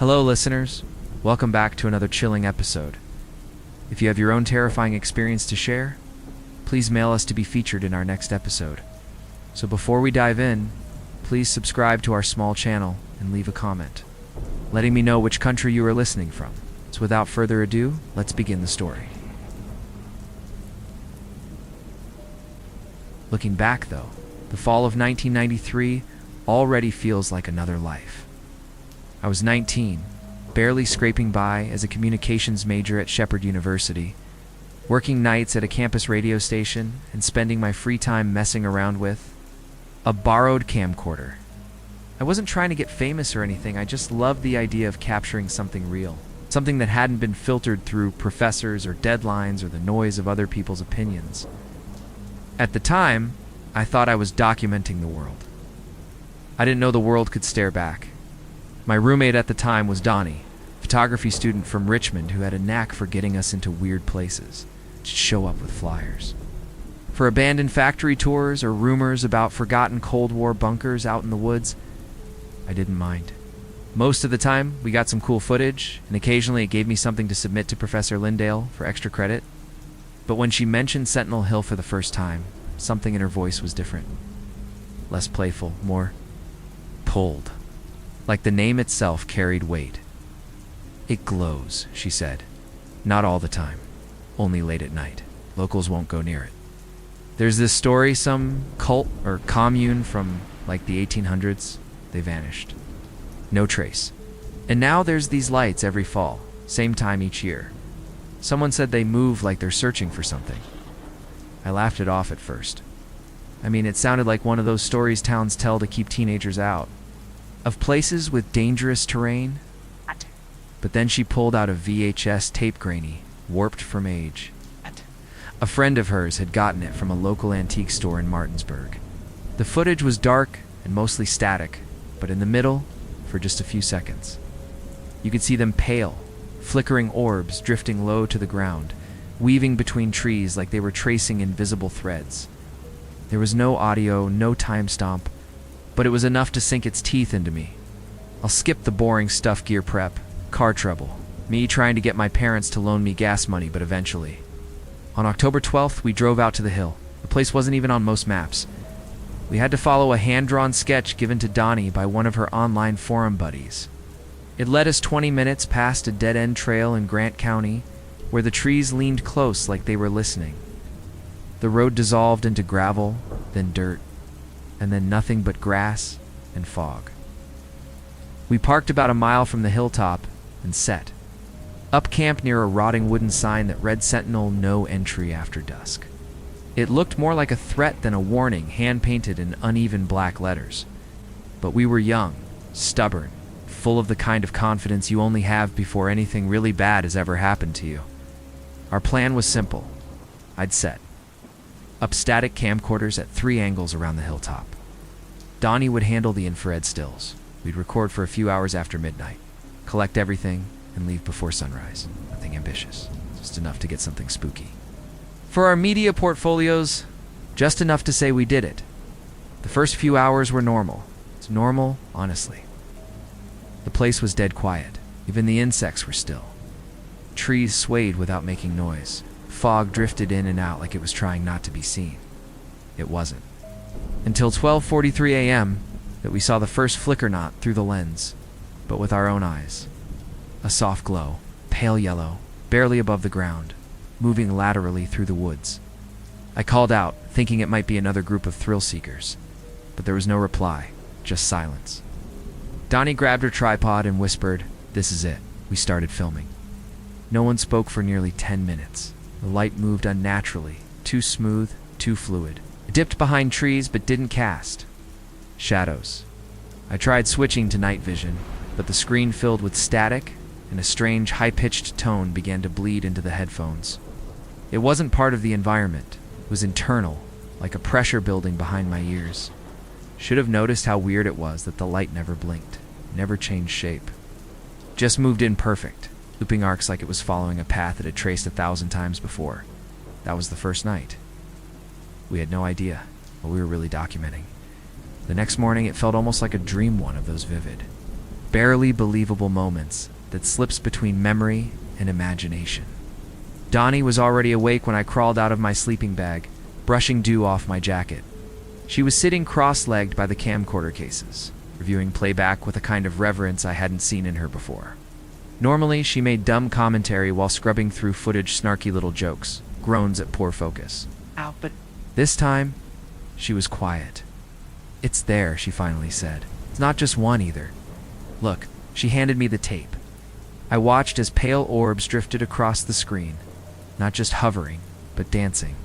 Hello, listeners. Welcome back to another chilling episode. If you have your own terrifying experience to share, please mail us to be featured in our next episode. So before we dive in, please subscribe to our small channel and leave a comment, letting me know which country you are listening from. So without further ado, let's begin the story. Looking back, though, the fall of 1993 already feels like another life. I was 19, barely scraping by as a communications major at Shepherd University, working nights at a campus radio station and spending my free time messing around with a borrowed camcorder. I wasn't trying to get famous or anything, I just loved the idea of capturing something real, something that hadn't been filtered through professors or deadlines or the noise of other people's opinions. At the time, I thought I was documenting the world. I didn't know the world could stare back. My roommate at the time was Donnie, a photography student from Richmond who had a knack for getting us into weird places, to show up with flyers. For abandoned factory tours or rumors about forgotten Cold War bunkers out in the woods, I didn't mind. Most of the time, we got some cool footage, and occasionally it gave me something to submit to Professor Lindale for extra credit. But when she mentioned Sentinel Hill for the first time, something in her voice was different. Less playful, more pulled. Like the name itself carried weight. "It glows," she said. "Not all the time. Only late at night. Locals won't go near it. There's this story, some cult or commune from like the 1800s. They vanished. No trace. And now there's these lights every fall, same time each year. Someone said they move like they're searching for something." I laughed it off at first. I mean, it sounded like one of those stories towns tell to keep teenagers out. Of places with dangerous terrain. But then she pulled out a VHS tape grainy, warped from age. A friend of hers had gotten it from a local antique store in Martinsburg. The footage was dark and mostly static, but in the middle, for just a few seconds, you could see them pale, flickering orbs drifting low to the ground, weaving between trees like they were tracing invisible threads. There was no audio, no time stomp, but it was enough to sink its teeth into me. I'll skip the boring stuff, gear prep, car trouble, me trying to get my parents to loan me gas money, but eventually. On October 12th, we drove out to the hill. The place wasn't even on most maps. We had to follow a hand-drawn sketch given to Donnie by one of her online forum buddies. It led us 20 minutes past a dead-end trail in Grant County, where the trees leaned close like they were listening. The road dissolved into gravel, then dirt, and then nothing but grass and fog. We parked about a mile from the hilltop and set up camp near a rotting wooden sign that read Sentinel No Entry After Dusk. It looked more like a threat than a warning, hand-painted in uneven black letters. But we were young, stubborn, full of the kind of confidence you only have before anything really bad has ever happened to you. Our plan was simple. I'd set up static camcorders at 3 angles around the hilltop. Donnie would handle the infrared stills. We'd record for a few hours after midnight, collect everything, and leave before sunrise. Nothing ambitious, just enough to get something spooky. For our media portfolios, just enough to say we did it. The first few hours were normal. It's normal, honestly. The place was dead quiet. Even the insects were still. Trees swayed without making noise. Fog drifted in and out like it was trying not to be seen. It wasn't. Until 12:43 a.m. that we saw the first flicker knot through the lens, but with our own eyes. A soft glow, pale yellow, barely above the ground, moving laterally through the woods. I called out, thinking it might be another group of thrill seekers, but there was no reply, just silence. Donnie grabbed her tripod and whispered, "This is it." We started filming. No one spoke for nearly 10 minutes. The light moved unnaturally, too smooth, too fluid. It dipped behind trees but didn't cast. Shadows. I tried switching to night vision, but the screen filled with static, and a strange, high-pitched tone began to bleed into the headphones. It wasn't part of the environment. It was internal, like a pressure building behind my ears. Should have noticed how weird it was that the light never blinked, never changed shape. Just moved in perfect, looping arcs like it was following a path it had traced 1,000 times before. That was the first night. We had no idea what we were really documenting. The next morning, it felt almost like a dream, one of those vivid, barely believable moments that slips between memory and imagination. Donnie was already awake when I crawled out of my sleeping bag, brushing dew off my jacket. She was sitting cross-legged by the camcorder cases, reviewing playback with a kind of reverence I hadn't seen in her before. Normally, she made dumb commentary while scrubbing through footage, snarky little jokes, groans at poor focus. Ow, but This time, she was quiet. "It's there," she finally said. "It's not just one either. Look." She handed me the tape. I watched as pale orbs drifted across the screen, not just hovering, but dancing.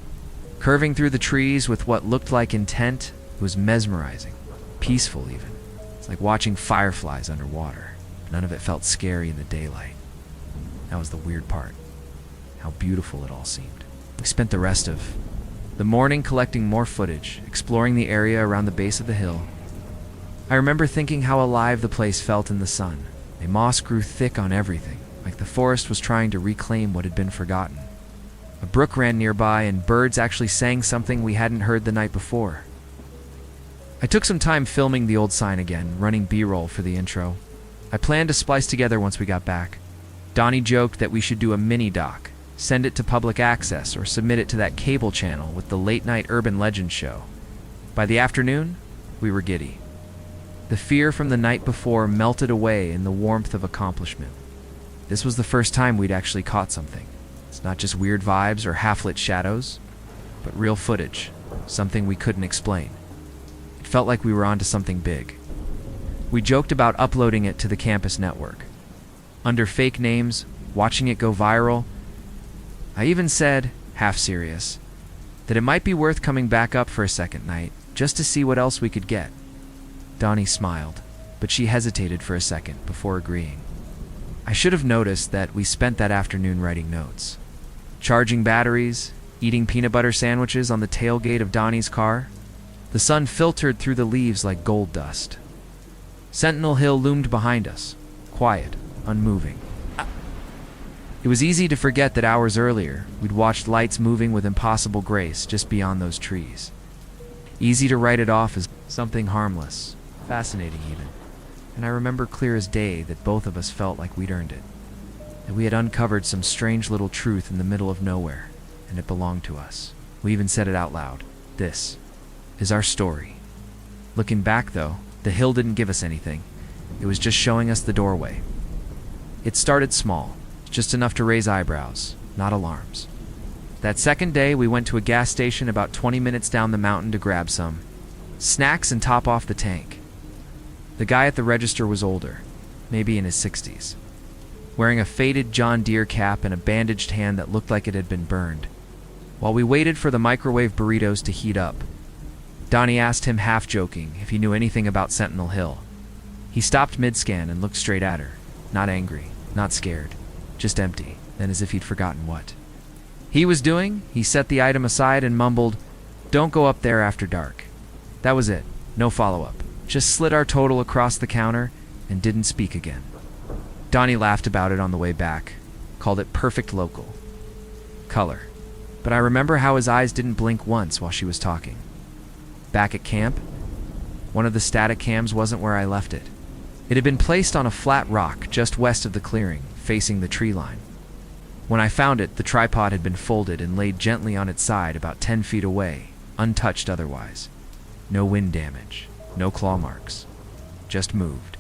Curving through the trees with what looked like intent, it was mesmerizing, peaceful even. It's like watching fireflies underwater. None of it felt scary in the daylight. That was the weird part, how beautiful it all seemed. We spent the rest of the morning collecting more footage, exploring the area around the base of the hill. I remember thinking how alive the place felt in the sun. The moss grew thick on everything, like the forest was trying to reclaim what had been forgotten. A brook ran nearby, and birds actually sang something we hadn't heard the night before. I took some time filming the old sign again, running B-roll for the intro. I planned to splice together once we got back. Donnie joked that we should do a mini-doc, send it to public access, or submit it to that cable channel with the late-night urban legend show. By the afternoon, we were giddy. The fear from the night before melted away in the warmth of accomplishment. This was the first time we'd actually caught something. It's not just weird vibes or half-lit shadows, but real footage, something we couldn't explain. It felt like we were onto something big. We joked about uploading it to the campus network. Under fake names, watching it go viral. I even said, half serious, that it might be worth coming back up for a second night, just to see what else we could get. Donnie smiled, but she hesitated for a second before agreeing. I should have noticed that we spent that afternoon writing notes. Charging batteries, eating peanut butter sandwiches on the tailgate of Donnie's car. The sun filtered through the leaves like gold dust. Sentinel Hill loomed behind us, quiet, unmoving. It was easy to forget that hours earlier, we'd watched lights moving with impossible grace just beyond those trees. Easy to write it off as something harmless, fascinating even. And I remember clear as day that both of us felt like we'd earned it. That we had uncovered some strange little truth in the middle of nowhere, and it belonged to us. We even said it out loud. This is our story. Looking back, though, the hill didn't give us anything. It was just showing us the doorway. It started small, just enough to raise eyebrows, not alarms. That second day, we went to a gas station about 20 minutes down the mountain to grab some snacks and top off the tank. The guy at the register was older, maybe in his 60s, wearing a faded John Deere cap and a bandaged hand that looked like it had been burned. While we waited for the microwave burritos to heat up, Donnie asked him, half joking, if he knew anything about Sentinel Hill. He stopped mid-scan and looked straight at her, not angry, not scared, just empty, then as if he'd forgotten what he was doing, he set the item aside and mumbled, "Don't go up there after dark." That was it, no follow-up. Just slid our total across the counter and didn't speak again. Donnie laughed about it on the way back, called it perfect local color. But I remember how his eyes didn't blink once while she was talking. Back at camp, one of the static cams wasn't where I left it. It had been placed on a flat rock just west of the clearing, facing the tree line. When I found it, the tripod had been folded and laid gently on its side about 10 feet away, untouched otherwise. No wind damage, no claw marks, just moved.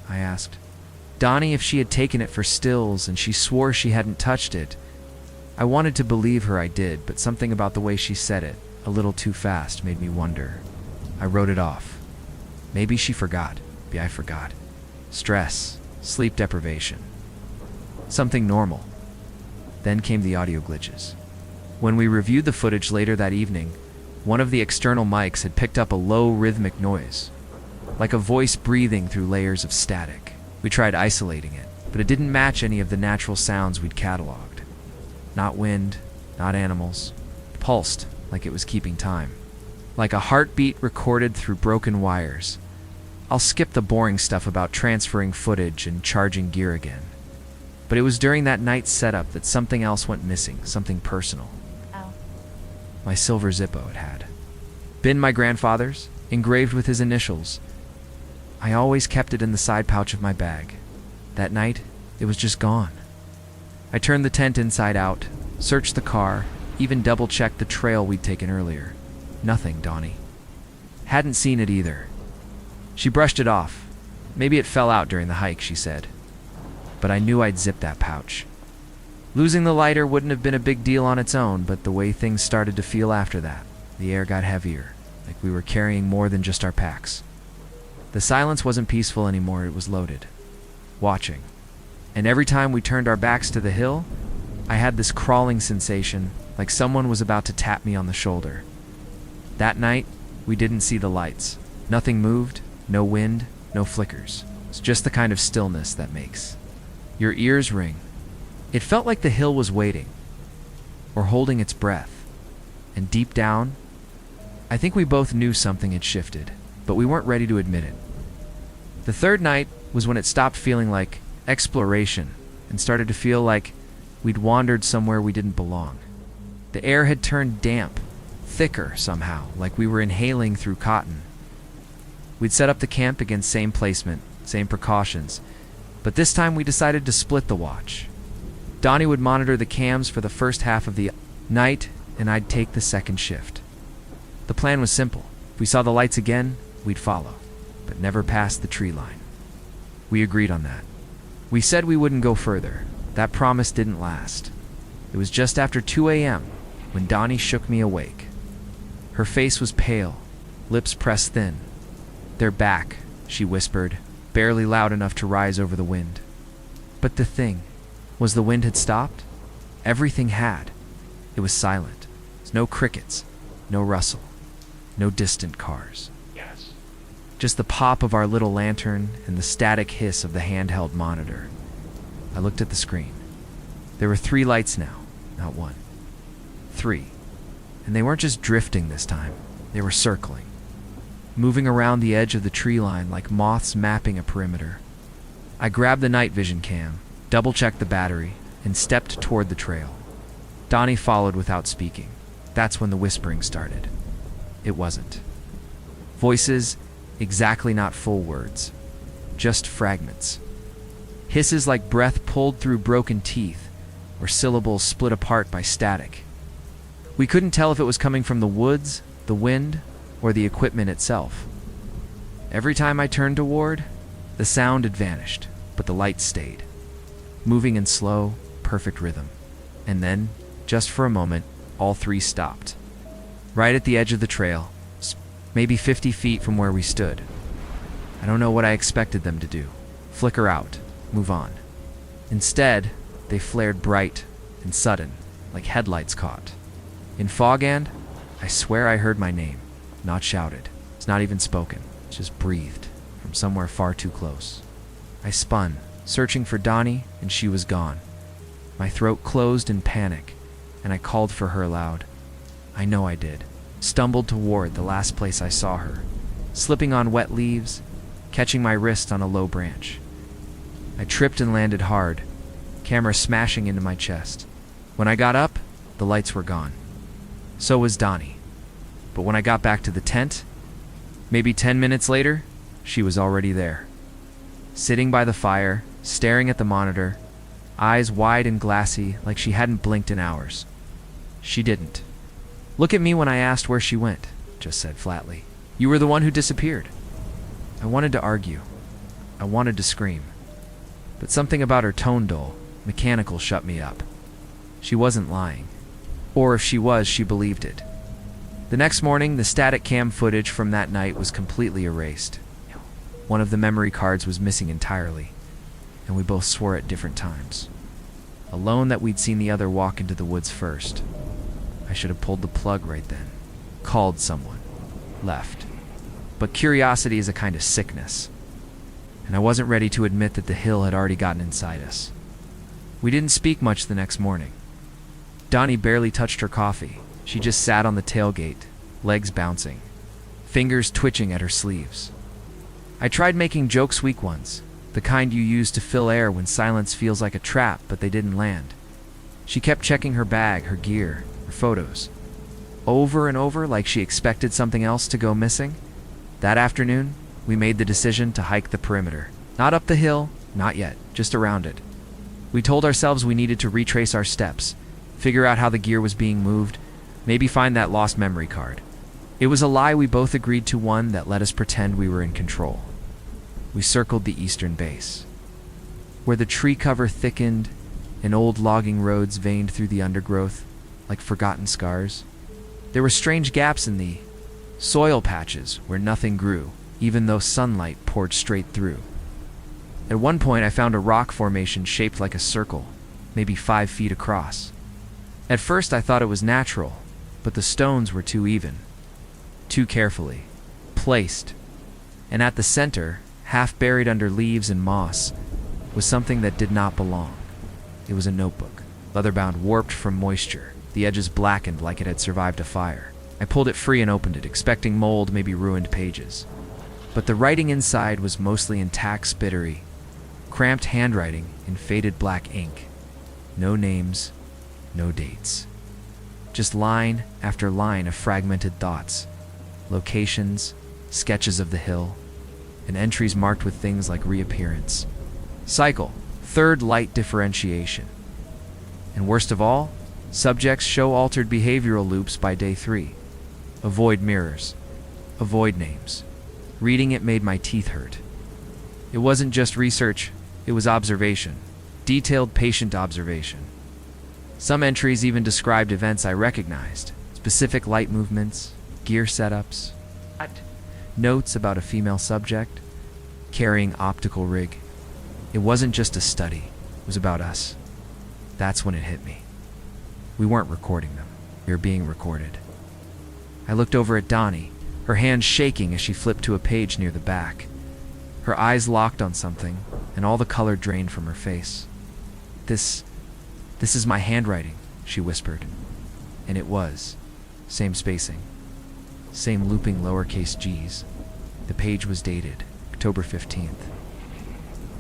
I asked Donnie if she had taken it for stills, and she swore she hadn't touched it. I wanted to believe her I did, but something about the way she said it, a little too fast, made me wonder. I wrote it off. Maybe she forgot. Maybe I forgot. Stress, sleep deprivation. Something normal. Then came the audio glitches. When we reviewed the footage later that evening, one of the external mics had picked up a low rhythmic noise, like a voice breathing through layers of static. We tried isolating it, but it didn't match any of the natural sounds we'd cataloged. Not wind, not animals. It pulsed like it was keeping time. Like a heartbeat recorded through broken wires. I'll skip the boring stuff about transferring footage and charging gear again. But it was during that night's setup that something else went missing, something personal. Ow. My silver Zippo it had. Been my grandfather's, engraved with his initials. I always kept it in the side pouch of my bag. That night, it was just gone. I turned the tent inside out, searched the car, even double-checked the trail we'd taken earlier. Nothing, Donnie. Hadn't seen it either. She brushed it off. Maybe it fell out during the hike, she said. But I knew I'd zipped that pouch. Losing the lighter wouldn't have been a big deal on its own, but the way things started to feel after that, the air got heavier, like we were carrying more than just our packs. The silence wasn't peaceful anymore, it was loaded. Watching. And every time we turned our backs to the hill, I had this crawling sensation, like someone was about to tap me on the shoulder. That night, we didn't see the lights. Nothing moved, no wind, no flickers. It's just the kind of stillness that makes your ears ring. It felt like the hill was waiting, or holding its breath. And deep down, I think we both knew something had shifted, but we weren't ready to admit it. The third night was when it stopped feeling like exploration and started to feel like we'd wandered somewhere we didn't belong. The air had turned damp, thicker somehow, like we were inhaling through cotton. We'd set up the camp again, same placement, same precautions, but this time we decided to split the watch. Donnie would monitor the cams for the first half of the night, and I'd take the second shift. The plan was simple. If we saw the lights again, we'd follow, but never past the tree line. We agreed on that. We said we wouldn't go further. That promise didn't last. It was just after 2 a.m. when Donnie shook me awake. Her face was pale, lips pressed thin. "They're back," she whispered, barely loud enough to rise over the wind. But the thing was, the wind had stopped. Everything had. It was silent. There's no crickets, no rustle, no distant cars. Yes. Just the pop of our little lantern and the static hiss of the handheld monitor. I looked at the screen. There were 3 lights now, not 1. 3. And they weren't just drifting this time. They were circling, moving around the edge of the tree line like moths mapping a perimeter. I grabbed the night vision cam, double-checked the battery, and stepped toward the trail. Donnie followed without speaking. That's when the whispering started. It wasn't voices, exactly, not full words, just fragments. Hisses like breath pulled through broken teeth, or syllables split apart by static. We couldn't tell if it was coming from the woods, the wind, or the equipment itself. Every time I turned toward, the sound had vanished, but the light stayed, moving in slow, perfect rhythm. And then, just for a moment, all 3 stopped. Right at the edge of the trail, maybe 50 feet from where we stood. I don't know what I expected them to do. Flicker out, move on. Instead, they flared bright and sudden, like headlights caught. In Fogand, I swear I heard my name, not shouted. It's not even spoken, it's just breathed from somewhere far too close. I spun, searching for Donnie, and she was gone. My throat closed in panic, and I called for her aloud. I know I did. Stumbled toward the last place I saw her, slipping on wet leaves, catching my wrist on a low branch. I tripped and landed hard, camera smashing into my chest. When I got up, the lights were gone. So was Donnie. But when I got back to the tent, maybe 10 minutes later, she was already there. Sitting by the fire, staring at the monitor, eyes wide and glassy like she hadn't blinked in hours. She didn't look at me when I asked where she went, just said flatly, "You were the one who disappeared." I wanted to argue. I wanted to scream. But something about her tone dull, mechanical, shut me up. She wasn't lying. Or if she was, she believed it. The next morning, the static cam footage from that night was completely erased. One of the memory cards was missing entirely, and we both swore at different times. Alone that we'd seen the other walk into the woods first. I should have pulled the plug right then. Called someone. Left. But curiosity is a kind of sickness, and I wasn't ready to admit that the hill had already gotten inside us. We didn't speak much the next morning. Donnie barely touched her coffee. She just sat on the tailgate, legs bouncing, fingers twitching at her sleeves. I tried making jokes, weak ones, the kind you use to fill air when silence feels like a trap, but they didn't land. She kept checking her bag, her gear, her photos, over and over like she expected something else to go missing. That afternoon, we made the decision to hike the perimeter. Not up the hill, not yet, just around it. We told ourselves we needed to retrace our steps, figure out how the gear was being moved, maybe find that lost memory card. It was a lie we both agreed to, one that let us pretend we were in control. We circled the eastern base, where the tree cover thickened and old logging roads veined through the undergrowth like forgotten scars. There were strange gaps in the soil patches where nothing grew, even though sunlight poured straight through. At one point, I found a rock formation shaped like a circle, maybe 5 feet across. At first, I thought it was natural, but the stones were too even, too carefully placed. And at the center, half buried under leaves and moss, was something that did not belong. It was a notebook, leather-bound, warped from moisture, the edges blackened like it had survived a fire. I pulled it free and opened it, expecting mold, maybe ruined pages. But the writing inside was mostly intact, spittery, cramped handwriting in faded black ink. No names, no dates. Just line after line of fragmented thoughts, locations, sketches of the hill, and entries marked with things like reappearance, cycle, third light differentiation. And worst of all, subjects show altered behavioral loops by day 3. Avoid mirrors. Avoid names. Reading it made my teeth hurt. It wasn't just research, it was observation. Detailed patient observation. Some entries even described events I recognized. Specific light movements, gear setups, notes about a female subject, carrying optical rig. It wasn't just a study, it was about us. That's when it hit me. We weren't recording them, we were being recorded. I looked over at Donnie, her hands shaking as she flipped to a page near the back. Her eyes locked on something, and all the color drained from her face. This is my handwriting, she whispered. And it was. Same spacing. Same looping lowercase g's. The page was dated October 15th.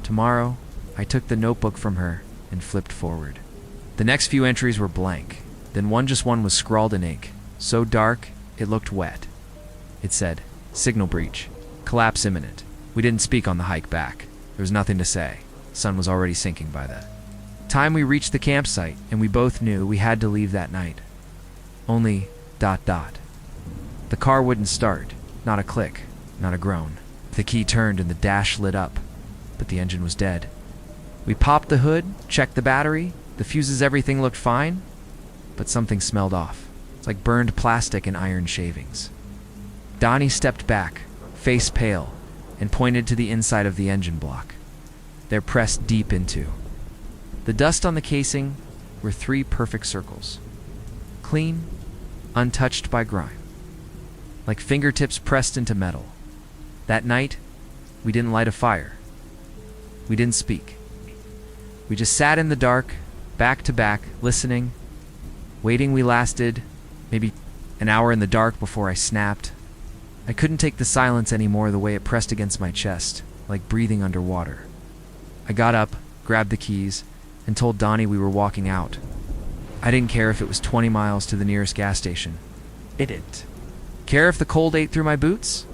Tomorrow, I took the notebook from her and flipped forward. The next few entries were blank. Then one was scrawled in ink, so dark it looked wet. It said, "Signal breach. Collapse imminent." We didn't speak on the hike back. There was nothing to say. The sun was already sinking by that time we reached the campsite, and we both knew we had to leave that night. Only ... The car wouldn't start. Not a click, not a groan. The key turned and the dash lit up, but the engine was dead. We popped the hood, checked the battery, the fuses, everything looked fine, but something smelled off. It's like burned plastic and iron shavings. Donnie stepped back, face pale, and pointed to the inside of the engine block. They're pressed deep into. The dust on the casing were 3 perfect circles. Clean, untouched by grime. Like fingertips pressed into metal. That night, we didn't light a fire. We didn't speak. We just sat in the dark, back to back, listening, waiting. We lasted maybe an hour in the dark before I snapped. I couldn't take the silence anymore, the way it pressed against my chest, like breathing underwater. I got up, grabbed the keys, and told Donnie we were walking out. I didn't care if it was 20 miles to the nearest gas station. It didn't care if the cold ate through my boots.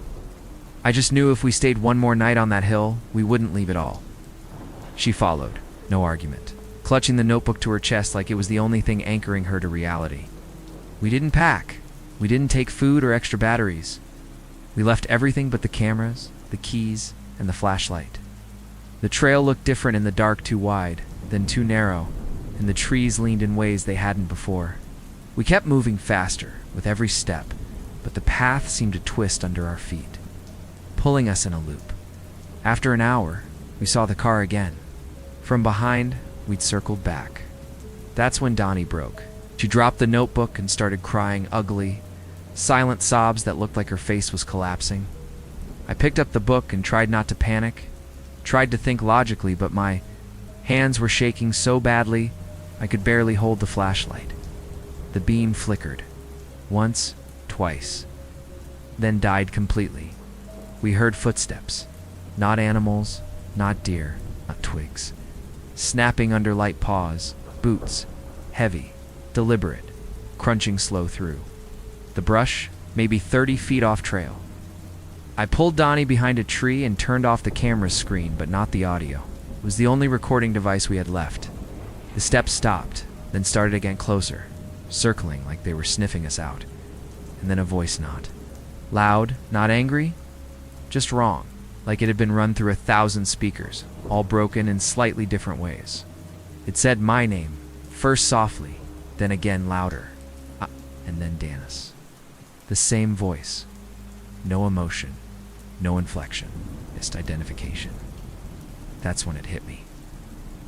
I just knew if we stayed one more night on that hill, we wouldn't leave it all. She followed, no argument, clutching the notebook to her chest like it was the only thing anchoring her to reality. We didn't pack. We didn't take food or extra batteries. We left everything but the cameras, the keys, and the flashlight. The trail looked different in the dark, too wide, then too narrow, and the trees leaned in ways they hadn't before. We kept moving faster with every step, but the path seemed to twist under our feet, pulling us in a loop. After an hour, we saw the car again. From behind, we'd circled back. That's when Donnie broke. She dropped the notebook and started crying, ugly, silent sobs that looked like her face was collapsing. I picked up the book and tried not to panic, tried to think logically, but my hands were shaking so badly I could barely hold the flashlight. The beam flickered. Once, twice. Then died completely. We heard footsteps. Not animals, not deer, not twigs. Snapping under light paws, boots, heavy, deliberate, crunching slow through. The brush, maybe 30 feet off trail. I pulled Donnie behind a tree and turned off the camera screen, but not the audio. It was the only recording device we had left. The steps stopped, then started to get closer, circling like they were sniffing us out. And then a voice nod. Loud, not angry, just wrong, like it had been run through 1,000 speakers, all broken in slightly different ways. It said my name, first softly, then again louder, and then Danis. The same voice. No emotion, no inflection, just identification. That's when it hit me.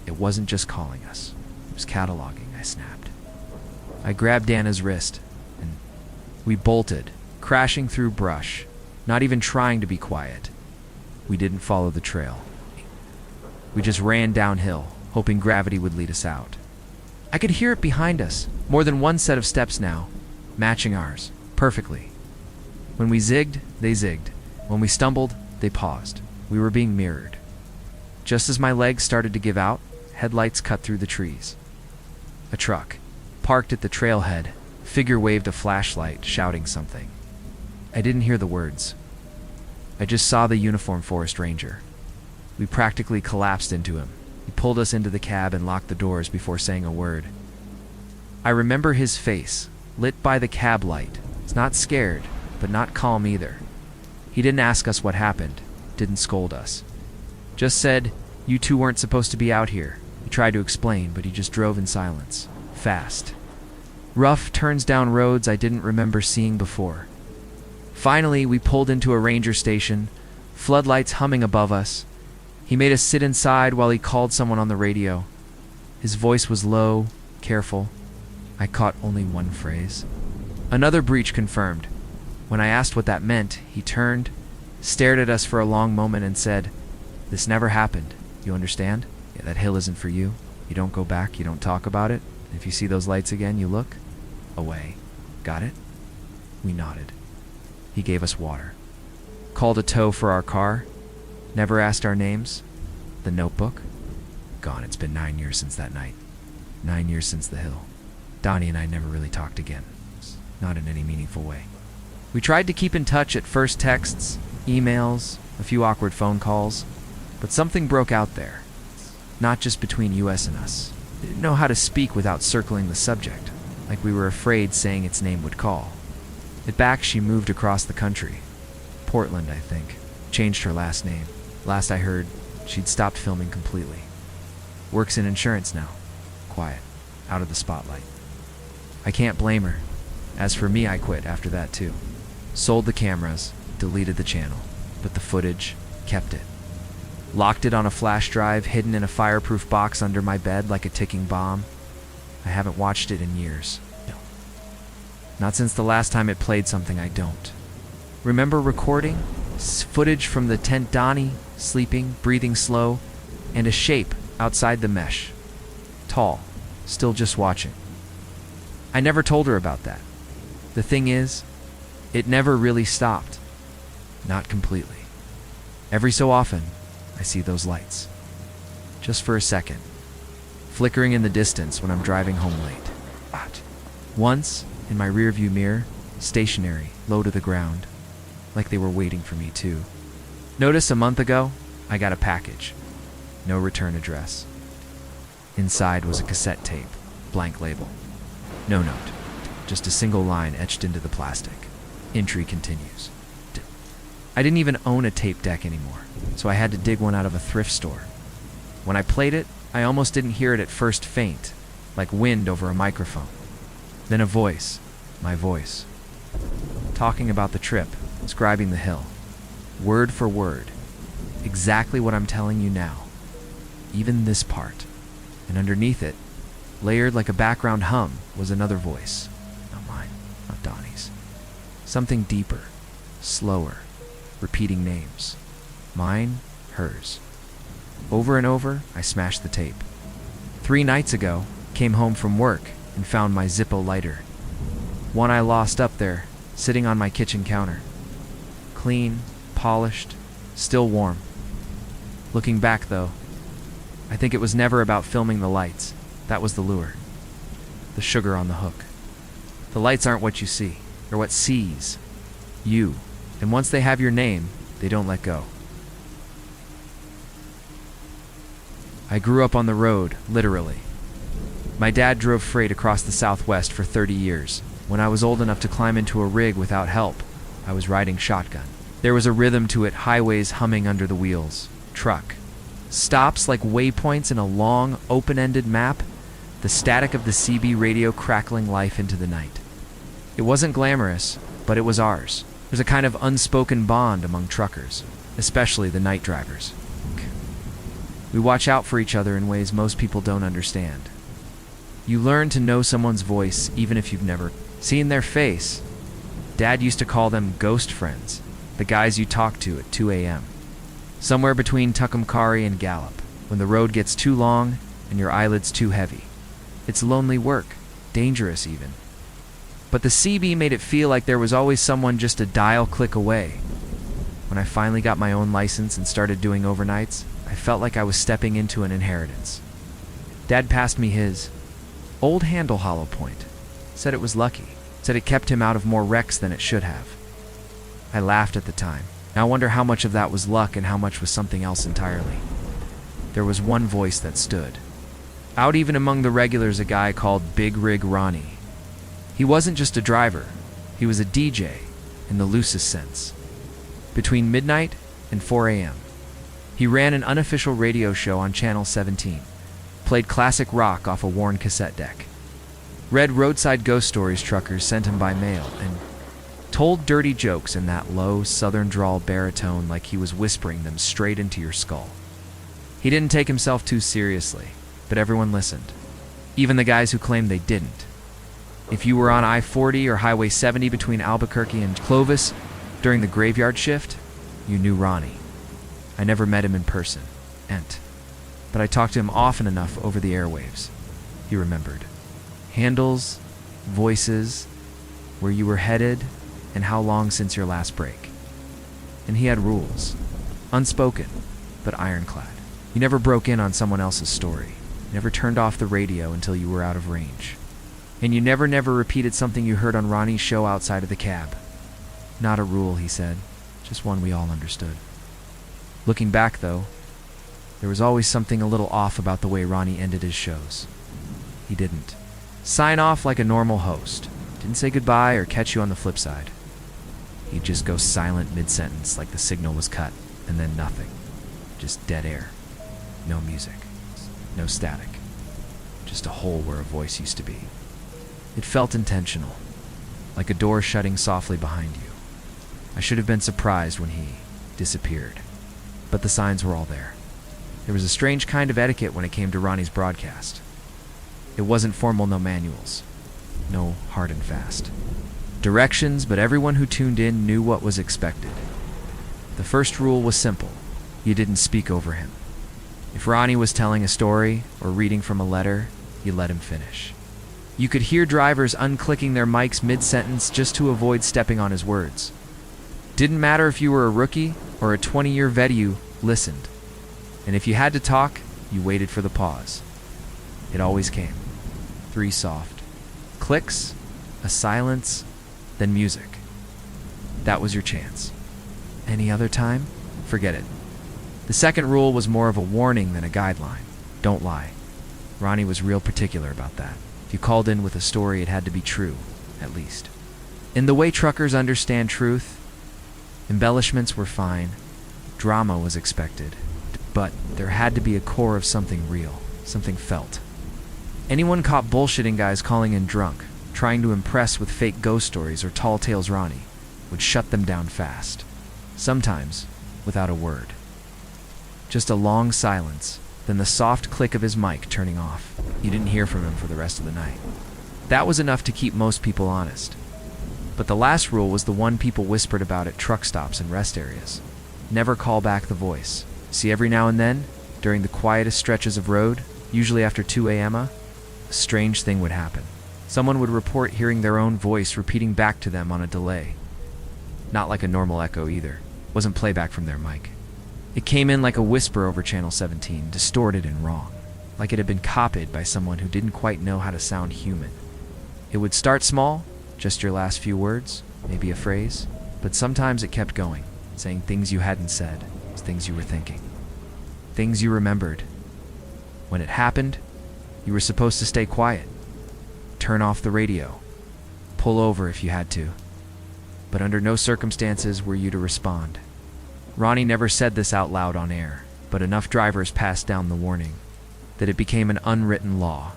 It wasn't just calling us. It was cataloging, I snapped. I grabbed Dana's wrist, and we bolted, crashing through brush, not even trying to be quiet. We didn't follow the trail. We just ran downhill, hoping gravity would lead us out. I could hear it behind us, more than one set of steps now, matching ours, perfectly. When we zigged, they zigged. When we stumbled, they paused. We were being mirrored. Just as my legs started to give out, headlights cut through the trees. A truck, parked at the trailhead, figure waved a flashlight, shouting something. I didn't hear the words. I just saw the uniformed forest ranger. We practically collapsed into him. He pulled us into the cab and locked the doors before saying a word. I remember his face, lit by the cab light. It's not scared, but not calm either. He didn't ask us what happened, didn't scold us. Just said, "You two weren't supposed to be out here." He tried to explain, but he just drove in silence, fast. Rough turns down roads I didn't remember seeing before. Finally, we pulled into a ranger station, floodlights humming above us. He made us sit inside while he called someone on the radio. His voice was low, careful. I caught only one phrase. Another breach confirmed. When I asked what that meant, he turned, stared at us for a long moment and said, "This never happened. You understand? Yeah, that hill isn't for you. You don't go back, you don't talk about it. If you see those lights again, you look away. Got it?" We nodded. He gave us water. Called a tow for our car. Never asked our names. The notebook? Gone. It's been 9 years since that night. 9 years since the hill. Donnie and I never really talked again. Not in any meaningful way. We tried to keep in touch at first, texts, emails, a few awkward phone calls, but something broke out there. Not just between US and us. We didn't know how to speak without circling the subject, like we were afraid saying its name would call. At back, she moved across the country. Portland, I think. Changed her last name. Last I heard, she'd stopped filming completely. Works in insurance now. Quiet. Out of the spotlight. I can't blame her. As for me, I quit after that too. Sold the cameras, deleted the channel, but the footage, kept it. Locked it on a flash drive hidden in a fireproof box under my bed like a ticking bomb. I haven't watched it in years. No. Not since the last time it played something I don't. Remember recording? Footage from the tent, Donnie, sleeping, breathing slow, and a shape outside the mesh. Tall, still just watching. I never told her about that. The thing is, it never really stopped. Not completely. Every so often, I see those lights. Just for a second. Flickering in the distance when I'm driving home late. Once, in my rearview mirror, stationary, low to the ground. Like they were waiting for me too. Notice a month ago, I got a package. No return address. Inside was a cassette tape, blank label. No note, just a single line etched into the plastic. Entry continues. I didn't even own a tape deck anymore, so I had to dig one out of a thrift store. When I played it, I almost didn't hear it at first, faint, like wind over a microphone. Then a voice, my voice, talking about the trip, describing the hill, word for word, exactly what I'm telling you now, even this part. And underneath it, layered like a background hum, was another voice. Not mine, not Donnie's. Something deeper, slower, repeating names. Mine, hers. Over and over, I smashed the tape. 3 nights ago, came home from work and found my Zippo lighter. One I lost up there, sitting on my kitchen counter. Clean, polished, still warm. Looking back though, I think it was never about filming the lights. That was the lure. The sugar on the hook. The lights aren't what you see. They're what sees you And once they have your name, they don't let go. I grew up on the road, literally. My dad drove freight across the Southwest for 30 years. When I was old enough to climb into a rig without help, I was riding shotgun. There was a rhythm to it, highways humming under the wheels. Truck. Stops like waypoints in a long, open-ended map, the static of the CB radio crackling life into the night. It wasn't glamorous, but it was ours. There's a kind of unspoken bond among truckers, especially the night drivers. We watch out for each other in ways most people don't understand. You learn to know someone's voice even if you've never seen their face. Dad used to call them ghost friends, the guys you talk to at 2 a.m. Somewhere between Tucumcari and Gallup, when the road gets too long and your eyelids too heavy. It's lonely work, dangerous even. But the CB made it feel like there was always someone just a dial click away. When I finally got my own license and started doing overnights, I felt like I was stepping into an inheritance. Dad passed me his old handle hollow point. Said it was lucky. Said it kept him out of more wrecks than it should have. I laughed at the time. Now I wonder how much of that was luck and how much was something else entirely. There was one voice that stood out even among the regulars, a guy called Big Rig Ronnie. He wasn't just a driver. He was a DJ in the loosest sense. Between midnight and 4 a.m. He ran an unofficial radio show on Channel 17, played classic rock off a worn cassette deck, read roadside ghost stories truckers sent him by mail, and told dirty jokes in that low, southern drawl baritone like he was whispering them straight into your skull. He didn't take himself too seriously, but everyone listened, even the guys who claimed they didn't. If you were on I-40 or Highway 70 between Albuquerque and Clovis during the graveyard shift, you knew Ronnie. I never met him in person, but I talked to him often enough over the airwaves. He remembered. Handles, voices, where you were headed, and how long since your last break. And he had rules. Unspoken, but ironclad. You never broke in on someone else's story. You never turned off the radio until you were out of range. And you never repeated something you heard on Ronnie's show outside of the cab. Not a rule, he said, just one we all understood. Looking back, though, there was always something a little off about the way Ronnie ended his shows. He didn't sign off like a normal host. Didn't say goodbye or catch you on the flip side. He'd just go silent mid-sentence like the signal was cut, and then nothing. Just dead air. No music. No static. Just a hole where a voice used to be. It felt intentional, like a door shutting softly behind you. I should have been surprised when he disappeared, but the signs were all there. There was a strange kind of etiquette when it came to Ronnie's broadcast. It wasn't formal, no manuals, no hard and fast directions, but everyone who tuned in knew what was expected. The first rule was simple. You didn't speak over him. If Ronnie was telling a story or reading from a letter, you let him finish. You could hear drivers unclicking their mics mid-sentence just to avoid stepping on his words. Didn't matter if you were a rookie or a 20-year vet, you listened. And if you had to talk, you waited for the pause. It always came. 3 soft clicks, a silence, then music. That was your chance. Any other time? Forget it. The second rule was more of a warning than a guideline. Don't lie. Ronnie was real particular about that. If you called in with a story, it had to be true, at least. In the way truckers understand truth, embellishments were fine, drama was expected, but there had to be a core of something real, something felt. Anyone caught bullshitting guys calling in drunk, trying to impress with fake ghost stories or tall tales Ronnie, would shut them down fast, sometimes without a word. Just a long silence, then the soft click of his mic turning off. You didn't hear from him for the rest of the night. That was enough to keep most people honest. But the last rule was the one people whispered about at truck stops and rest areas. Never call back the voice. See, every now and then, during the quietest stretches of road, usually after 2 a.m., a strange thing would happen. Someone would report hearing their own voice repeating back to them on a delay. Not like a normal echo either. It wasn't playback from their mic. It came in like a whisper over Channel 17, distorted and wrong, like it had been copied by someone who didn't quite know how to sound human. It would start small, just your last few words, maybe a phrase, But sometimes it kept going, saying things you hadn't said, things you were thinking, things you remembered. When it happened, you were supposed to stay quiet, turn off the radio, pull over if you had to. But under no circumstances were you to respond. Ronnie never said this out loud on air, but enough drivers passed down the warning that it became an unwritten law.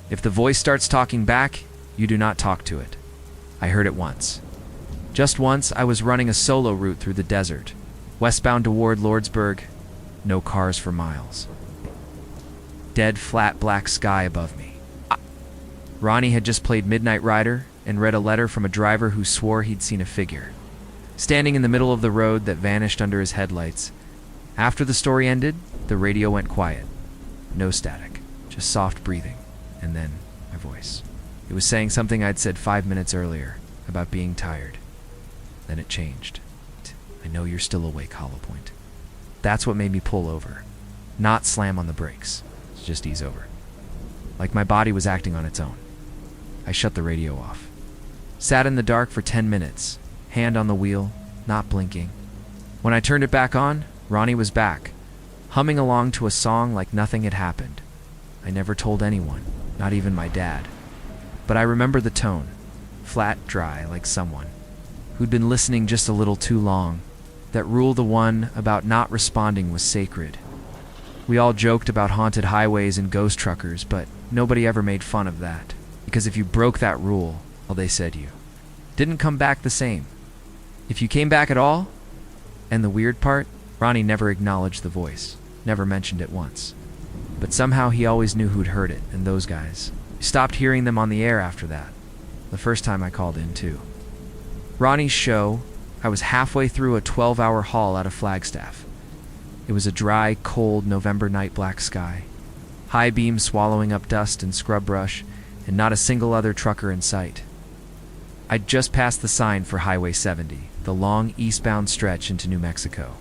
If the voice starts talking back, you do not talk to it. I heard it once. Just once, I was running a solo route through the desert, westbound toward Lordsburg, no cars for miles. Dead, flat black sky above me. Ronnie had just played Midnight Rider and read a letter from a driver who swore he'd seen a figure standing in the middle of the road that vanished under his headlights. After the story ended, the radio went quiet. No static, just soft breathing, and then my voice. It was saying something I'd said 5 minutes earlier about being tired. Then it changed. I know you're still awake, Hollow Point. That's what made me pull over. Not slam on the brakes. Just ease over. Like my body was acting on its own. I shut the radio off. Sat in the dark for 10 minutes, hand on the wheel, not blinking. When I turned it back on, Ronnie was back, humming along to a song like nothing had happened. I never told anyone, not even my dad. But I remember the tone, flat, dry, like someone who'd been listening just a little too long. That rule, the one about not responding, was sacred. We all joked about haunted highways and ghost truckers, but nobody ever made fun of that. Because if you broke that rule, well, they said you didn't come back the same. If you came back at all, and the weird part, Ronnie never acknowledged the voice, never mentioned it once. But somehow he always knew who'd heard it, and those guys. I stopped hearing them on the air after that, the first time I called in too. Ronnie's show, I was halfway through a 12-hour haul out of Flagstaff. It was a dry, cold November night, black sky, high beams swallowing up dust and scrub brush, and not a single other trucker in sight. I'd just passed the sign for Highway 70, the long eastbound stretch into New Mexico.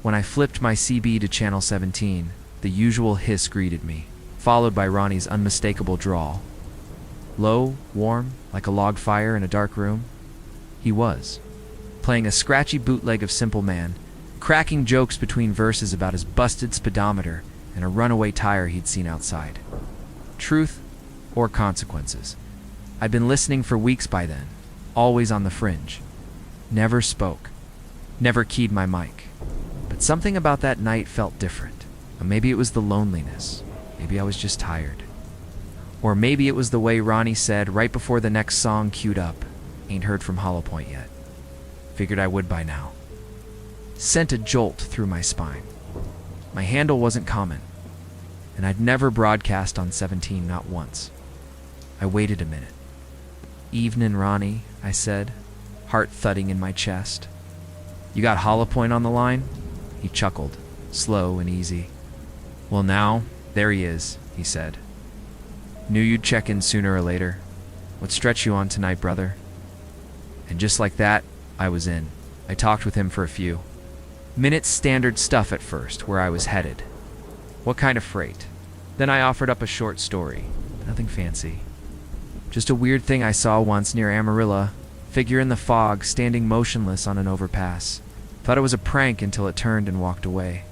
When I flipped my CB to Channel 17, the usual hiss greeted me, followed by Ronnie's unmistakable drawl. Low, warm, like a log fire in a dark room. He was, playing a scratchy bootleg of Simple Man, cracking jokes between verses about his busted speedometer and a runaway tire he'd seen outside. Truth or consequences. I'd been listening for weeks by then, always on the fringe. Never spoke, never keyed my mic. But something about that night felt different. Or maybe it was the loneliness. Maybe I was just tired. Or maybe it was the way Ronnie said right before the next song queued up, "Ain't heard from Hollow Point yet." Figured I would by now. Sent a jolt through my spine. My handle wasn't common, and I'd never broadcast on 17, not once. I waited a minute. "Evenin', Ronnie," I said, heart thudding in my chest. "You got Hollow Point on the line?" He chuckled, slow and easy. "Well now, there he is," he said. "Knew you'd check in sooner or later. What stretch you on tonight, brother?" And just like that, I was in. I talked with him for a few minutes, standard stuff at first, where I was headed. What kind of freight? Then I offered up a short story. Nothing fancy. Just a weird thing I saw once near Amarillo. Figure in the fog, standing motionless on an overpass. Thought it was a prank until it turned and walked away.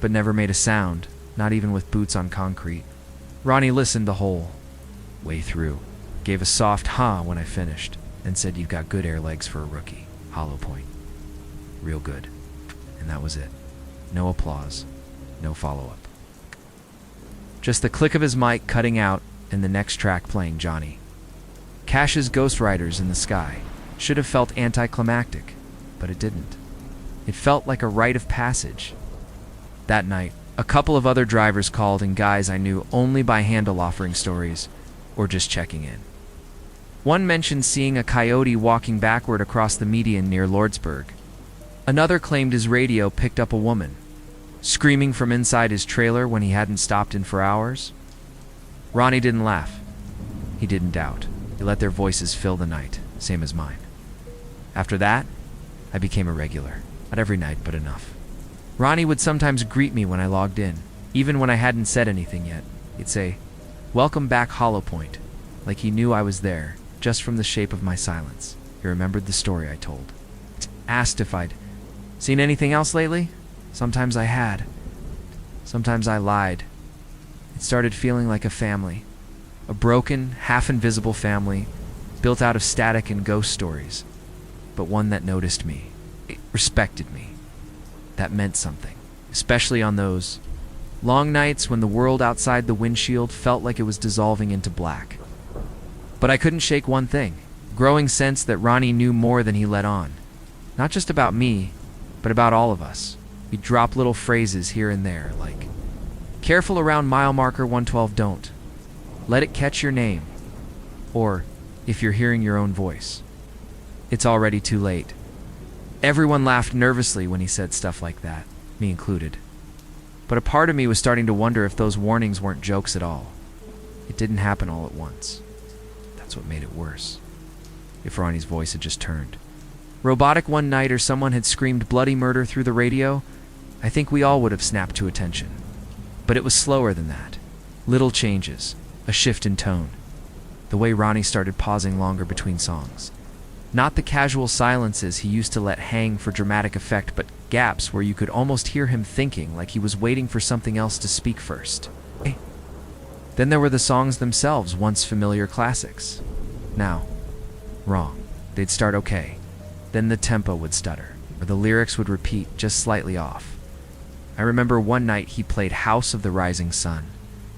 But never made a sound, not even with boots on concrete. Ronnie listened the whole way through. Gave a soft huh when I finished, and said, "You've got good air legs for a rookie. Hollow Point. Real good." And that was it. No applause. No follow-up. Just the click of his mic cutting out and the next track playing Johnny Cash's Ghost Riders in the Sky. Should have felt anticlimactic, but it didn't. It felt like a rite of passage. That night, a couple of other drivers called, and guys I knew only by handle, offering stories or just checking in. One mentioned seeing a coyote walking backward across the median near Lordsburg. Another claimed his radio picked up a woman screaming from inside his trailer when he hadn't stopped in for hours. Ronnie didn't laugh. He didn't doubt. He let their voices fill the night, same as mine. After that, I became a regular. Not every night, but enough. Ronnie would sometimes greet me when I logged in, even when I hadn't said anything yet. He'd say, "Welcome back, Hollow Point," like he knew I was there, just from the shape of my silence. He remembered the story I told. asked if I'd seen anything else lately. Sometimes I had. Sometimes I lied. It started feeling like a family. A broken, half-invisible family built out of static and ghost stories, but one that noticed me. It respected me. That meant something, especially on those long nights when the world outside the windshield felt like it was dissolving into black. But I couldn't shake one thing, a growing sense that Ronnie knew more than he let on. Not just about me, but about all of us. He'd drop little phrases here and there, like, "Careful around mile marker 112, don't. Let it catch your name." Or, "If you're hearing your own voice, it's already too late." Everyone laughed nervously when he said stuff like that, me included. But a part of me was starting to wonder if those warnings weren't jokes at all. It didn't happen all at once. That's what made it worse. If Ronnie's voice had just turned robotic one night, or someone had screamed bloody murder through the radio, I think we all would have snapped to attention. But it was slower than that. Little changes, a shift in tone. The way Ronnie started pausing longer between songs. Not the casual silences he used to let hang for dramatic effect, but gaps where you could almost hear him thinking, like he was waiting for something else to speak first. Then there were the songs themselves, once familiar classics. Now, wrong. They'd start okay. Then the tempo would stutter, or the lyrics would repeat just slightly off. I remember one night he played House of the Rising Sun.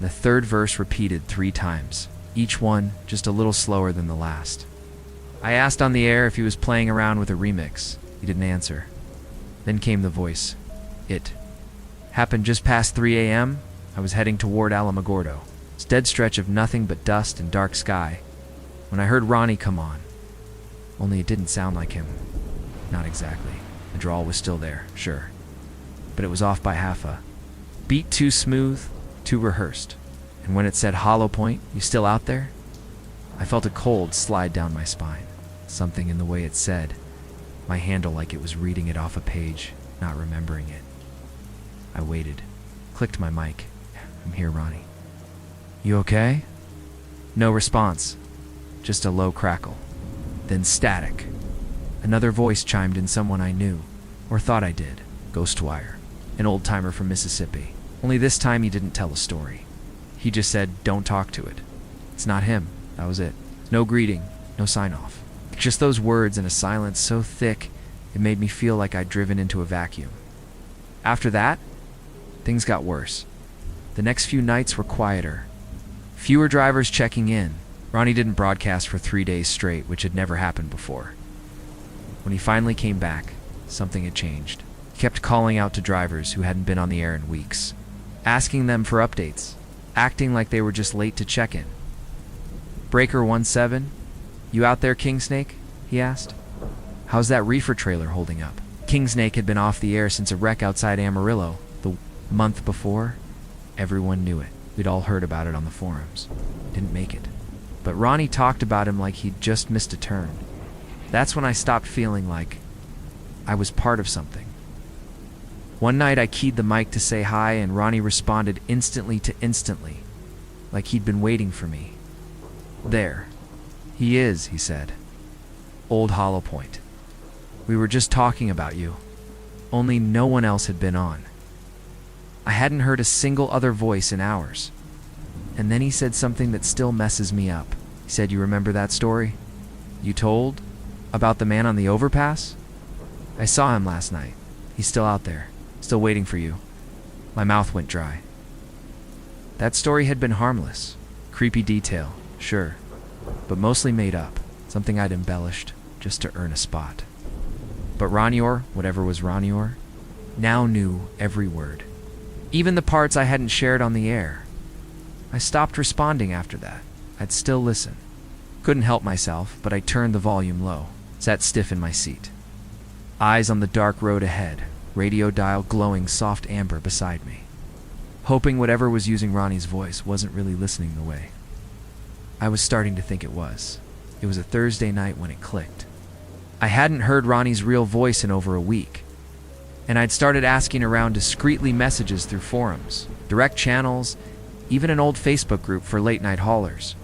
The third verse repeated 3 times, each one just a little slower than the last. I asked on the air if he was playing around with a remix. He didn't answer. Then came the voice. It happened just past 3 a.m. I was heading toward Alamogordo. It's a dead stretch of nothing but dust and dark sky, when I heard Ronnie come on. Only it didn't sound like him. Not exactly. The drawl was still there, sure. But it was off by half a beat, too smooth, too rehearsed. And when it said "Hollow Point, you still out there?" I felt a cold slide down my spine. Something in the way it said, my handle like it was reading it off a page, not remembering it. I waited, clicked my mic. "I'm here, Ronnie." "You okay?" No response, just a low crackle. Then static. Another voice chimed in, someone I knew, or thought I did. Ghostwire, an old-timer from Mississippi. Only this time he didn't tell a story. He just said, "Don't talk to it." It's not him. That was it. No greeting, no sign-off. Just those words in a silence so thick, it made me feel like I'd driven into a vacuum. After that, things got worse. The next few nights were quieter. Fewer drivers checking in. Ronnie didn't broadcast for 3 days straight, which had never happened before. When he finally came back, something had changed. He kept calling out to drivers who hadn't been on the air in weeks, asking them for updates, acting like they were just late to check in. "Breaker 17, you out there, Kingsnake?" he asked. "How's that reefer trailer holding up?" Kingsnake had been off the air since a wreck outside Amarillo the month before. Everyone knew it. We'd all heard about it on the forums. Didn't make it. But Ronnie talked about him like he'd just missed a turn. That's when I stopped feeling like I was part of something. One night I keyed the mic to say hi, and Ronnie responded instantly, like he'd been waiting for me. "There. He is," he said. "Old Hollow Point. We were just talking about you. Only no one else had been on." I hadn't heard a single other voice in hours. And then he said something that still messes me up. He said, "You remember that story you told about the man on the overpass? I saw him last night. He's still out there, still waiting for you." My mouth went dry. That story had been harmless. Creepy detail, sure, but mostly made up. Something I'd embellished just to earn a spot. But Ranior, whatever was Ranior, now knew every word. Even the parts I hadn't shared on the air. I stopped responding after that. I'd still listen. Couldn't help myself, but I turned the volume low, sat stiff in my seat. Eyes on the dark road ahead, radio dial glowing soft amber beside me. Hoping whatever was using Ronnie's voice wasn't really listening the way I was starting to think it was. It was a Thursday night when it clicked. I hadn't heard Ronnie's real voice in over a week, and I'd started asking around discreetly, messages through forums, direct channels, even an old Facebook group for late-night haulers.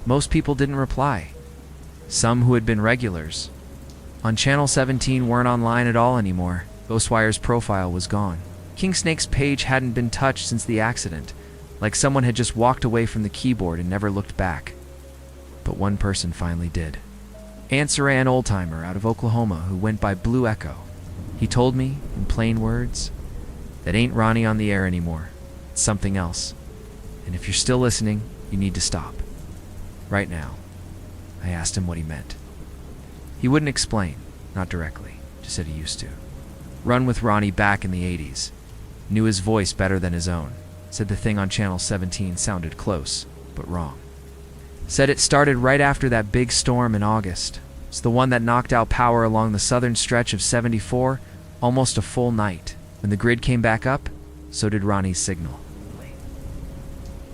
Most people didn't reply. Some who had been regulars On Channel 17 weren't online at all anymore. Ghostwire's profile was gone. King Snake's page hadn't been touched since the accident, like someone had just walked away from the keyboard and never looked back. But one person finally did. Answer an old-timer out of Oklahoma who went by Blue Echo. He told me, in plain words, that ain't Ronnie on the air anymore. It's something else. And if you're still listening, you need to stop. Right now. I asked him what he meant. He wouldn't explain, not directly, just said he used to. Run with Ronnie back in the 80s. Knew his voice better than his own. Said the thing on Channel 17 sounded close, but wrong. Said it started right after that big storm in August. It's the one that knocked out power along the southern stretch of 74, almost a full night. When the grid came back up, so did Ronnie's signal.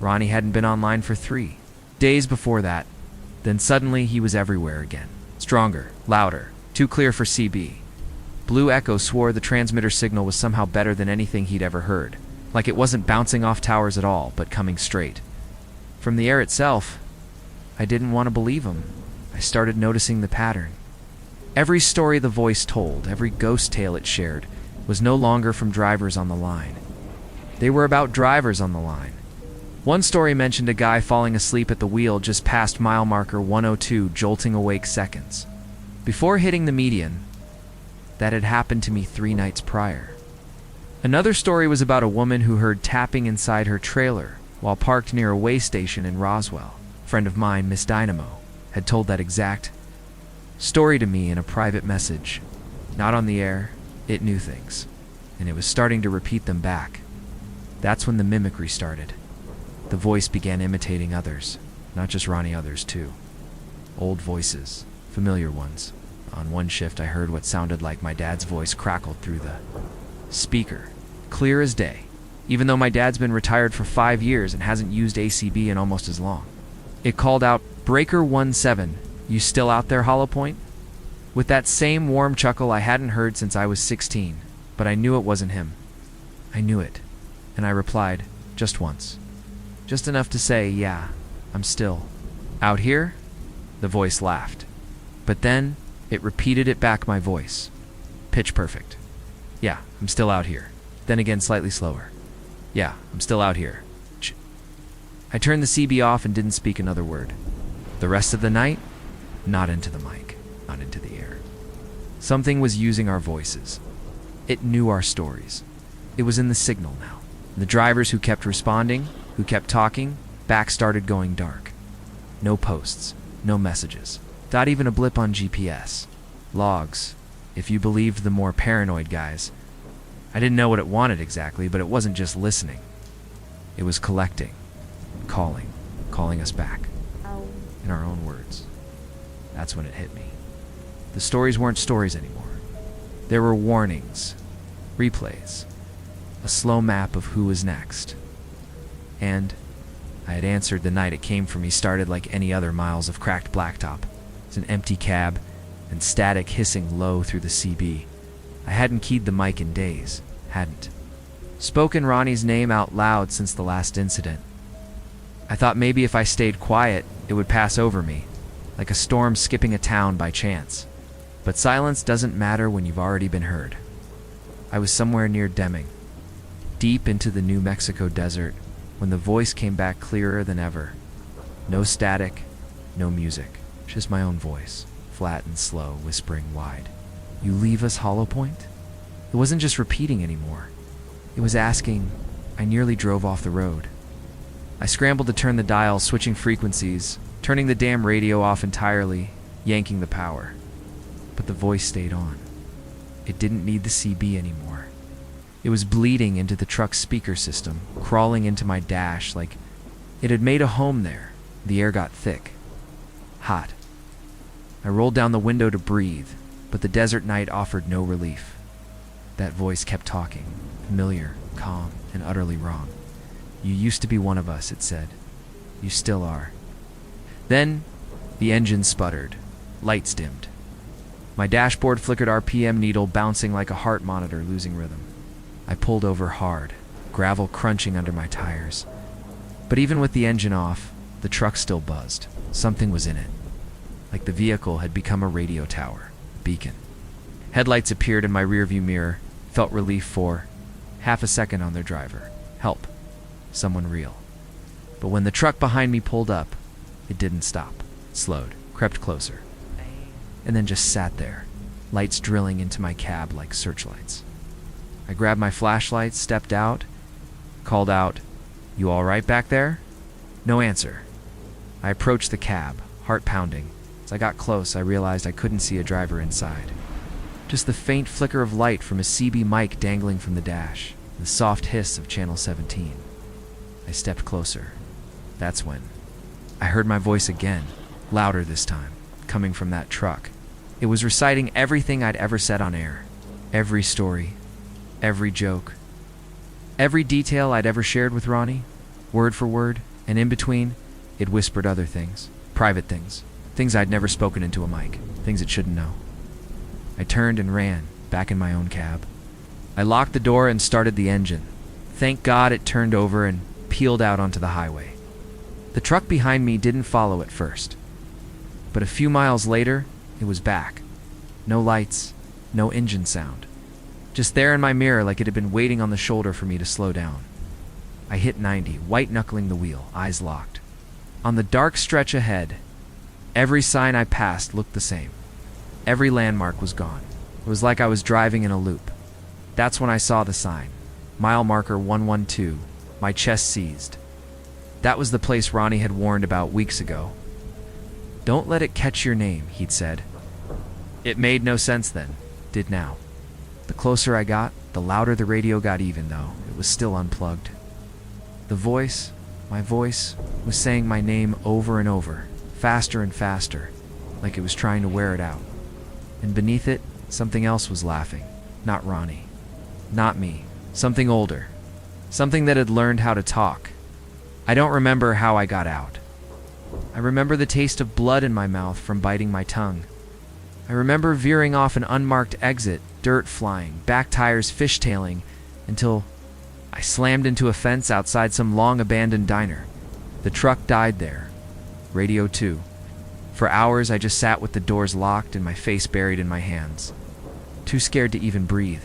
Ronnie hadn't been online for 3 days before that. Then suddenly he was everywhere again. Stronger, louder, too clear for CB. Blue Echo swore the transmitter signal was somehow better than anything he'd ever heard. Like it wasn't bouncing off towers at all, but coming straight. From the air itself, I didn't want to believe him. I started noticing the pattern. Every story the voice told, every ghost tale it shared, was no longer from drivers on the line. They were about drivers on the line. One story mentioned a guy falling asleep at the wheel just past mile marker 102, jolting awake seconds. Before hitting the median, that had happened to me 3 nights prior. Another story was about a woman who heard tapping inside her trailer while parked near a way station in Roswell. A friend of mine, Miss Dynamo, had told that exact story to me in a private message. Not on the air, it knew things, and it was starting to repeat them back. That's when the mimicry started. The voice began imitating others, not just Ronnie, others too. Old voices, familiar ones. On one shift I heard what sounded like my dad's voice crackled through the speaker, clear as day, even though my dad's been retired for 5 years and hasn't used ACB in almost as long. It called out, "Breaker 17, you still out there, Hollow Point?" With that same warm chuckle I hadn't heard since I was 16, but I knew it wasn't him. I knew it, and I replied, just once. Just enough to say, yeah, I'm still out here. The voice laughed. But then, it repeated it back, my voice. Pitch perfect. Yeah, I'm still out here. Then again, slightly slower. Yeah, I'm still out here. I turned the CB off and didn't speak another word. The rest of the night, not into the mic, not into the air. Something was using our voices. It knew our stories. It was in the signal now. The drivers who kept responding, who kept talking, back started going dark. No posts, no messages, not even a blip on GPS. Logs, if you believed the more paranoid guys. I didn't know what it wanted exactly, but it wasn't just listening. It was collecting, calling us back, in our own words. That's when it hit me. The stories weren't stories anymore. There were warnings, replays, a slow map of who was next. And I had answered the night it came for me started like any other miles of cracked blacktop. It's an empty cab and static hissing low through the CB. I hadn't keyed the mic in days, hadn't spoken Ronnie's name out loud since the last incident. I thought maybe if I stayed quiet, it would pass over me, like a storm skipping a town by chance. But silence doesn't matter when you've already been heard. I was somewhere near Deming, deep into the New Mexico desert, when the voice came back clearer than ever. No static, no music, just my own voice, flat and slow, whispering wide. You leave us, Hollow Point? It wasn't just repeating anymore. It was asking. I nearly drove off the road. I scrambled to turn the dial, switching frequencies, turning the damn radio off entirely, yanking the power. But the voice stayed on. It didn't need the CB anymore. It was bleeding into the truck's speaker system, crawling into my dash like it had made a home there. The air got thick, hot. I rolled down the window to breathe, but the desert night offered no relief. That voice kept talking, familiar, calm, and utterly wrong. You used to be one of us, it said. You still are. Then, the engine sputtered. Lights dimmed. My dashboard flickered, RPM needle bouncing like a heart monitor, losing rhythm. I pulled over hard, gravel crunching under my tires. But even with the engine off, the truck still buzzed. Something was in it. Like the vehicle had become a radio tower. beacon. Headlights appeared in my rearview mirror, felt relief for half a second on their driver. Help. Someone real. But when the truck behind me pulled up, it didn't stop. It slowed, crept closer, and then just sat there, lights drilling into my cab like searchlights. I grabbed my flashlight, stepped out, called out, "You all right back there?" No answer. I approached the cab, heart pounding. As I got close, I realized I couldn't see a driver inside. Just the faint flicker of light from a CB mic dangling from the dash, the soft hiss of Channel 17. I stepped closer. That's when I heard my voice again, louder this time, coming from that truck. It was reciting everything I'd ever said on air. Every story, every joke, every detail I'd ever shared with Ronnie, word for word, and in between, it whispered other things, private things, things I'd never spoken into a mic, things it shouldn't know. I turned and ran, back in my own cab. I locked the door and started the engine. Thank God it turned over and peeled out onto the highway. The truck behind me didn't follow at first, but a few miles later, it was back. No lights, no engine sound. Just there in my mirror like it had been waiting on the shoulder for me to slow down. I hit 90, white-knuckling the wheel, eyes locked. On the dark stretch ahead, every sign I passed looked the same. Every landmark was gone. It was like I was driving in a loop. That's when I saw the sign. Mile marker 112. My chest seized. That was the place Ronnie had warned about weeks ago. "Don't let it catch your name," he'd said. It made no sense then, did now. The closer I got, the louder the radio got, even though it was still unplugged. The voice, my voice, was saying my name over and over, faster and faster, like it was trying to wear it out. And beneath it, something else was laughing. Not Ronnie. Not me. Something older. Something that had learned how to talk. I don't remember how I got out. I remember the taste of blood in my mouth from biting my tongue. I remember veering off an unmarked exit, dirt flying, back tires fishtailing, until I slammed into a fence outside some long-abandoned diner. The truck died there. Radio too. For hours, I just sat with the doors locked and my face buried in my hands, too scared to even breathe.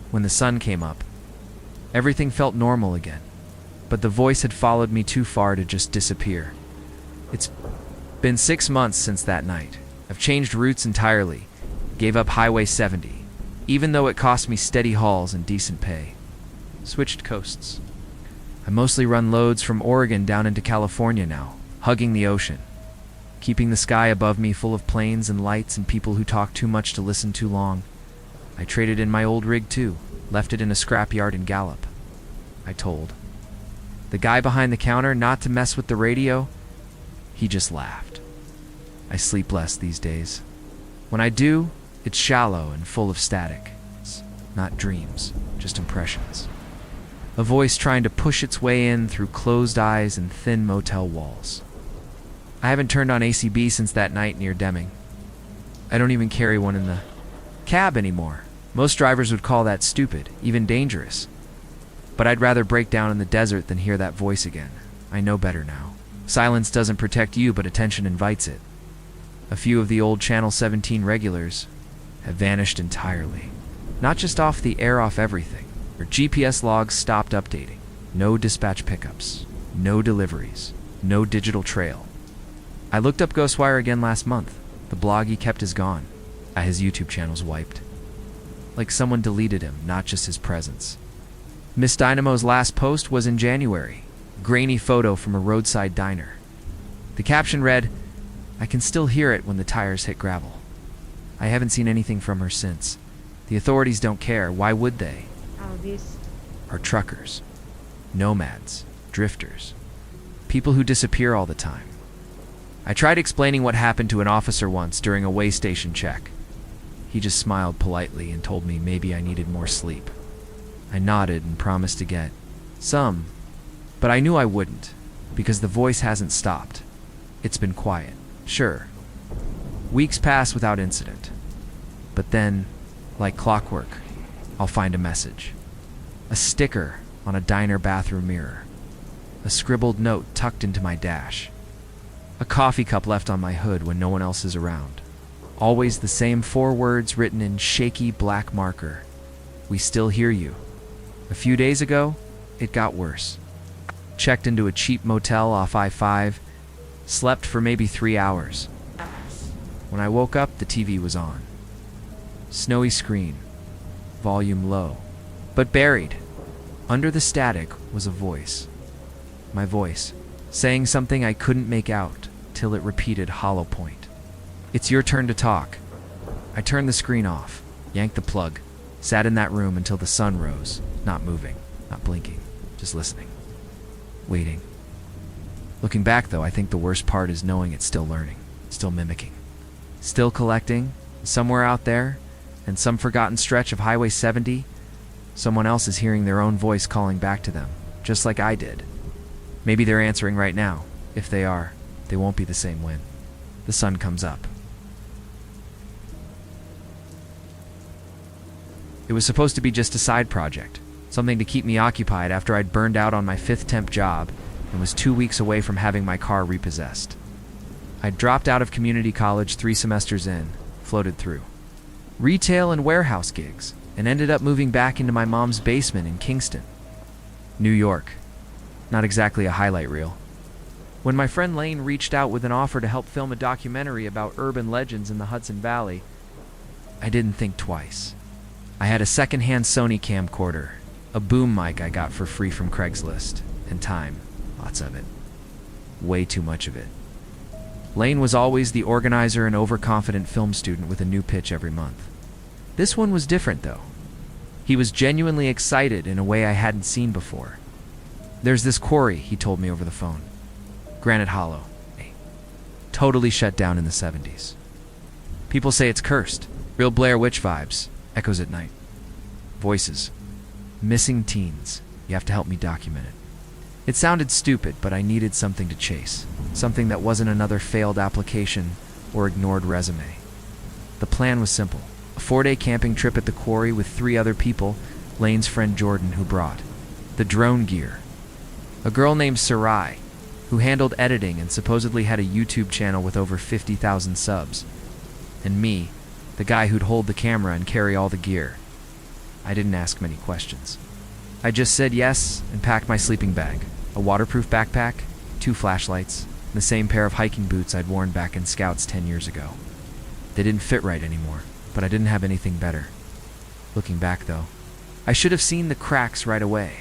When the sun came up, everything felt normal again, but the voice had followed me too far to just disappear. It's been 6 months since that night. I've changed routes entirely, gave up Highway 70, even though it cost me steady hauls and decent pay. Switched coasts. I mostly run loads from Oregon down into California now, hugging the ocean, keeping the sky above me full of planes and lights and people who talk too much to listen too long. I traded in my old rig too, left it in a scrapyard in Gallup. I told the guy behind the counter not to mess with the radio. He just laughed. I sleep less these days. When I do, it's shallow and full of static. It's not dreams, just impressions. A voice trying to push its way in through closed eyes and thin motel walls. I haven't turned on ACB since that night near Deming. I don't even carry one in the cab anymore. Most drivers would call that stupid, even dangerous. But I'd rather break down in the desert than hear that voice again. I know better now. Silence doesn't protect you, but attention invites it. A few of the old Channel 17 regulars have vanished entirely. Not just off the air, off everything. Their GPS logs stopped updating. No dispatch pickups. No deliveries. No digital trail. I looked up Ghostwire again last month. The blog he kept is gone. His YouTube channel's wiped. Like someone deleted him, not just his presence. Miss Dynamo's last post was in January. Grainy photo from a roadside diner. The caption read, "I can still hear it when the tires hit gravel." I haven't seen anything from her since. The authorities don't care. Why would they? Are truckers, nomads, drifters, people who disappear all the time. I tried explaining what happened to an officer once during a way station check. He just smiled politely and told me maybe I needed more sleep. I nodded and promised to get some, but I knew I wouldn't, because the voice hasn't stopped. It's been quiet, sure. Weeks pass without incident. But then, like clockwork, I'll find a message. A sticker on a diner bathroom mirror. A scribbled note tucked into my dash. A coffee cup left on my hood when no one else is around. Always the same 4 words written in shaky black marker. We still hear you. A few days ago, it got worse. Checked into a cheap motel off I-5, slept for maybe 3 hours. When I woke up, the TV was on. Snowy screen, volume low. But buried, under the static, was a voice. My voice, saying something I couldn't make out till it repeated hollow point. It's your turn to talk. I turned the screen off, yanked the plug, sat in that room until the sun rose, not moving, not blinking, just listening, waiting. Looking back though, I think the worst part is knowing it's still learning, still mimicking, still collecting. Somewhere out there, in some forgotten stretch of Highway 70, someone else is hearing their own voice calling back to them, just like I did. Maybe they're answering right now. If they are, they won't be the same when the sun comes up. It was supposed to be just a side project, something to keep me occupied after I'd burned out on my 5th temp job and was 2 weeks away from having my car repossessed. I'd dropped out of community college 3 semesters in, floated through retail and warehouse gigs, and ended up moving back into my mom's basement in Kingston, New York. Not exactly a highlight reel. When my friend Lane reached out with an offer to help film a documentary about urban legends in the Hudson Valley, I didn't think twice. I had a second-hand Sony camcorder, a boom mic I got for free from Craigslist, and time, lots of it. Way too much of it. Lane was always the organizer and overconfident film student with a new pitch every month. This one was different, though. He was genuinely excited in a way I hadn't seen before. There's this quarry, he told me over the phone. Granite Hollow. Totally shut down in the 70s. People say it's cursed. Real Blair Witch vibes. Echoes at night. Voices. Missing teens. You have to help me document it. It sounded stupid, but I needed something to chase. Something that wasn't another failed application or ignored resume. The plan was simple. A 4-day camping trip at the quarry with 3 other people, Lane's friend Jordan, who brought the drone gear. A girl named Sarai, who handled editing and supposedly had a YouTube channel with over 50,000 subs. And me, the guy who'd hold the camera and carry all the gear. I didn't ask many questions. I just said yes and packed my sleeping bag, a waterproof backpack, 2 flashlights, and the same pair of hiking boots I'd worn back in Scouts 10 years ago. They didn't fit right anymore, but I didn't have anything better. Looking back though, I should have seen the cracks right away.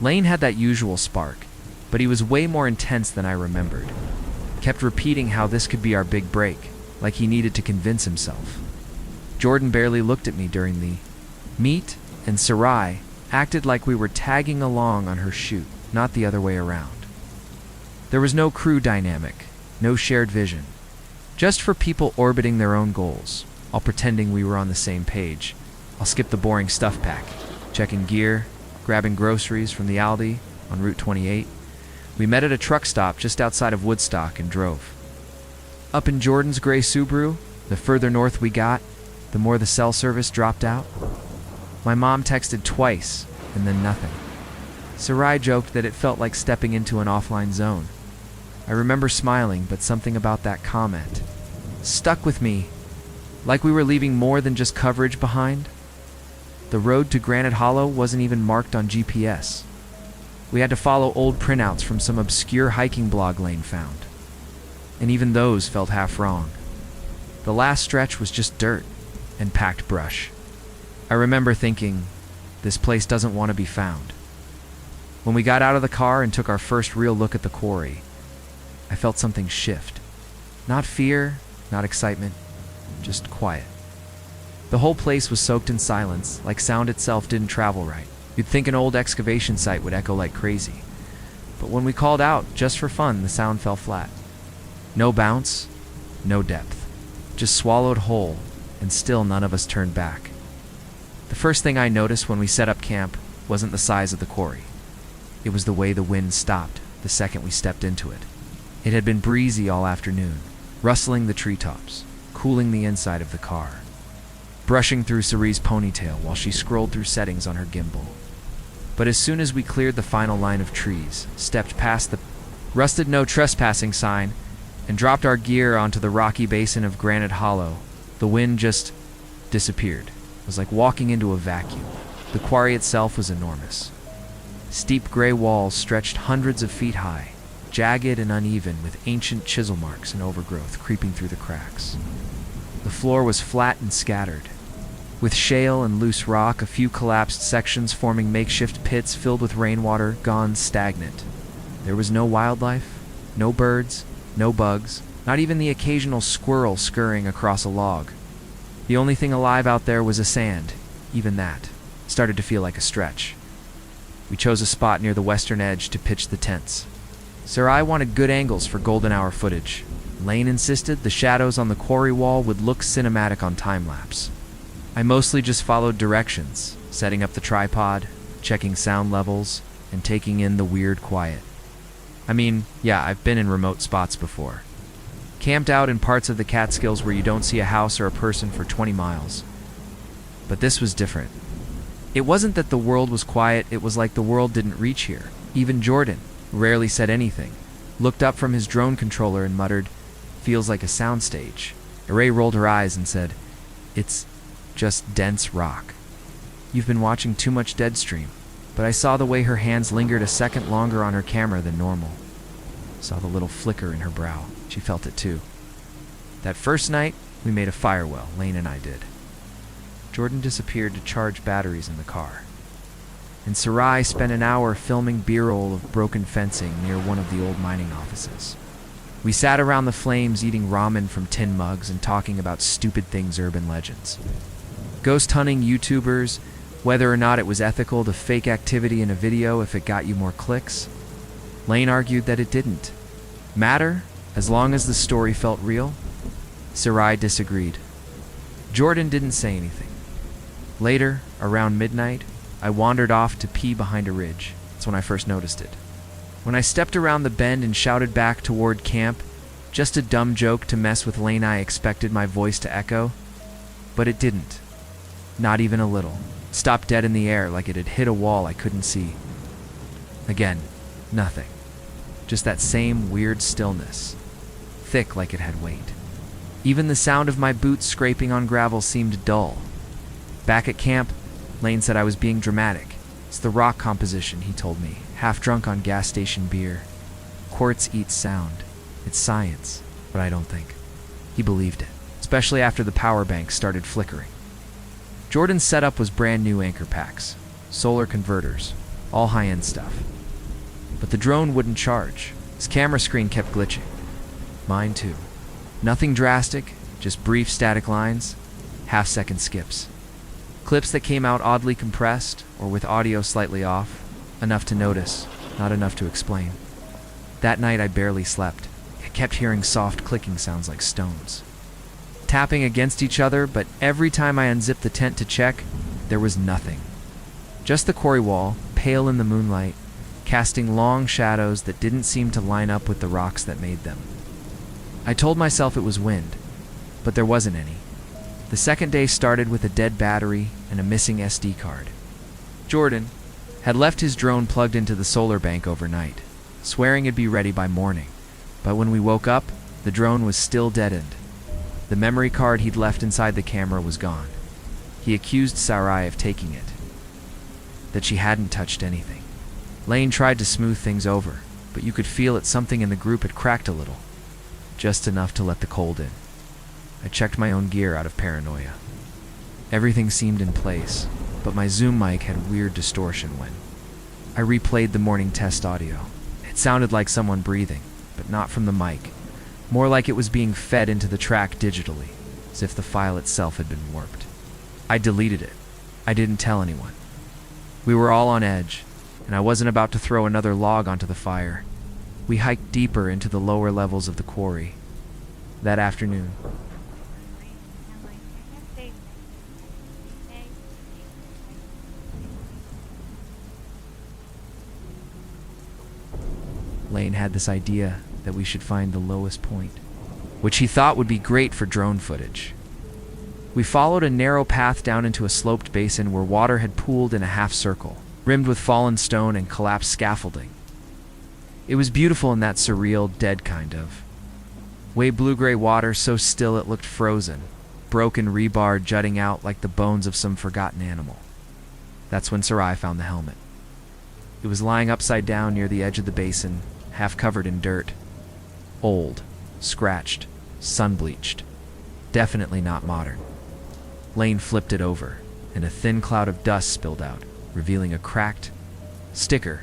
Lane had that usual spark, but he was way more intense than I remembered. Kept repeating how this could be our big break, like he needed to convince himself. Jordan barely looked at me during the meet, and Sarai acted like we were tagging along on her shoot, not the other way around. There was no crew dynamic, no shared vision. Just for people orbiting their own goals, all pretending we were on the same page. I'll skip the boring stuff pack, checking gear, grabbing groceries from the Aldi on Route 28. We met at a truck stop just outside of Woodstock and drove. Up in Jordan's gray Subaru, the further north we got, the more the cell service dropped out. My mom texted twice, and then nothing. Sarai joked that it felt like stepping into an offline zone. I remember smiling, but something about that comment stuck with me, like we were leaving more than just coverage behind. The road to Granite Hollow wasn't even marked on GPS. We had to follow old printouts from some obscure hiking blog Lane found. And even those felt half wrong. The last stretch was just dirt and packed brush. I remember thinking, this place doesn't want to be found. When we got out of the car and took our first real look at the quarry, I felt something shift. Not fear, not excitement, just quiet. The whole place was soaked in silence, like sound itself didn't travel right. You'd think an old excavation site would echo like crazy. But when we called out, just for fun, the sound fell flat. No bounce, no depth. Just swallowed whole, and still none of us turned back. The first thing I noticed when we set up camp wasn't the size of the quarry. It was the way the wind stopped the second we stepped into it. It had been breezy all afternoon, rustling the treetops, cooling the inside of the car, brushing through Cerie's ponytail while she scrolled through settings on her gimbal. But as soon as we cleared the final line of trees, stepped past the rusted no trespassing sign, and dropped our gear onto the rocky basin of Granite Hollow, The wind just disappeared. It was like walking into a vacuum. The quarry itself was enormous. Steep gray walls stretched hundreds of feet high, jagged and uneven with ancient chisel marks and overgrowth creeping through the cracks. The floor was flat and scattered, with shale and loose rock, a few collapsed sections forming makeshift pits filled with rainwater, gone stagnant. There was no wildlife, no birds, no bugs, not even the occasional squirrel scurrying across a log. The only thing alive out there was a sand. Even that started to feel like a stretch. We chose a spot near the western edge to pitch the tents. Sarai wanted good angles for golden hour footage. Lane insisted the shadows on the quarry wall would look cinematic on time-lapse. I mostly just followed directions, setting up the tripod, checking sound levels, and taking in the weird quiet. I mean, yeah, I've been in remote spots before. Camped out in parts of the Catskills where you don't see a house or a person for 20 miles. But this was different. It wasn't that the world was quiet, it was like the world didn't reach here. Even Jordan, who rarely said anything, looked up from his drone controller and muttered, "Feels like a soundstage." Ray rolled her eyes and said, "It's just dense rock." "You've been watching too much Deadstream." But I saw the way her hands lingered a second longer on her camera than normal. Saw the little flicker in her brow. She felt it too. That first night, we made a firewell, Lane and I did. Jordan disappeared to charge batteries in the car. And Sarai spent an hour filming B-roll of broken fencing near one of the old mining offices. We sat around the flames eating ramen from tin mugs and talking about stupid things urban legends. Ghost hunting YouTubers, whether or not it was ethical to fake activity in a video if it got you more clicks. Lane argued that it didn't matter as long as the story felt real. Sarai disagreed. Jordan didn't say anything. Later, around midnight, I wandered off to pee behind a ridge. That's when I first noticed it. When I stepped around the bend and shouted back toward camp, just a dumb joke to mess with Lane, I expected my voice to echo. But it didn't. Not even a little. It stopped dead in the air like it had hit a wall I couldn't see. Again, nothing. Just that same weird stillness. Thick like it had weight. Even the sound of my boots scraping on gravel seemed dull. Back at camp, Lane said I was being dramatic. It's the rock composition, he told me, half drunk on gas station beer. Quartz eats sound. It's science, but I don't think. He believed it, especially after the power bank started flickering. Jordan's setup was brand new anchor packs, solar converters, all high-end stuff. But the drone wouldn't charge. His camera screen kept glitching. Mine too. Nothing drastic, just brief static lines, half-second skips. Clips that came out oddly compressed, or with audio slightly off, enough to notice, not enough to explain. That night I barely slept. I kept hearing soft clicking sounds like stones. Tapping against each other, but every time I unzipped the tent to check, there was nothing. Just the quarry wall, pale in the moonlight, casting long shadows that didn't seem to line up with the rocks that made them. I told myself it was wind, but there wasn't any. The second day started with a dead battery and a missing SD card. Jordan had left his drone plugged into the solar bank overnight, swearing it'd be ready by morning. But when we woke up, the drone was still deadened. The memory card he'd left inside the camera was gone. He accused Sarai of taking it, that she hadn't touched anything. Lane tried to smooth things over, but you could feel that something in the group had cracked a little, just enough to let the cold in. I checked my own gear out of paranoia. Everything seemed in place, but my Zoom mic had weird distortion when I replayed the morning test audio. It sounded like someone breathing, but not from the mic. More like it was being fed into the track digitally, as if the file itself had been warped. I deleted it. I didn't tell anyone. We were all on edge, and I wasn't about to throw another log onto the fire. We hiked deeper into the lower levels of the quarry. That afternoon, Lane had this idea that we should find the lowest point, which he thought would be great for drone footage. We followed a narrow path down into a sloped basin where water had pooled in a half circle, rimmed with fallen stone and collapsed scaffolding. It was beautiful in that surreal, dead kind of way. Blue-gray water so still it looked frozen, broken rebar jutting out like the bones of some forgotten animal. That's when Sarai found the helmet. It was lying upside down near the edge of the basin, half covered in dirt. Old, scratched, sun-bleached. Definitely not modern. Lane flipped it over, and a thin cloud of dust spilled out, revealing a cracked sticker,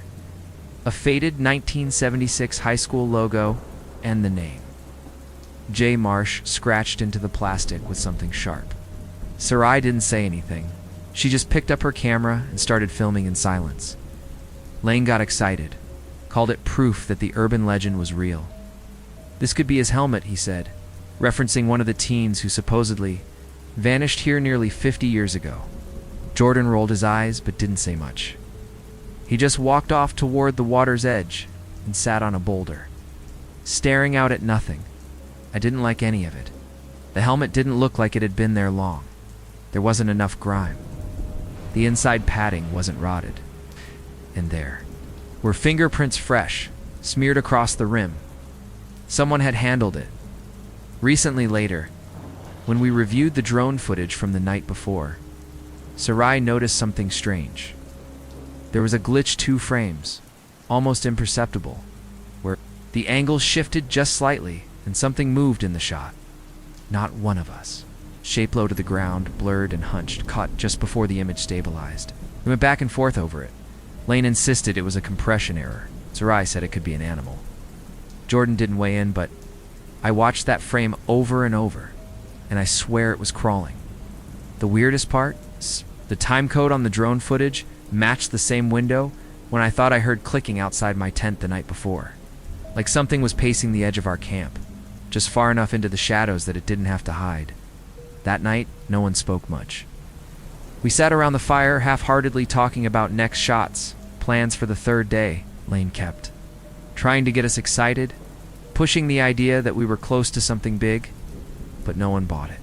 a faded 1976 high school logo, and the name. J. Marsh scratched into the plastic with something sharp. Sarai didn't say anything. She just picked up her camera and started filming in silence. Lane got excited, called it proof that the urban legend was real. This could be his helmet, he said, referencing one of the teens who supposedly vanished here nearly 50 years ago. Jordan rolled his eyes but didn't say much. He just walked off toward the water's edge and sat on a boulder, staring out at nothing. I didn't like any of it. The helmet didn't look like it had been there long. There wasn't enough grime. The inside padding wasn't rotted. And there were fingerprints fresh, smeared across the rim. Someone had handled it. Recently later, when we reviewed the drone footage from the night before, Sarai noticed something strange. There was a glitch 2 frames, almost imperceptible, where the angle shifted just slightly and something moved in the shot. Not one of us. Shape low to the ground, blurred and hunched, caught just before the image stabilized. We went back and forth over it. Lane insisted it was a compression error. Sarai said it could be an animal. Jordan didn't weigh in, but I watched that frame over and over, and I swear it was crawling. The weirdest part? The time code on the drone footage matched the same window when I thought I heard clicking outside my tent the night before. Like something was pacing the edge of our camp, just far enough into the shadows that it didn't have to hide. That night, no one spoke much. We sat around the fire, half-heartedly talking about next shots, plans for the third day. Lane kept trying to get us excited, pushing the idea that we were close to something big, but no one bought it.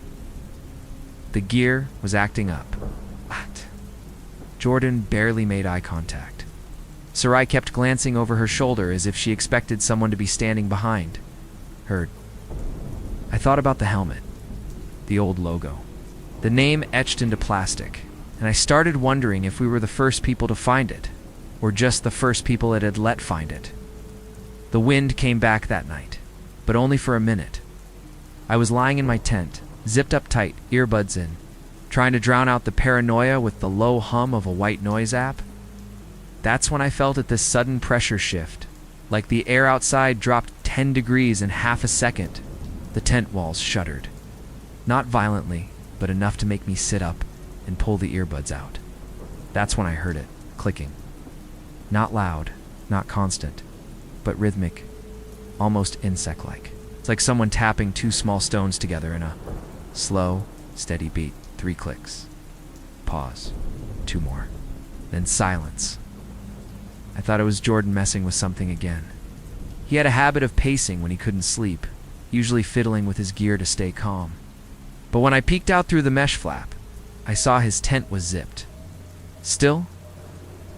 The gear was acting up. What? Jordan barely made eye contact. Sarai kept glancing over her shoulder as if she expected someone to be standing behind her. I thought about the helmet, the old logo, the name etched into plastic, and I started wondering if we were the first people to find it, or just the first people it had let find it. The wind came back that night, but only for a minute. I was lying in my tent, zipped up tight, earbuds in, trying to drown out the paranoia with the low hum of a white noise app. That's when I felt this sudden pressure shift, like the air outside dropped 10 degrees in half a second. The tent walls shuddered. Not violently, but enough to make me sit up and pull the earbuds out. That's when I heard it, clicking. Not loud, not constant, but rhythmic, almost insect-like. It's like someone tapping 2 small stones together in a slow, steady beat. 3 clicks. Pause. 2 more. Then silence. I thought it was Jordan messing with something again. He had a habit of pacing when he couldn't sleep, usually fiddling with his gear to stay calm. But when I peeked out through the mesh flap, I saw his tent was zipped. Still,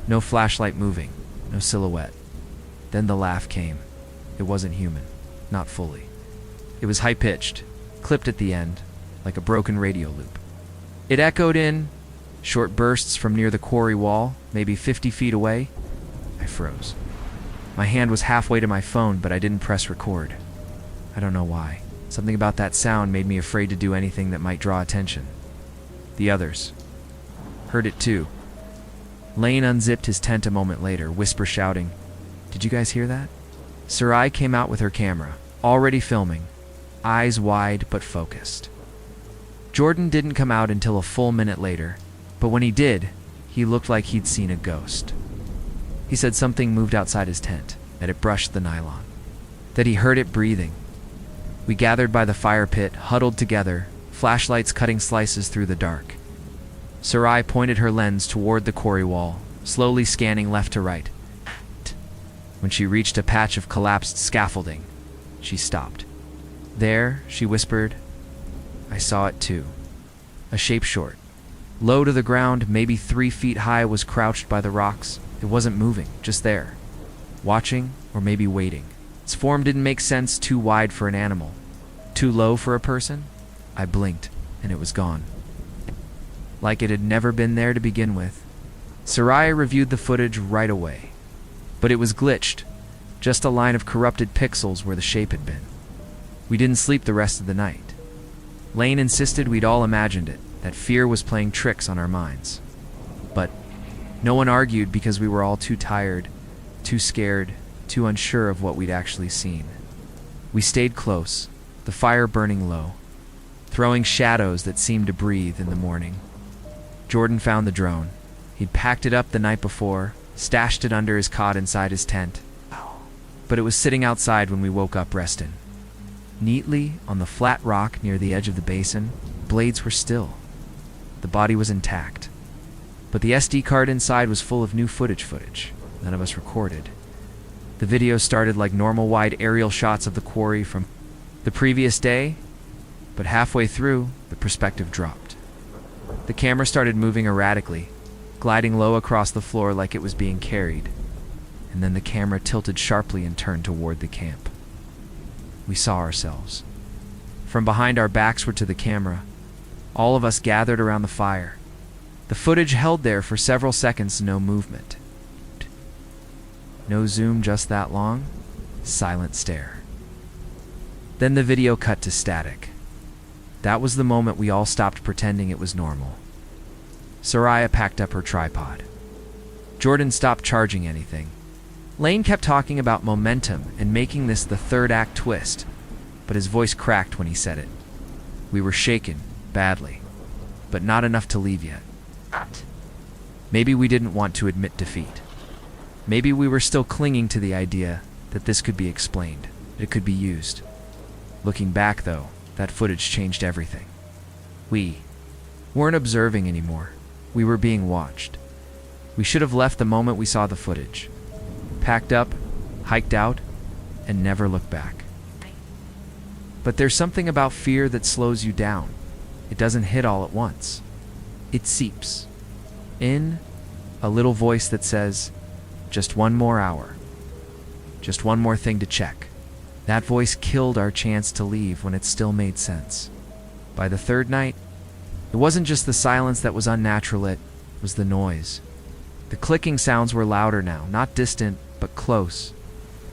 no flashlight moving, no silhouette. Then the laugh came. It wasn't human, not fully. It was high-pitched, clipped at the end, like a broken radio loop. It echoed in short bursts from near the quarry wall, maybe 50 feet away. I froze. My hand was halfway to my phone, but I didn't press record. I don't know why. Something about that sound made me afraid to do anything that might draw attention. The others heard it too. Lane unzipped his tent a moment later, whisper shouting, "Did you guys hear that?" Sarai came out with her camera, already filming, eyes wide but focused. Jordan didn't come out until a full minute later, but when he did, he looked like he'd seen a ghost. He said something moved outside his tent, that it brushed the nylon, that he heard it breathing. We gathered by the fire pit, huddled together, flashlights cutting slices through the dark. Sarai pointed her lens toward the quarry wall, slowly scanning left to right. When she reached a patch of collapsed scaffolding, she stopped. There, she whispered, I saw it too. A shape short, low to the ground, maybe 3 feet high, was crouched by the rocks. It wasn't moving, just there, watching or maybe waiting. Its form didn't make sense, too wide for an animal, too low for a person. I blinked, and it was gone. Like it had never been there to begin with. Soraya reviewed the footage right away. But it was glitched, just a line of corrupted pixels where the shape had been. We didn't sleep the rest of the night. Lane insisted we'd all imagined it, that fear was playing tricks on our minds. But no one argued because we were all too tired, too scared, too unsure of what we'd actually seen. We stayed close, the fire burning low, throwing shadows that seemed to breathe in the morning. Jordan found the drone. He'd packed it up the night before, stashed it under his cot inside his tent. But it was sitting outside when we woke up resting. Neatly on the flat rock near the edge of the basin, blades were still. The body was intact. But the SD card inside was full of new footage none of us recorded. The video started like normal wide aerial shots of the quarry from the previous day, but halfway through, the perspective dropped. The camera started moving erratically, gliding low across the floor like it was being carried, and then the camera tilted sharply and turned toward the camp. We saw ourselves. From behind our backs were to the camera, all of us gathered around the fire. The footage held there for several seconds, no movement. No zoom just that long, silent stare. Then the video cut to static. That was the moment we all stopped pretending it was normal. Soraya packed up her tripod. Jordan stopped charging anything. Lane kept talking about momentum and making this the third act twist, but his voice cracked when he said it. We were shaken, badly, but not enough to leave yet. Maybe we didn't want to admit defeat. Maybe we were still clinging to the idea that this could be explained, that it could be used. Looking back, though, that footage changed everything. We weren't observing anymore. We were being watched. We should have left the moment we saw the footage. Packed up, hiked out, and never looked back. But there's something about fear that slows you down. It doesn't hit all at once. It seeps in, a little voice that says, just one more hour. Just one more thing to check. That voice killed our chance to leave when it still made sense. By the third night, it wasn't just the silence that was unnatural, it was the noise. The clicking sounds were louder now, not distant, but close,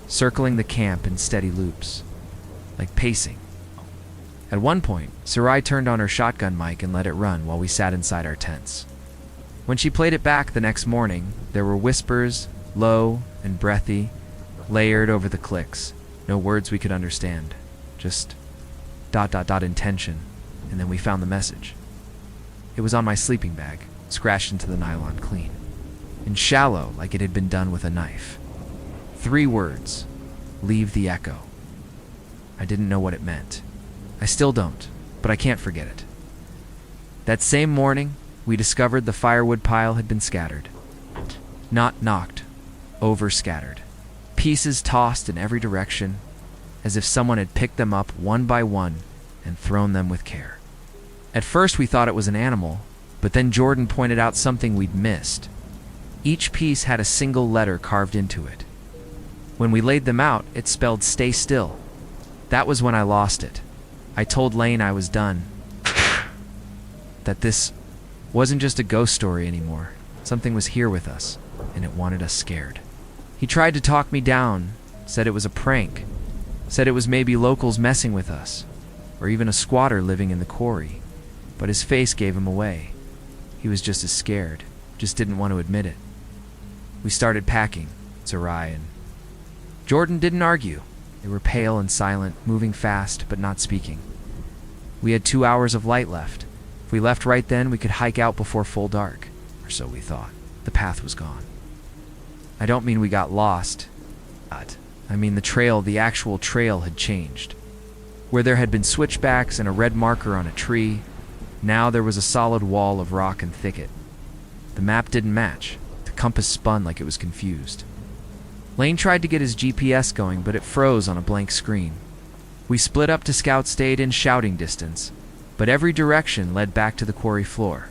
circling the camp in steady loops, like pacing. At one point, Sarai turned on her shotgun mic and let it run while we sat inside our tents. When she played it back the next morning, there were whispers, low and breathy, layered over the clicks. No words we could understand, just ... intention, and then we found the message. It was on my sleeping bag, scratched into the nylon clean, and shallow like it had been done with a knife. 3 words, leave the echo. I didn't know what it meant. I still don't, but I can't forget it. That same morning, we discovered the firewood pile had been scattered. Not knocked, over-scattered. Pieces tossed in every direction, as if someone had picked them up one by one and thrown them with care. At first we thought it was an animal, but then Jordan pointed out something we'd missed. Each piece had a single letter carved into it. When we laid them out, it spelled "stay still." That was when I lost it. I told Lane I was done. That this wasn't just a ghost story anymore. Something was here with us, and it wanted us scared. He tried to talk me down, said it was a prank, said it was maybe locals messing with us, or even a squatter living in the quarry, but his face gave him away. He was just as scared, just didn't want to admit it. We started packing, Sarai and Jordan didn't argue. They were pale and silent, moving fast but not speaking. We had 2 hours of light left. If we left right then, we could hike out before full dark, or so we thought. The path was gone. I don't mean we got lost. I mean the trail, the actual trail had changed. Where there had been switchbacks and a red marker on a tree, now there was a solid wall of rock and thicket. The map didn't match. The compass spun like it was confused. Lane tried to get his GPS going, but it froze on a blank screen. We split up to scout, stayed in shouting distance, but every direction led back to the quarry floor,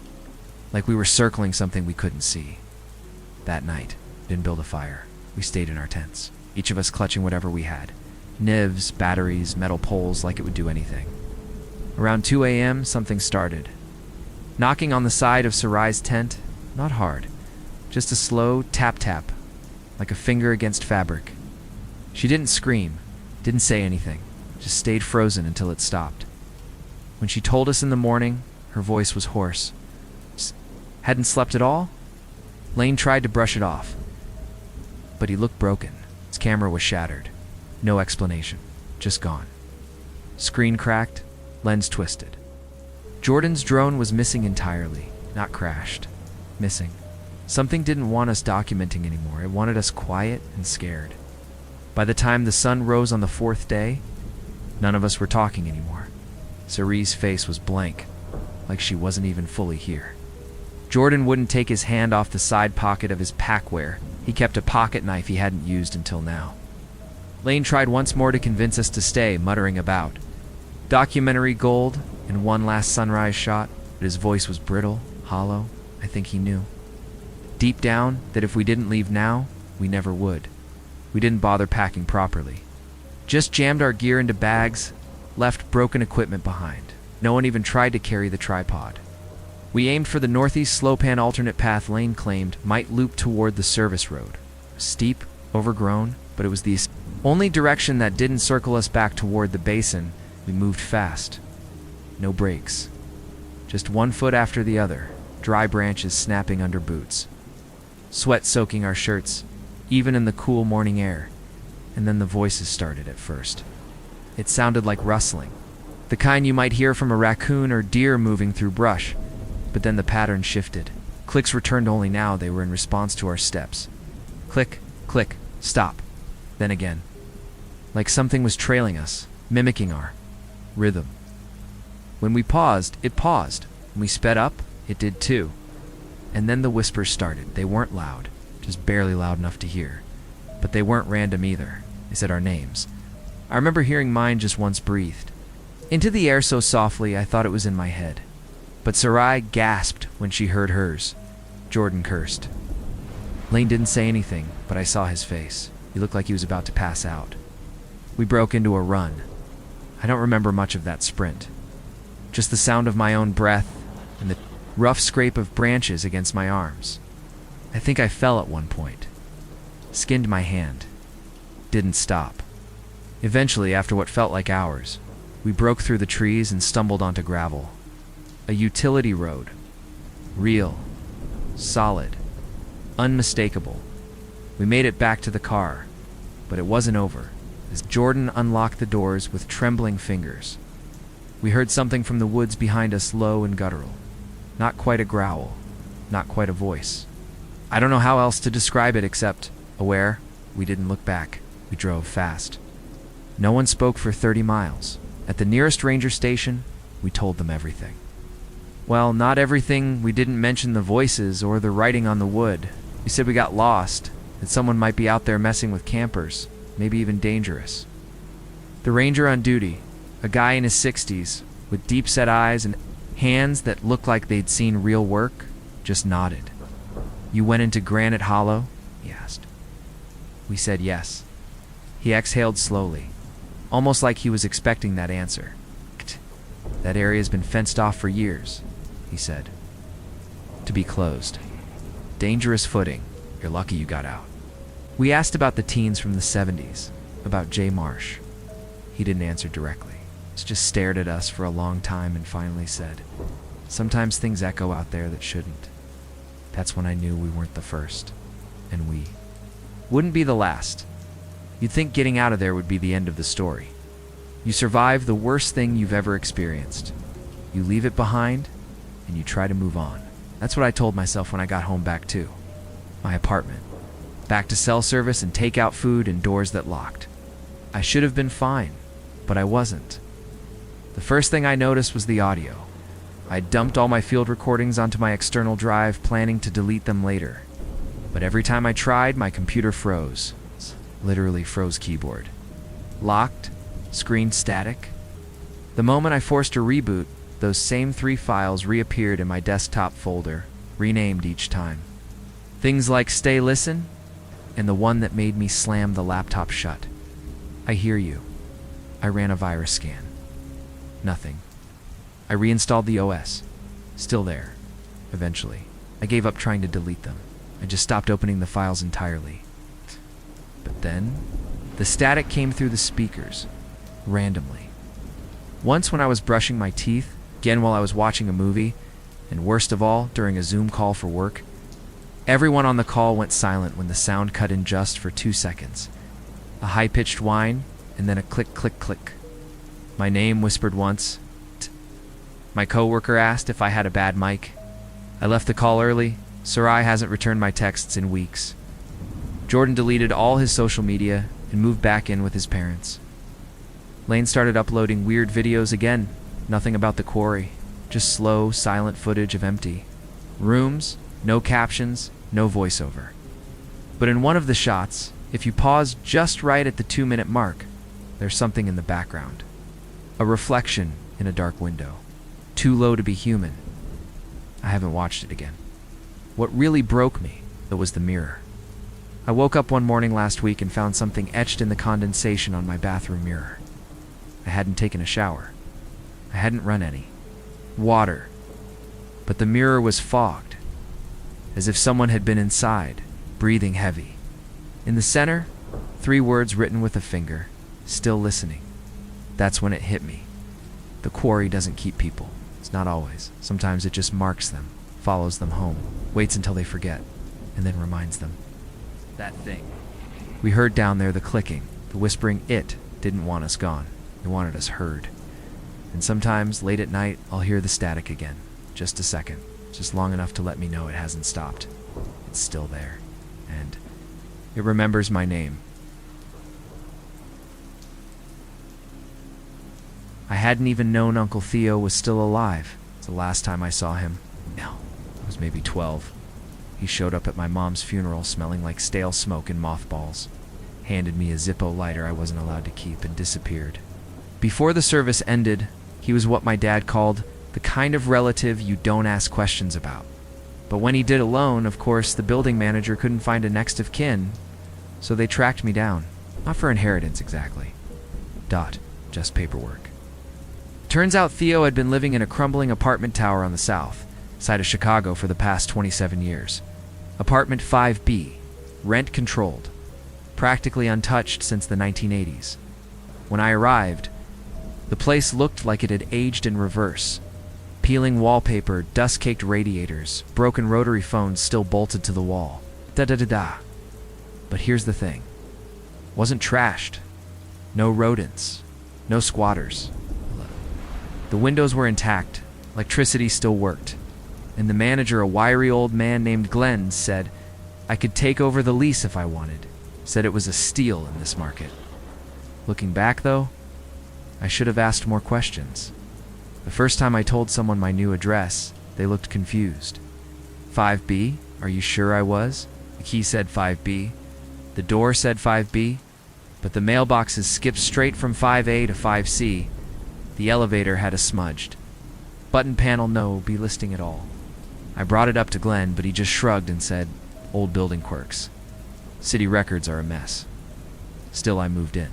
like we were circling something we couldn't see. That night, we didn't build a fire. We stayed in our tents, each of us clutching whatever we had. Nivs, batteries, metal poles, like it would do anything. Around 2 a.m., something started. Knocking on the side of Sarai's tent, not hard, just a slow tap-tap, like a finger against fabric. She didn't scream, didn't say anything, just stayed frozen until it stopped. When she told us in the morning, her voice was hoarse. Hadn't slept at all? Lane tried to brush it off, but he looked broken. His camera was shattered. No explanation, just gone. Screen cracked, lens twisted. Jordan's drone was missing entirely, not crashed. Missing. Something didn't want us documenting anymore. It wanted us quiet and scared. By the time the sun rose on the 4th day, none of us were talking anymore. Cerie's face was blank, like she wasn't even fully here. Jordan wouldn't take his hand off the side pocket of his packwear. He kept a pocket knife he hadn't used until now. Lane tried once more to convince us to stay, muttering about documentary gold and one last sunrise shot, but his voice was brittle, hollow. I think he knew. Deep down, that if we didn't leave now, we never would. We didn't bother packing properly. Just jammed our gear into bags, left broken equipment behind. No one even tried to carry the tripod. We aimed for the northeast slope-and alternate path Lane claimed might loop toward the service road. Steep, overgrown, but it was the only direction that didn't circle us back toward the basin. We moved fast. No brakes. Just one foot after the other, dry branches snapping under boots. Sweat soaking our shirts, even in the cool morning air. And then the voices started at first. It sounded like rustling, the kind you might hear from a raccoon or deer moving through brush. But then the pattern shifted. Clicks returned, only now they were in response to our steps. Click, click, stop. Then again. Like something was trailing us, mimicking our rhythm. When we paused, it paused. When we sped up, it did too. And then the whispers started. They weren't loud, just barely loud enough to hear. But they weren't random either. They said our names. I remember hearing mine just once breathed. Into the air so softly I thought it was in my head. But Sarai gasped when she heard hers. Jordan cursed. Lane didn't say anything, but I saw his face. He looked like he was about to pass out. We broke into a run. I don't remember much of that sprint. Just the sound of my own breath and the rough scrape of branches against my arms. I think I fell at one point. Skinned my hand. Didn't stop. Eventually, after what felt like hours, we broke through the trees and stumbled onto gravel. A utility road. Real. Solid. Unmistakable. We made it back to the car, but it wasn't over. As Jordan unlocked the doors with trembling fingers, we heard something from the woods behind us, low and guttural. Not quite a growl, not quite a voice. I don't know how else to describe it except, aware, we didn't look back. We drove fast. No one spoke for 30 miles. At the nearest ranger station, we told them everything. Well, not everything. We didn't mention the voices or the writing on the wood. We said we got lost, that someone might be out there messing with campers, maybe even dangerous. The ranger on duty, a guy in his 60s, with deep-set eyes and hands that looked like they'd seen real work, just nodded. You went into Granite Hollow? He asked. We said yes. He exhaled slowly, almost like he was expecting that answer. That area's been fenced off for years, he said. To be closed. Dangerous footing. You're lucky you got out. We asked about the teens from the 70s, about Jay Marsh. He didn't answer directly. He just stared at us for a long time and finally said, sometimes things echo out there that shouldn't. That's when I knew we weren't the first. And we wouldn't be the last. You'd think getting out of there would be the end of the story. You survive the worst thing you've ever experienced. You leave it behind, and you try to move on. That's what I told myself when I got home back to my apartment. Back to cell service and takeout food and doors that locked. I should have been fine, but I wasn't. The first thing I noticed was the audio. I dumped all my field recordings onto my external drive, planning to delete them later. But every time I tried, my computer froze. Literally froze keyboard. Locked, screen static. The moment I forced a reboot, those same 3 files reappeared in my desktop folder, renamed each time. Things like Stay Listen, and the one that made me slam the laptop shut. I hear you. I ran a virus scan. Nothing. I reinstalled the OS. Still there. Eventually. I gave up trying to delete them. I just stopped opening the files entirely. But then, the static came through the speakers, randomly. Once when I was brushing my teeth, again while I was watching a movie, and worst of all, during a Zoom call for work, everyone on the call went silent when the sound cut in just for 2 seconds. A high-pitched whine, and then a click, click, click. My name whispered once. My coworker asked if I had a bad mic. I left the call early. Sarai hasn't returned my texts in weeks. Jordan deleted all his social media and moved back in with his parents. Lane started uploading weird videos again. Nothing about the quarry. Just slow, silent footage of empty rooms, no captions, no voiceover. But in one of the shots, if you pause just right at the 2-minute mark, there's something in the background. A reflection in a dark window. Too low to be human. I haven't watched it again. What really broke me, though, was the mirror. I woke up one morning last week and found something etched in the condensation on my bathroom mirror. I hadn't taken a shower. I hadn't run any water. But the mirror was fogged, as if someone had been inside, breathing heavy. In the center, 3 words written with a finger, still listening. That's when it hit me. The quarry doesn't keep people. It's not always. Sometimes it just marks them, follows them home, waits until they forget, and then reminds them. That thing. We heard down there the clicking, the whispering. It didn't want us gone. It wanted us heard. And sometimes, late at night, I'll hear the static again. Just a second. Just long enough to let me know it hasn't stopped. It's still there. And it remembers my name. I hadn't even known Uncle Theo was still alive. It's the last time I saw him. No, I was maybe 12. He showed up at my mom's funeral smelling like stale smoke and mothballs, handed me a Zippo lighter I wasn't allowed to keep, and disappeared. Before the service ended, he was what my dad called the kind of relative you don't ask questions about. But when he did alone, of course, the building manager couldn't find a next of kin, so they tracked me down. Not for inheritance, exactly. Just paperwork. Turns out Theo had been living in a crumbling apartment tower on the south side of Chicago for the past 27 years. Apartment 5B, rent-controlled, practically untouched since the 1980s. When I arrived, the place looked like it had aged in reverse. Peeling wallpaper, dust-caked radiators, broken rotary phones still bolted to the wall. Da-da-da-da. But here's the thing. Wasn't trashed. No rodents. No squatters. The windows were intact. Electricity still worked. And the manager, a wiry old man named Glenn, said I could take over the lease if I wanted. Said it was a steal in this market. Looking back, though, I should have asked more questions. The first time I told someone my new address, they looked confused. 5B? Are you sure I was? The key said 5B. The door said 5B. But the mailboxes skipped straight from 5A to 5C. The elevator had a smudged button panel no be listing at all. I brought it up to Glenn, but he just shrugged and said, old building quirks. City records are a mess. Still, I moved in.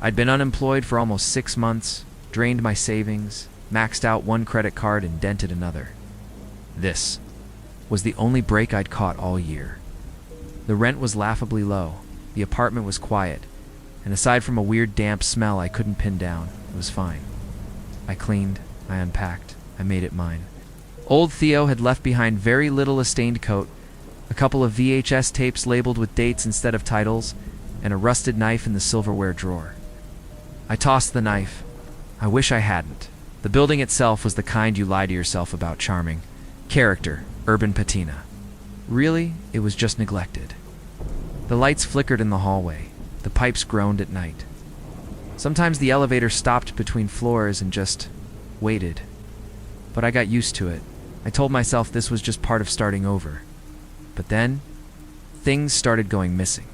I'd been unemployed for almost 6 months, drained my savings, maxed out one credit card and dented another. This was the only break I'd caught all year. The rent was laughably low, the apartment was quiet, and aside from a weird damp smell I couldn't pin down, it was fine. I cleaned, I unpacked, I made it mine. Old Theo had left behind very little a stained coat, a couple of VHS tapes labeled with dates instead of titles, and a rusted knife in the silverware drawer. I tossed the knife. I wish I hadn't. The building itself was the kind you lie to yourself about charming. Character, urban patina. Really, it was just neglected. The lights flickered in the hallway. The pipes groaned at night. Sometimes the elevator stopped between floors and just waited. But I got used to it. I told myself this was just part of starting over. But then, things started going missing.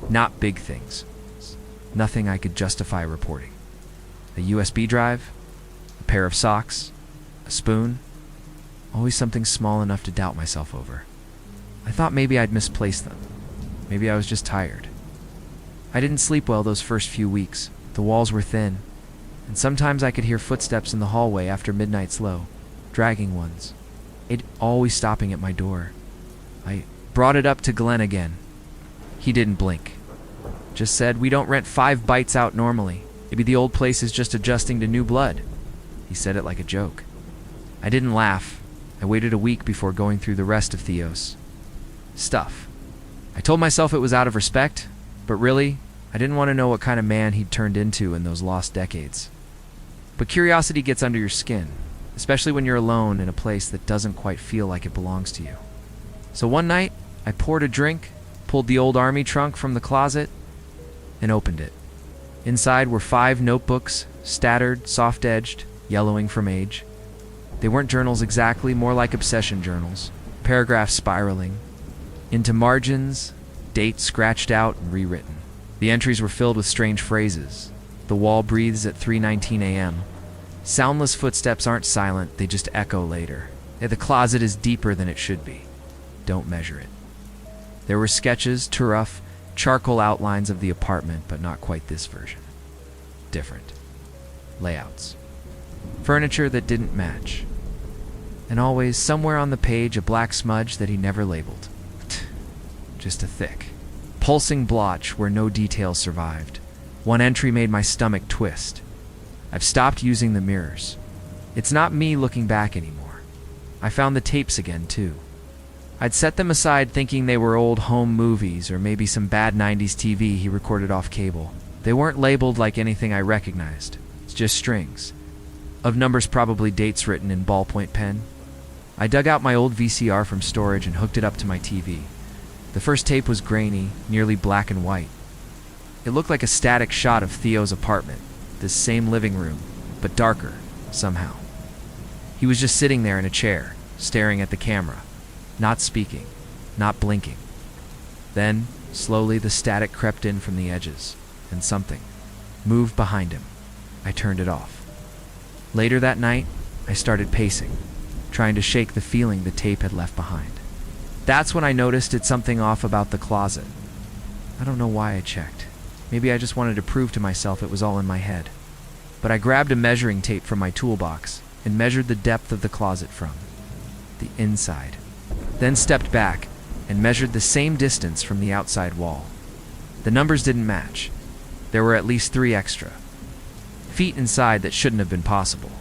Not big things. Nothing I could justify reporting. A USB drive, a pair of socks, a spoon. Always something small enough to doubt myself over. I thought maybe I'd misplaced them. Maybe I was just tired. I didn't sleep well those first few weeks. The walls were thin, and sometimes I could hear footsteps in the hallway after midnight's low, dragging ones. It always stopping at my door. I brought it up to Glenn again. He didn't blink. Just said, "We don't rent 5 bites out normally. Maybe the old place is just adjusting to new blood." He said it like a joke. I didn't laugh. I waited a week before going through the rest of Theo's stuff. I told myself it was out of respect, but really, I didn't want to know what kind of man he'd turned into in those lost decades. But curiosity gets under your skin, especially when you're alone in a place that doesn't quite feel like it belongs to you. So one night, I poured a drink, pulled the old army trunk from the closet, and opened it. Inside were 5 notebooks, stattered, soft-edged, yellowing from age. They weren't journals exactly, more like obsession journals, paragraphs spiraling into margins, dates scratched out and rewritten. The entries were filled with strange phrases. The wall breathes at 3:19 a.m. Soundless footsteps aren't silent, they just echo later. The closet is deeper than it should be. Don't measure it. There were sketches, too rough, charcoal outlines of the apartment, but not quite this version. Different. Layouts. Furniture that didn't match. And always, somewhere on the page, a black smudge that he never labeled. Just a thick, pulsing blotch where no details survived. One entry made my stomach twist. I've stopped using the mirrors. It's not me looking back anymore. I found the tapes again, too. I'd set them aside thinking they were old home movies or maybe some bad 90s TV he recorded off cable. They weren't labeled like anything I recognized. It's just strings. Of numbers, probably dates written in ballpoint pen. I dug out my old VCR from storage and hooked it up to my TV. The first tape was grainy, nearly black and white. It looked like a static shot of Theo's apartment, this same living room, but darker, somehow. He was just sitting there in a chair, staring at the camera, not speaking, not blinking. Then, slowly, the static crept in from the edges, and something moved behind him. I turned it off. Later that night, I started pacing, trying to shake the feeling the tape had left behind. That's when I noticed it's something off about the closet. I don't know why I checked. Maybe I just wanted to prove to myself it was all in my head. But I grabbed a measuring tape from my toolbox and measured the depth of the closet from the inside. Then stepped back and measured the same distance from the outside wall. The numbers didn't match. There were at least 3 extra feet inside that shouldn't have been possible.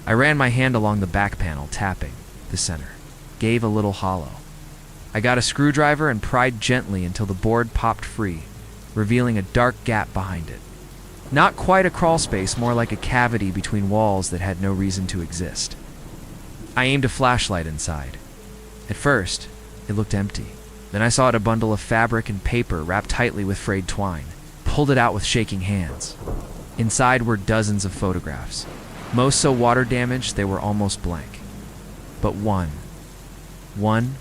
I ran my hand along the back panel, tapping the center. Gave a little hollow. I got a screwdriver and pried gently until the board popped free, revealing a dark gap behind it. Not quite a crawl space, more like a cavity between walls that had no reason to exist. I aimed a flashlight inside. At first, it looked empty. Then I saw a bundle of fabric and paper wrapped tightly with frayed twine. Pulled it out with shaking hands. Inside were dozens of photographs, most so water damaged they were almost blank. But one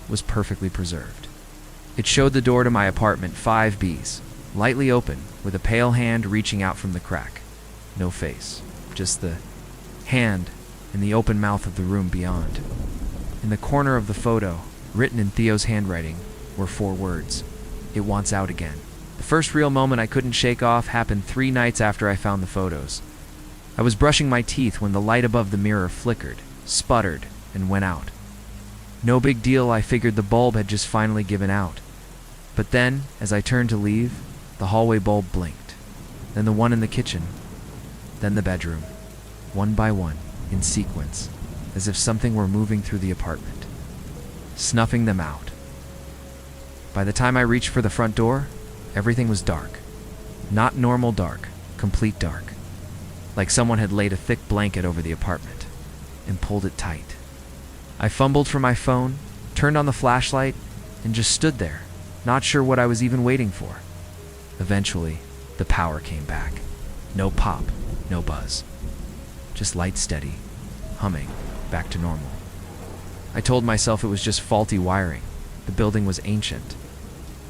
was perfectly preserved. It showed the door to my apartment, 5B's, lightly open, with a pale hand reaching out from the crack. No face, just the hand and the open mouth of the room beyond. In the corner of the photo, written in Theo's handwriting, were 4 words. "It wants out again." The first real moment I couldn't shake off happened 3 nights after I found the photos. I was brushing my teeth when the light above the mirror flickered, sputtered, and went out. No big deal, I figured the bulb had just finally given out. But then, as I turned to leave, the hallway bulb blinked. Then the one in the kitchen. Then the bedroom. One by one, in sequence, as if something were moving through the apartment, snuffing them out. By the time I reached for the front door, everything was dark. Not normal dark, complete dark. Like someone had laid a thick blanket over the apartment and pulled it tight. I fumbled for my phone, turned on the flashlight, and just stood there, not sure what I was even waiting for. Eventually, the power came back. No pop, no buzz. Just light steady, humming, back to normal. I told myself it was just faulty wiring. The building was ancient.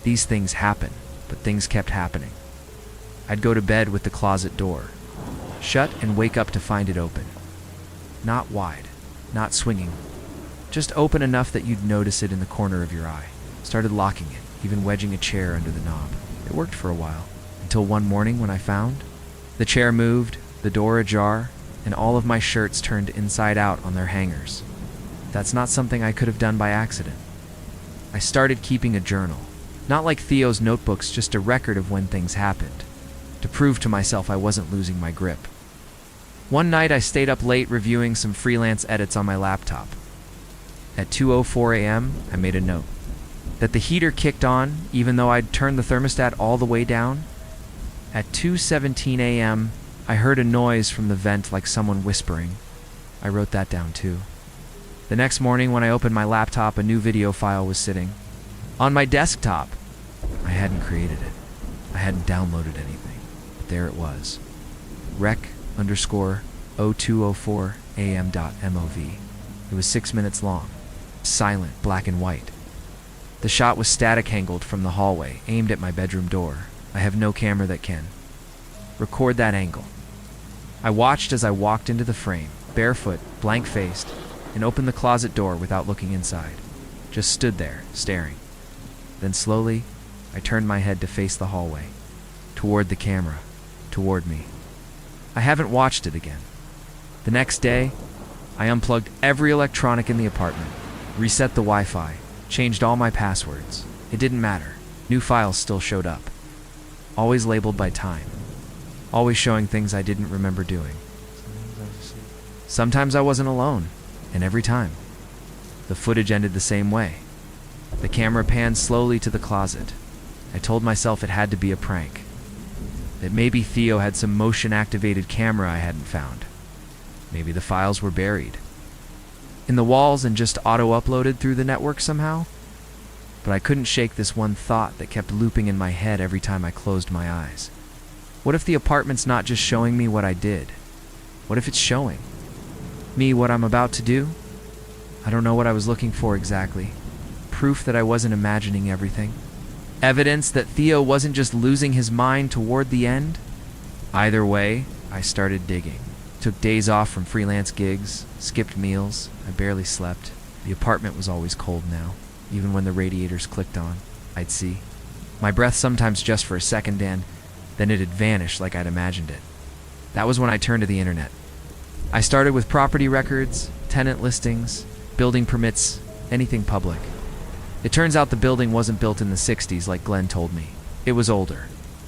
These things happen, but things kept happening. I'd go to bed with the closet door shut and wake up to find it open. Not wide, not swinging, just open enough that you'd notice it in the corner of your eye. Started locking it, even wedging a chair under the knob. It worked for a while, until one morning when I found the chair moved, the door ajar, and all of my shirts turned inside out on their hangers. That's not something I could have done by accident. I started keeping a journal, not like Theo's notebooks, just a record of when things happened, to prove to myself I wasn't losing my grip. One night I stayed up late reviewing some freelance edits on my laptop. At 2:04 a.m., I made a note that the heater kicked on even though I'd turned the thermostat all the way down. At 2:17 a.m., I heard a noise from the vent like someone whispering. I wrote that down too. The next morning when I opened my laptop, a new video file was sitting on my desktop. I hadn't created it. I hadn't downloaded anything. But there it was. rec_0204am.mov. It was 6 minutes long. Silent, black and white. The shot was static angled from the hallway, aimed at my bedroom door. I have no camera that can record that angle. I watched as I walked into the frame, barefoot, blank-faced, and opened the closet door without looking inside. Just stood there, staring. Then slowly, I turned my head to face the hallway, toward the camera, toward me. I haven't watched it again. The next day, I unplugged every electronic in the apartment, reset the Wi-Fi, changed all my passwords. It didn't matter. New files still showed up. Always labeled by time. Always showing things I didn't remember doing. Sometimes I wasn't alone, and every time, the footage ended the same way. The camera panned slowly to the closet. I told myself it had to be a prank. That maybe Theo had some motion-activated camera I hadn't found. Maybe the files were buried in the walls and just auto-uploaded through the network somehow. But I couldn't shake this one thought that kept looping in my head every time I closed my eyes. What if the apartment's not just showing me what I did? What if it's showing me what I'm about to do? I don't know what I was looking for exactly. Proof that I wasn't imagining everything. Evidence that Theo wasn't just losing his mind toward the end. Either way, I started digging. Took days off from freelance gigs, skipped meals. I barely slept. The apartment was always cold now. Even when the radiators clicked on, I'd see my breath sometimes just for a second, and then it'd vanish like I'd imagined it. That was when I turned to the internet. I started with property records, tenant listings, building permits, anything public. It turns out the building wasn't built in the 60s like Glenn told me. It was older.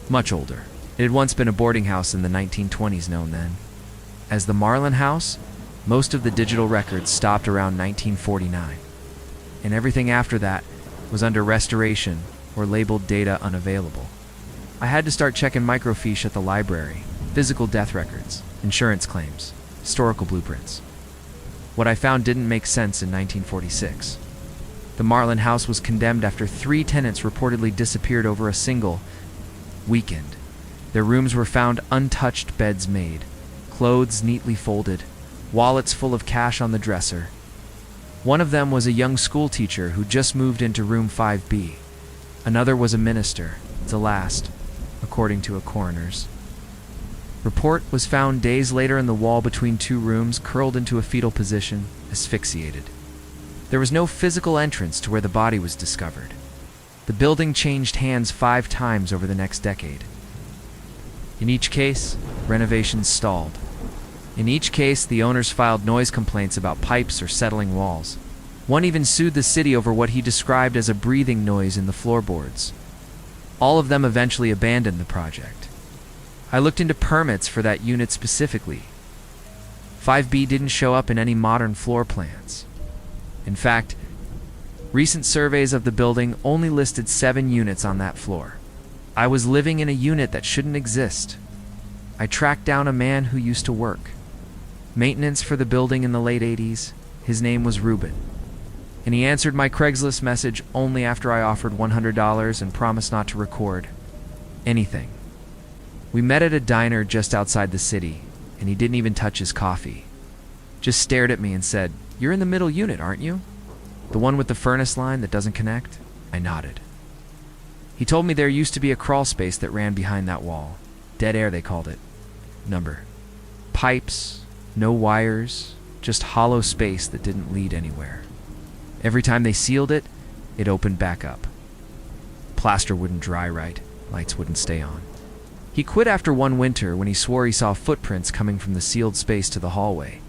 Much older. It had once been a boarding house in the 1920s, known then as the Marlin House. Most of the digital records stopped around 1949. And everything after that was under restoration or labeled data unavailable. I had to start checking microfiche at the library, physical death records, insurance claims, historical blueprints. What I found didn't make sense in 1946. The Marlin House was condemned after 3 tenants reportedly disappeared over a single weekend. Their rooms were found untouched, beds made, clothes neatly folded, wallets full of cash on the dresser. One of them was a young school teacher who just moved into room 5B. Another was a minister, the last, according to a coroner's report, was found days later in the wall between 2 rooms, curled into a fetal position, asphyxiated. There was no physical entrance to where the body was discovered. The building changed hands 5 times over the next decade. In each case, renovations stalled. In each case, the owners filed noise complaints about pipes or settling walls. One even sued the city over what he described as a breathing noise in the floorboards. All of them eventually abandoned the project. I looked into permits for that unit specifically. 5B didn't show up in any modern floor plans. In fact, recent surveys of the building only listed 7 units on that floor. I was living in a unit that shouldn't exist. I tracked down a man who used to work maintenance for the building in the late 80s. His name was Ruben. And he answered my Craigslist message only after I offered $100 and promised not to record anything. We met at a diner just outside the city, and he didn't even touch his coffee. Just stared at me and said, "You're in the middle unit, aren't you? The one with the furnace line that doesn't connect?" I nodded. He told me there used to be a crawl space that ran behind that wall. Dead air, they called it. Number. Pipes, no wires, just hollow space that didn't lead anywhere. Every time they sealed it, it opened back up. Plaster wouldn't dry right, lights wouldn't stay on. He He quit after one winter when he swore he saw footprints coming from the sealed space to the hallway.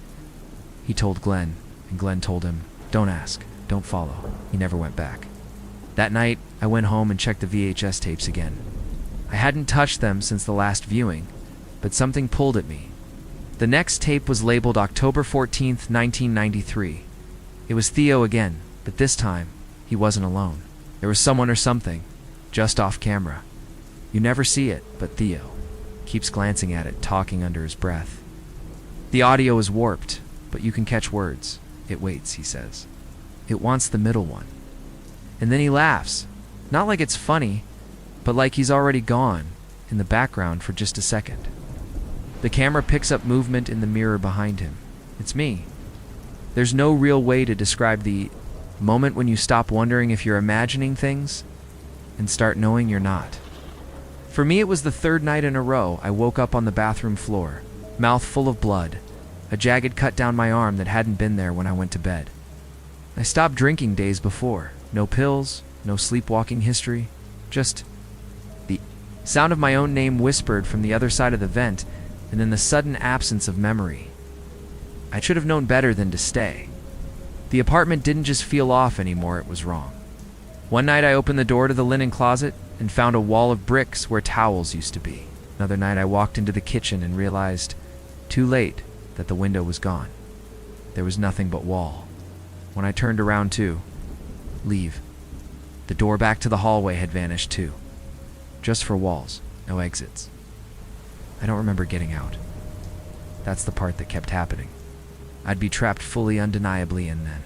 He told Glenn, and Glenn told him, "Don't ask, don't follow." He never went back. That night, I went home and checked the VHS tapes again. I hadn't touched them since the last viewing, but something pulled at me. The next tape was labeled October 14th, 1993. It was Theo again, but this time, he wasn't alone. There was someone or something, just off camera. You never see it, but Theo keeps glancing at it, talking under his breath. The audio is warped, but you can catch words. It waits, he says. It wants the middle one. And then he laughs, not like it's funny, but like he's already gone, in the background for just a second. The camera picks up movement in the mirror behind him. It's me. There's no real way to describe the moment when you stop wondering if you're imagining things and start knowing you're not. For me, it was the third night in a row I woke up on the bathroom floor, mouth full of blood, a jagged cut down my arm that hadn't been there when I went to bed. I stopped drinking days before. No pills, no sleepwalking history, just the sound of my own name whispered from the other side of the vent, and then the sudden absence of memory. I should have known better than to stay. The apartment didn't just feel off anymore, it was wrong. One night I opened the door to the linen closet and found a wall of bricks where towels used to be. Another night I walked into the kitchen and realized, too late, that the window was gone. There was nothing but wall. When I turned around too, leave. The door back to the hallway had vanished too. Just for walls, no exits. I don't remember getting out. That's the part that kept happening. I'd be trapped fully undeniably, and then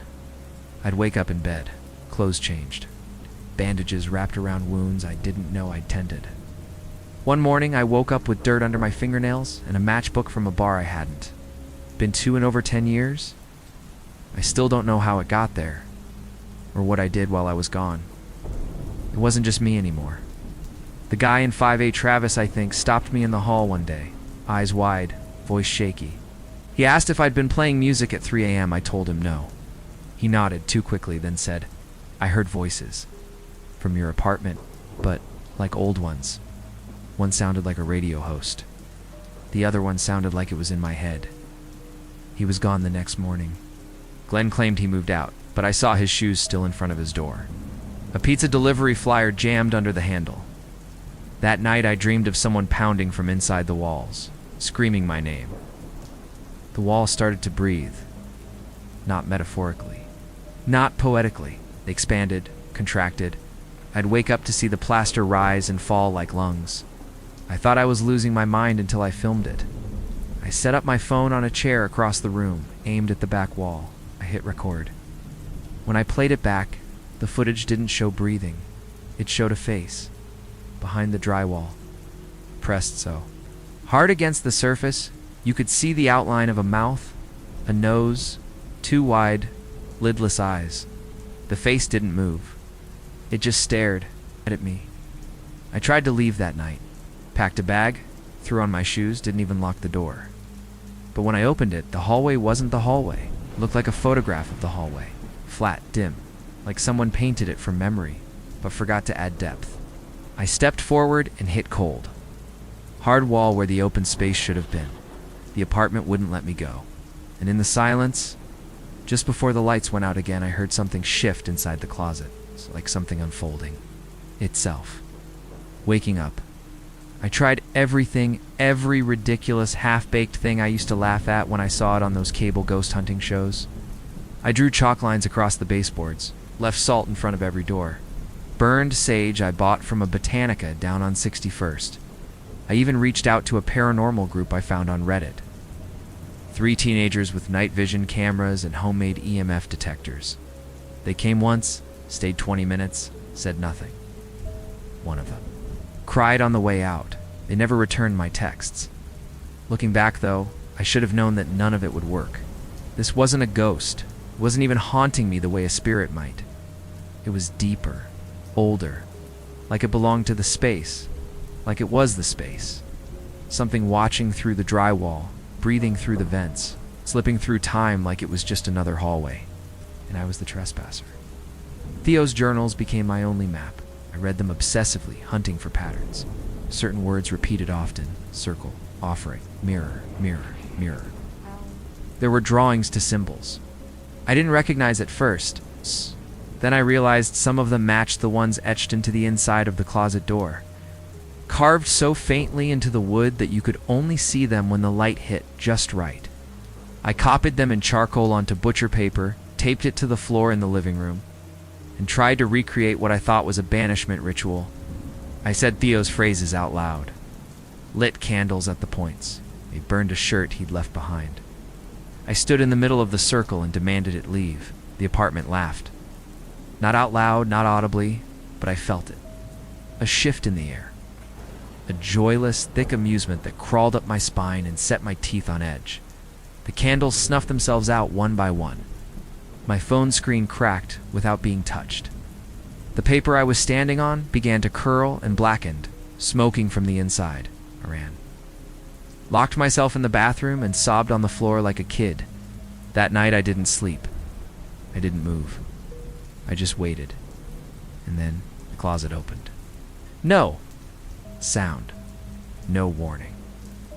I'd wake up in bed, clothes changed, bandages wrapped around wounds I didn't know I'd tended. One morning I woke up with dirt under my fingernails and a matchbook from a bar I hadn't. Been 2 and over 10 years? I still don't know how it got there, or what I did while I was gone. It wasn't just me anymore. The guy in 5A Travis, I think, stopped me in the hall one day, eyes wide, voice shaky. He asked if I'd been playing music at 3 a.m. I told him no. He nodded too quickly, then said, "I heard voices. From your apartment, but like old ones. One sounded like a radio host. The other one sounded like it was in my head." He was gone the next morning. Glenn claimed he moved out, but I saw his shoes still in front of his door. A pizza delivery flyer jammed under the handle. That night I dreamed of someone pounding from inside the walls, screaming my name. The walls started to breathe. Not metaphorically. Not poetically. They expanded, contracted. I'd wake up to see the plaster rise and fall like lungs. I thought I was losing my mind until I filmed it. I set up my phone on a chair across the room, aimed at the back wall. I hit record. When I played it back, the footage didn't show breathing. It showed a face, behind the drywall, pressed so. Hard against the surface, you could see the outline of a mouth, a nose, 2 wide, lidless eyes. The face didn't move. It just stared at me. I tried to leave that night. Packed a bag, threw on my shoes, didn't even lock the door. But when I opened it, the hallway wasn't the hallway. It looked like a photograph of the hallway. Flat, dim, like someone painted it from memory, but forgot to add depth. I stepped forward and hit cold. Hard wall where the open space should have been. The apartment wouldn't let me go. And in the silence, just before the lights went out again, I heard something shift inside the closet, like something unfolding. Itself. Waking up. I tried everything, every ridiculous, half-baked thing I used to laugh at when I saw it on those cable ghost hunting shows. I drew chalk lines across the baseboards, left salt in front of every door. Burned sage I bought from a Botanica down on 61st. I even reached out to a paranormal group I found on Reddit. 3 teenagers with night vision cameras and homemade EMF detectors. They came once, stayed 20 minutes, said nothing. One of them cried on the way out. They never returned my texts. Looking back, though, I should have known that none of it would work. This wasn't a ghost. It wasn't even haunting me the way a spirit might. It was deeper, older, like it belonged to the space, like it was the space. Something watching through the drywall, breathing through the vents, slipping through time like it was just another hallway. And I was the trespasser. Theo's journals became my only map. I read them obsessively, hunting for patterns. certain words repeated often: circle, offering, mirror, mirror, mirror. There were drawings to symbols. I didn't recognize at first. Then I realized some of them matched the ones etched into the inside of the closet door, carved so faintly into the wood that you could only see them when the light hit just right. I copied them in charcoal onto butcher paper, taped it to the floor in the living room, and tried to recreate what I thought was a banishment ritual. I said Theo's phrases out loud, lit candles at the points. He burned a shirt he'd left behind. I stood in the middle of the circle and demanded it leave. The apartment laughed. Not out loud, not audibly, but I felt it. A shift in the air. A joyless, thick amusement that crawled up my spine and set my teeth on edge. The candles snuffed themselves out one by one. My phone screen cracked without being touched. The paper I was standing on began to curl and blackened, smoking from the inside. I ran. Locked myself in the bathroom and sobbed on the floor like a kid. That night I didn't sleep. I didn't move. I just waited. And then the closet opened. No sound. No warning.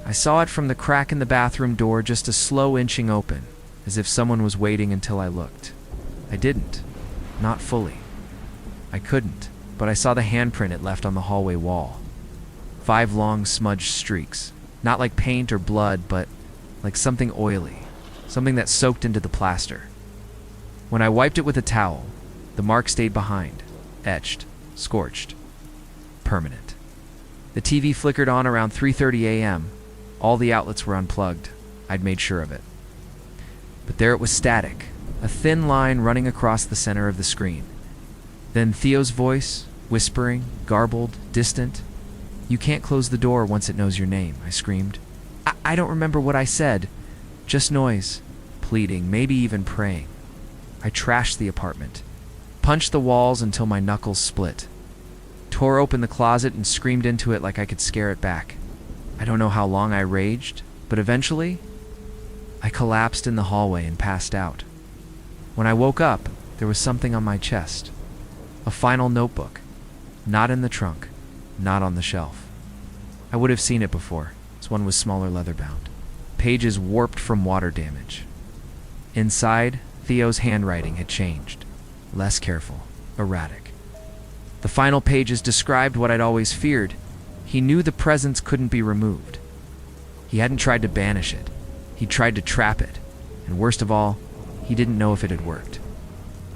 I saw it from the crack in the bathroom door, just a slow inching open, as if someone was waiting until I looked. I didn't. Not fully. I couldn't, but I saw the handprint it left on the hallway wall. 5 long smudged streaks. Not like paint or blood, but like something oily. Something that soaked into the plaster. When I wiped it with a towel, the mark stayed behind. Etched. Scorched. Permanent. The TV flickered on around 3:30 a.m. All the outlets were unplugged. I'd made sure of it. But there it was, static. A thin line running across the center of the screen. Then Theo's voice, whispering, garbled, distant. "You can't close the door once it knows your name," I screamed. I don't remember what I said. Just noise, pleading, maybe even praying. I trashed the apartment, punched the walls until my knuckles split, tore open the closet and screamed into it like I could scare it back. I don't know how long I raged, but eventually, I collapsed in the hallway and passed out. When I woke up, there was something on my chest. A final notebook. Not in the trunk. Not on the shelf. I would have seen it before. This one was smaller, leather-bound. Pages warped from water damage. Inside, Theo's handwriting had changed. Less careful. Erratic. The final pages described what I'd always feared. He knew the presence couldn't be removed. He hadn't tried to banish it. He tried to trap it. And worst of all, he didn't know if it had worked.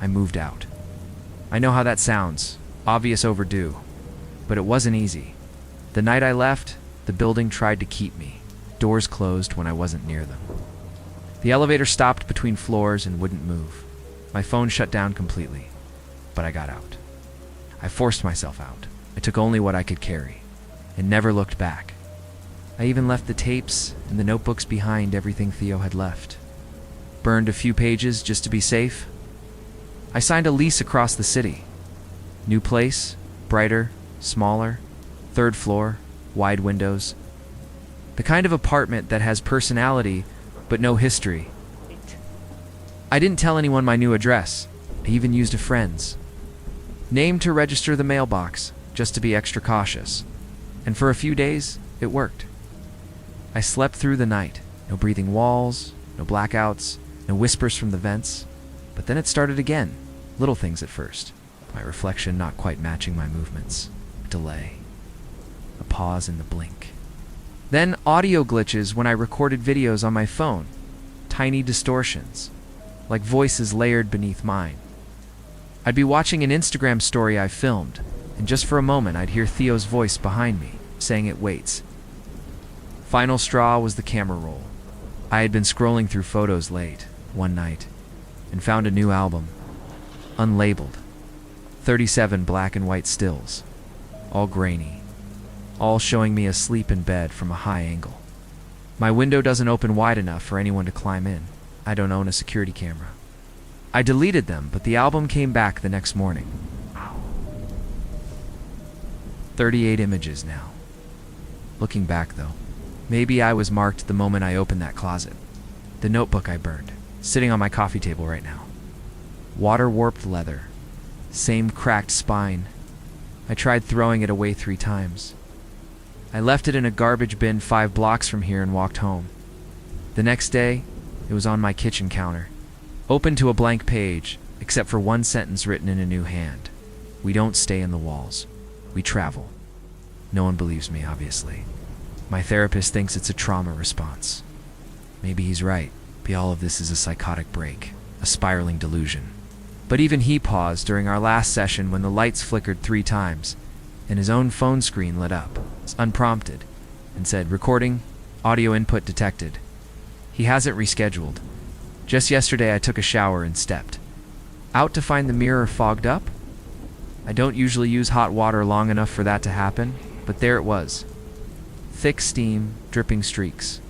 I moved out. I know how that sounds. Obvious overdue. But it wasn't easy. The night I left, the building tried to keep me. Doors closed when I wasn't near them. The elevator stopped between floors and wouldn't move. My phone shut down completely. But I got out. I forced myself out. I took only what I could carry. And never looked back. I even left the tapes and the notebooks behind, everything Theo had left. Burned a few pages just to be safe. I signed a lease across the city. New place, brighter, smaller, 3rd floor, wide windows. The kind of apartment that has personality, but no history. I didn't tell anyone my new address. I even used a friend's name to register the mailbox, just to be extra cautious. And for a few days, it worked. I slept through the night. No breathing walls, no blackouts, no whispers from the vents. But then it started again. Little things at first. My reflection not quite matching my movements. A delay. A pause in the blink. Then audio glitches when I recorded videos on my phone. Tiny distortions. Like voices layered beneath mine. I'd be watching an Instagram story I filmed, and just for a moment I'd hear Theo's voice behind me, saying it waits. Final straw was the camera roll. I had been scrolling through photos late, one night, and found a new album. Unlabeled. 37 black and white stills. All grainy. All showing me asleep in bed from a high angle. My window doesn't open wide enough for anyone to climb in. I don't own a security camera. I deleted them, but the album came back the next morning. 38 images now. Looking back, though, maybe I was marked the moment I opened that closet. The notebook I burned, sitting on my coffee table right now. Water-warped leather. Same cracked spine. I tried throwing it away 3 times. I left it in a garbage bin 5 blocks from here and walked home. The next day, it was on my kitchen counter, open to a blank page, except for one sentence written in a new hand. We don't stay in the walls. We travel. No one believes me, obviously. My therapist thinks it's a trauma response. Maybe he's right. Maybe all of this is a psychotic break, a spiraling delusion. But even he paused during our last session when the lights flickered 3 times, and his own phone screen lit up, unprompted, and said, "Recording, audio input detected." He hasn't rescheduled. Just yesterday I took a shower and stepped out to find the mirror fogged up. I don't usually use hot water long enough for that to happen, but there it was. Thick steam, dripping streaks.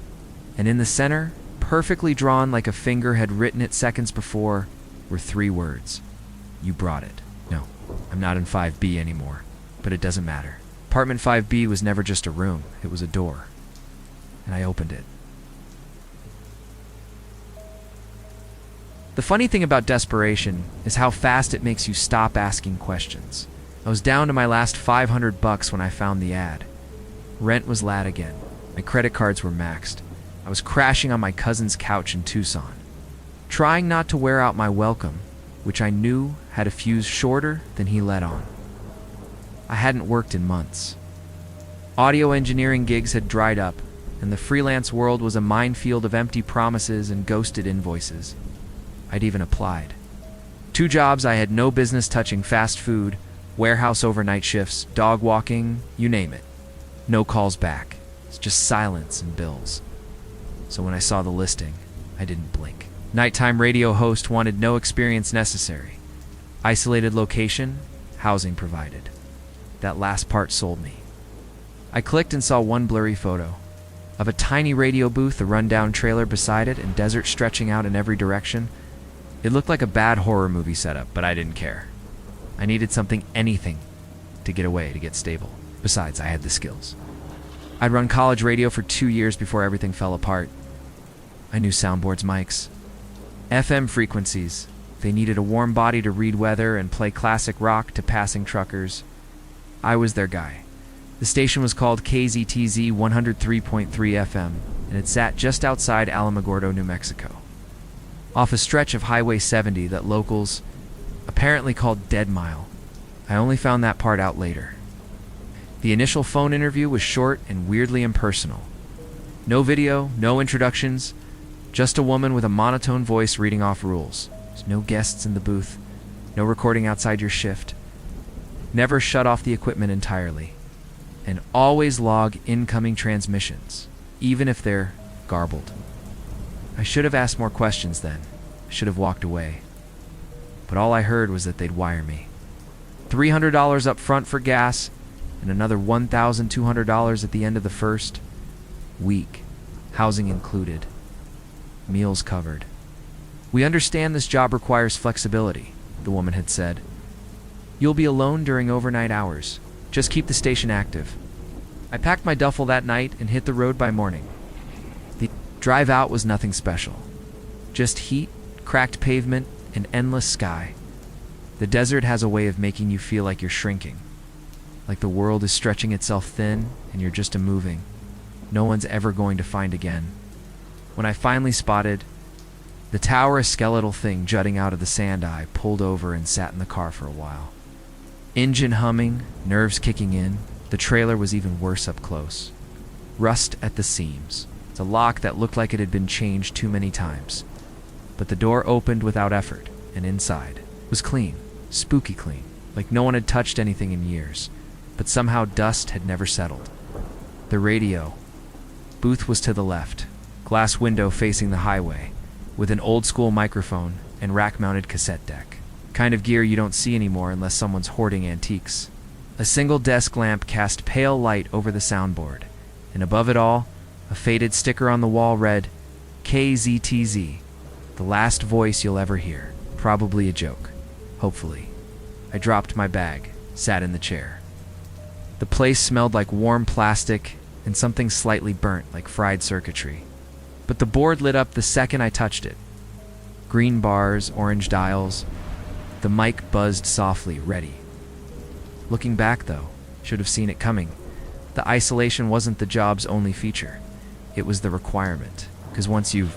And in the center, perfectly drawn like a finger had written it seconds before, were 3 words. You brought it. No, I'm not in 5B anymore, but it doesn't matter. Apartment 5B was never just a room, it was a door. And I opened it. The funny thing about desperation is how fast it makes you stop asking questions. I was down to my last $500 when I found the ad. Rent was lat again. My credit cards were maxed. I was crashing on my cousin's couch in Tucson, trying not to wear out my welcome, which I knew had a fuse shorter than he let on. I hadn't worked in months. Audio engineering gigs had dried up, and the freelance world was a minefield of empty promises and ghosted invoices. I'd even applied. 2 jobs I had no business touching: fast food, warehouse overnight shifts, dog walking, you name it. No calls back. It's just silence and bills. So when I saw the listing, I didn't blink. Nighttime radio host wanted no experience necessary. Isolated location, housing provided. That last part sold me. I clicked and saw one blurry photo of a tiny radio booth, a rundown trailer beside it, and desert stretching out in every direction. It looked like a bad horror movie setup, but I didn't care. I needed something, anything, to get away, to get stable. Besides, I had the skills. I'd run college radio for 2 years before everything fell apart. I knew soundboards, mics, FM frequencies. They needed a warm body to read weather and play classic rock to passing truckers. I was their guy. The station was called KZTZ 103.3 FM, and it sat just outside Alamogordo, New Mexico, off a stretch of Highway 70 that locals apparently called Dead Mile. I only found that part out later. The initial phone interview was short and weirdly impersonal. No video, no introductions, just a woman with a monotone voice reading off rules. There's no guests in the booth, no recording outside your shift. Never shut off the equipment entirely. And always log incoming transmissions, even if they're garbled. I should have asked more questions then. I should have walked away. But all I heard was that they'd wire me. $300 up front for gas, and another $1,200 at the end of the first week, housing included, meals covered. We understand this job requires flexibility, the woman had said. You'll be alone during overnight hours. Just keep the station active. I packed my duffel that night and hit the road by morning. The drive out was nothing special. Just heat, cracked pavement, and endless sky. The desert has a way of making you feel like you're shrinking, like the world is stretching itself thin and you're just a moving no one's ever going to find again. When I finally spotted the tower, a skeletal thing jutting out of the sand, I pulled over and sat in the car for a while. Engine humming, nerves kicking in. The trailer was even worse up close. Rust at the seams. It's a lock that looked like it had been changed too many times. But the door opened without effort, and inside was clean, spooky clean, like no one had touched anything in years. But somehow dust had never settled. The radio booth was to the left, glass window facing the highway, with an old-school microphone and rack-mounted cassette deck. Kind of gear you don't see anymore unless someone's hoarding antiques. A single desk lamp cast pale light over the soundboard, and above it all, a faded sticker on the wall read, KZTZ, the last voice you'll ever hear. Probably a joke. Hopefully. I dropped my bag, sat in the chair. The place smelled like warm plastic and something slightly burnt like fried circuitry. But the board lit up the second I touched it. Green bars, orange dials. The mic buzzed softly, ready. Looking back, though, should have seen it coming. The isolation wasn't the job's only feature. It was the requirement. Because once you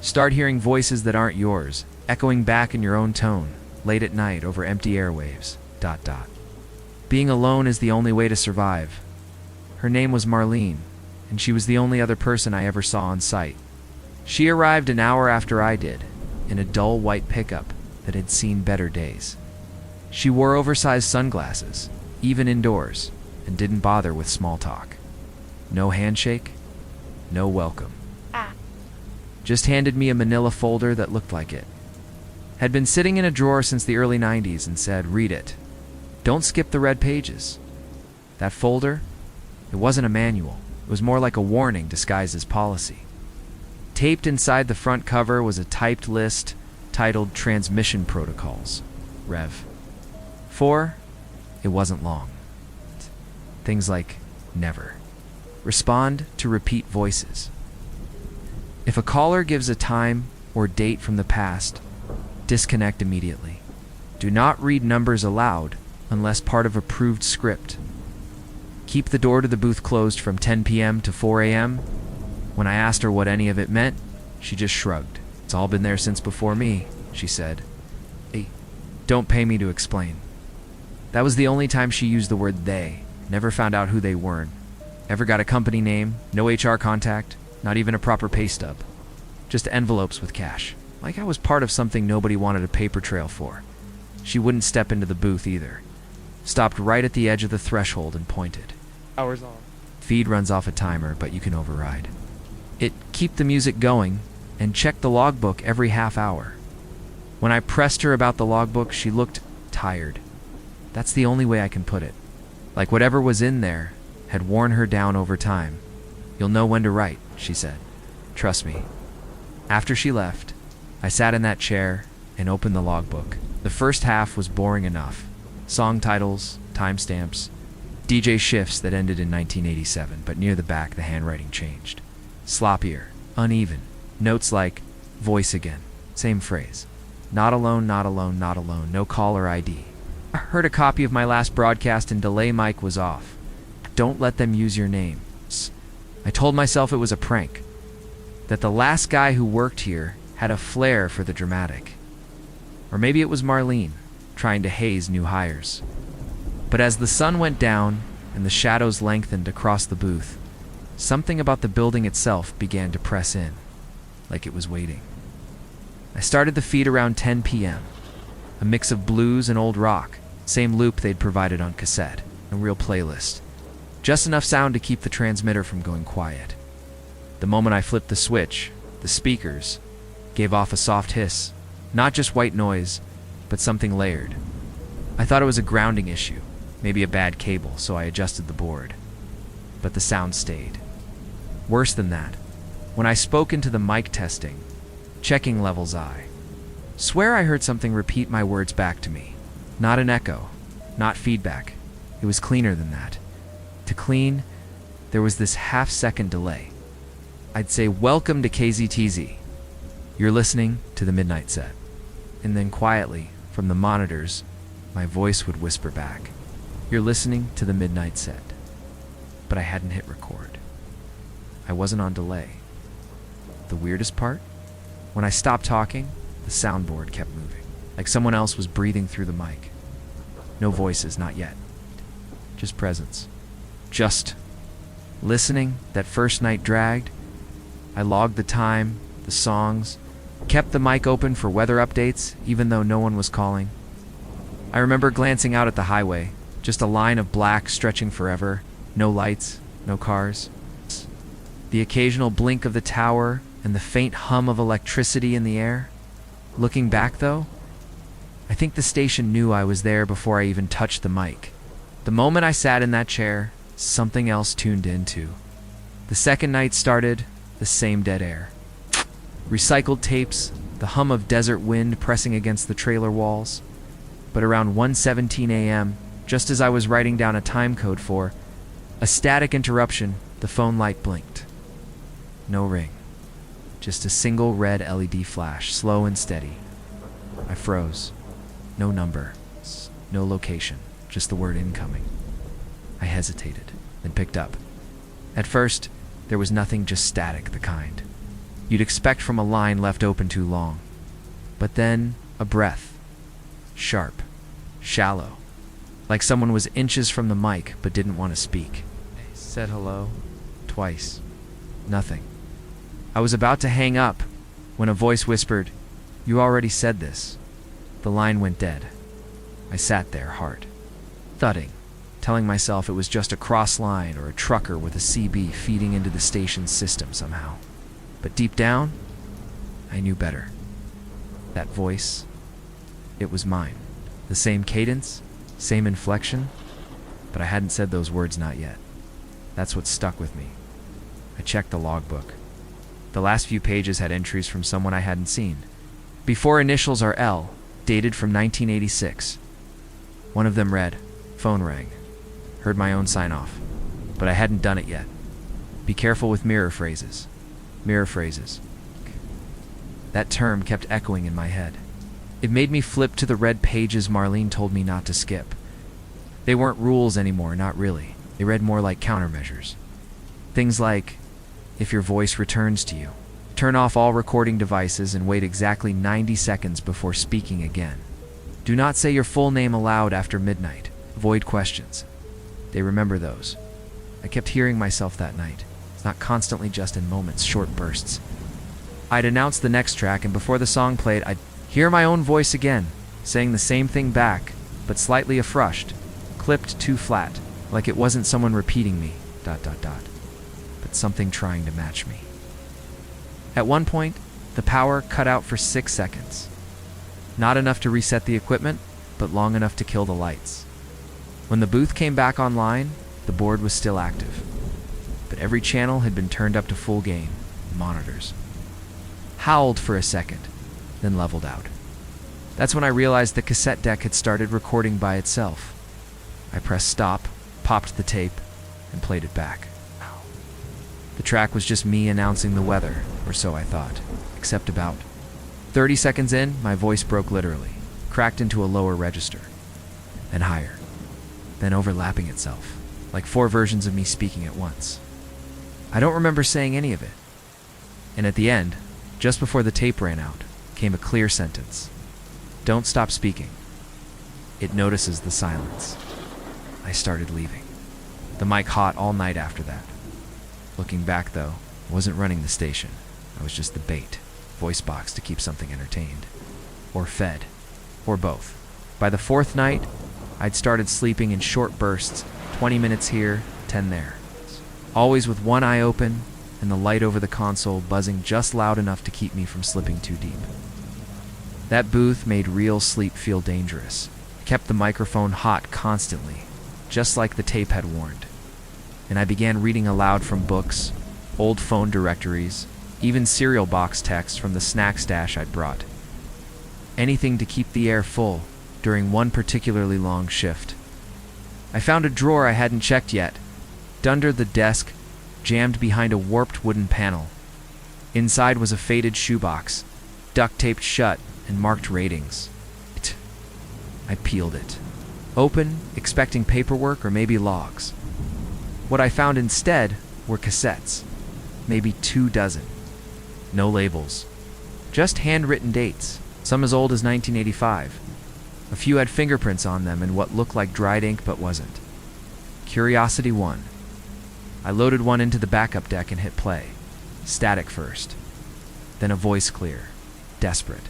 start hearing voices that aren't yours, echoing back in your own tone, late at night over empty airwaves, ... Being alone is the only way to survive. Her name was Marlene, and she was the only other person I ever saw on site. She arrived an hour after I did, in a dull white pickup that had seen better days. She wore oversized sunglasses, even indoors, and didn't bother with small talk. No handshake, no welcome. Just handed me a manila folder that looked like it. Had been sitting in a drawer since the early 90s and said, "Read it. Don't skip the red pages." That folder, it wasn't a manual. It was more like a warning disguised as policy. Taped inside the front cover was a typed list titled Transmission Protocols, Rev. 4. It wasn't long. Things like never. Respond to repeat voices. If a caller gives a time or date from the past, disconnect immediately. Do not read numbers aloud unless part of approved script. Keep the door to the booth closed from 10 p.m. to 4 a.m. When I asked her what any of it meant, she just shrugged. "It's all been there since before me," she said. "Hey, don't pay me to explain." That was the only time she used the word they. Never found out who they were. Ever got a company name, no HR contact, not even a proper pay stub. Just envelopes with cash. Like I was part of something nobody wanted a paper trail for. She wouldn't step into the booth either. Stopped right at the edge of the threshold and pointed. Hours on. Feed runs off a timer, but you can override it. Keep the music going and check the logbook every half hour. When I pressed her about the logbook, she looked tired. That's the only way I can put it. Like whatever was in there had worn her down over time. "You'll know when to write," she said. "Trust me." After she left, I sat in that chair and opened the logbook. The first half was boring enough. Song titles, timestamps, DJ shifts that ended in 1987, but near the back the handwriting changed. Sloppier, uneven. Notes like, "Voice again." Same phrase. "Not alone, not alone, not alone. No caller ID." I heard a copy of my last broadcast and delay mic was off. "Don't let them use your name." I told myself it was a prank. That the last guy who worked here had a flair for the dramatic. Or maybe it was Marlene, trying to haze new hires. But as the sun went down and the shadows lengthened across the booth, something about the building itself began to press in, like it was waiting. I started the feed around 10 p.m. A mix of blues and old rock, same loop they'd provided on cassette, a real playlist. Just enough sound to keep the transmitter from going quiet. The moment I flipped the switch, the speakers gave off a soft hiss, not just white noise, but something layered. I thought it was a grounding issue, maybe a bad cable, so I adjusted the board. But the sound stayed. Worse than that, when I spoke into the mic testing, checking levels I swear I heard something repeat my words back to me. Not an echo, not feedback. It was cleaner than that. To clean, there was this half-second delay. I'd say, "Welcome to KZTZ. You're listening to the Midnight Set." And then quietly, from the monitors, my voice would whisper back, "You're listening to the Midnight Set." But I hadn't hit record. I wasn't on delay. The weirdest part? When I stopped talking, the soundboard kept moving, like someone else was breathing through the mic. No voices, not yet. Just presence. Just listening. That first night dragged. I logged the time, the songs, kept the mic open for weather updates, even though no one was calling. I remember glancing out at the highway, just a line of black stretching forever, no lights, no cars. The occasional blink of the tower and the faint hum of electricity in the air. Looking back, though, I think the station knew I was there before I even touched the mic. The moment I sat in that chair, something else tuned in too. The second night started, the same dead air. Recycled tapes, the hum of desert wind pressing against the trailer walls. But around 1:17 a.m., just as I was writing down a time code for a static interruption, the phone light blinked. No ring. Just a single red LED flash, slow and steady. I froze. No number. No location. Just the word incoming. I hesitated. then picked up. At first, there was nothing, just static, the kind you'd expect from a line left open too long. But then, a breath. Sharp. Shallow. Like someone was inches from the mic but didn't want to speak. I said hello. Twice. Nothing. I was about to hang up when a voice whispered, "You already said this." The line went dead. I sat there, heart thudding, telling myself it was just a cross line or a trucker with a CB feeding into the station's system somehow. But deep down, I knew better. That voice, it was mine. The same cadence, same inflection, but I hadn't said those words, not yet. That's what stuck with me. I checked the logbook. The last few pages had entries from someone I hadn't seen. Before initials are L, dated from 1986. One of them read, "Phone rang." Heard my own sign off, but I hadn't done it yet. Be careful with mirror phrases. Mirror phrases. That term kept echoing in my head. It made me flip to the red pages Marlene told me not to skip. They weren't rules anymore, not really. They read more like countermeasures. Things like, if your voice returns to you, turn off all recording devices and wait exactly 90 seconds before speaking again. Do not say your full name aloud after midnight. Avoid questions. They remember those. I kept hearing myself that night. It's not constantly, just in moments, short bursts. I'd announce the next track, and before the song played, I'd hear my own voice again, saying the same thing back, but slightly afrushed, clipped too flat, like it wasn't someone repeating me, ... but something trying to match me. At one point, the power cut out for 6 seconds. Not enough to reset the equipment, but long enough to kill the lights. When the booth came back online, the board was still active, but every channel had been turned up to full gain, monitors. Howled for a second, then leveled out. That's when I realized the cassette deck had started recording by itself. I pressed stop, popped the tape, and played it back. The track was just me announcing the weather, or so I thought, except about 30 seconds in, my voice broke literally, cracked into a lower register, then higher, then overlapping itself, like 4 versions of me speaking at once. I don't remember saying any of it. And at the end, just before the tape ran out, came a clear sentence. Don't stop speaking. It notices the silence. I started leaving. The mic hot all night after that. Looking back, though, I wasn't running the station. I was just the bait, voice box to keep something entertained. Or fed. Or both. By the 4th night, I'd started sleeping in short bursts, 20 minutes here, 10 there. Always with one eye open, and the light over the console buzzing just loud enough to keep me from slipping too deep. That booth made real sleep feel dangerous. It kept the microphone hot constantly, just like the tape had warned. And I began reading aloud from books, old phone directories, even cereal box texts from the snack stash I'd brought. Anything to keep the air full during one particularly long shift. I found a drawer I hadn't checked yet, under the desk, jammed behind a warped wooden panel. Inside was a faded shoebox, duct-taped shut and marked ratings. I peeled it. Open, expecting paperwork or maybe logs. What I found instead were cassettes, maybe 24. No labels, just handwritten dates, some as old as 1985. A few had fingerprints on them and what looked like dried ink but wasn't. Curiosity 1. I loaded one into the backup deck and hit play. Static first. Then a voice clear, desperate.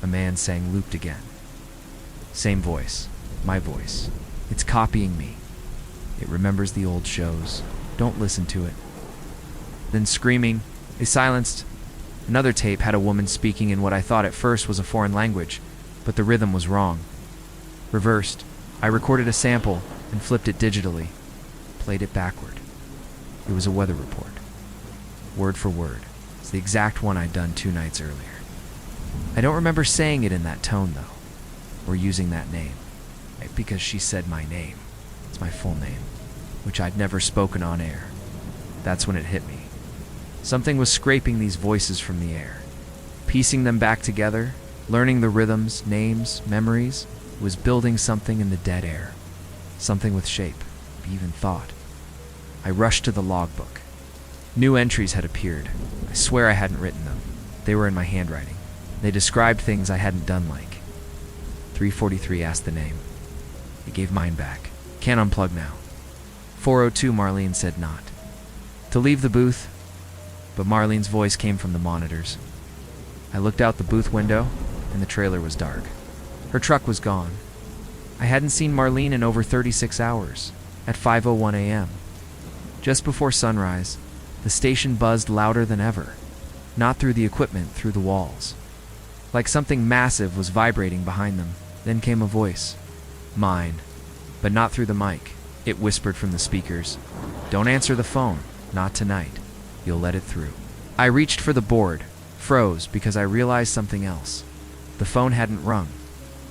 A man sang looped again. Same voice, my voice. It's copying me. It remembers the old shows. Don't listen to it. Then screaming, they silenced. Another tape had a woman speaking in what I thought at first was a foreign language, but the rhythm was wrong. Reversed, I recorded a sample and flipped it digitally. Played it backward. It was a weather report. Word for word. It's the exact one I'd done 2 nights earlier. I don't remember saying it in that tone, though, or using that name. Because she said my name. It's my full name, which I'd never spoken on air. That's when it hit me. Something was scraping these voices from the air. Piecing them back together, learning the rhythms, names, memories, was building something in the dead air. Something with shape, even thought. I rushed to the logbook. New entries had appeared. I swear I hadn't written them. They were in my handwriting. They described things I hadn't done, like 343 asked the name. It gave mine back. Can't unplug now. 402 Marlene said not. To leave the booth, but Marlene's voice came from the monitors. I looked out the booth window, and the trailer was dark. Her truck was gone. I hadn't seen Marlene in over 36 hours, at 5:01 a.m. Just before sunrise, the station buzzed louder than ever, not through the equipment, through the walls. Like something massive was vibrating behind them. Then came a voice. Mine, but not through the mic. It whispered from the speakers, "Don't answer the phone, not tonight. You'll let it through." I reached for the board, froze because I realized something else. The phone hadn't rung,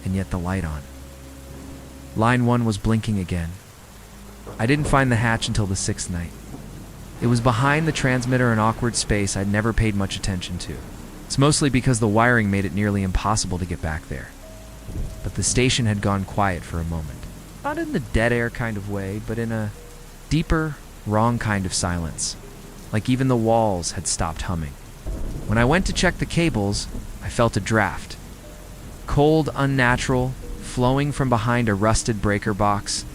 and yet the light on. Line 1 was blinking again. I didn't find the hatch until the 6th night. It was behind the transmitter, an awkward space I'd never paid much attention to. It's mostly because the wiring made it nearly impossible to get back there. But the station had gone quiet for a moment. Not in the dead air kind of way, but in a deeper, wrong kind of silence. Like even the walls had stopped humming. When I went to check the cables, I felt a draft. Cold, unnatural, flowing from behind a rusted breaker box.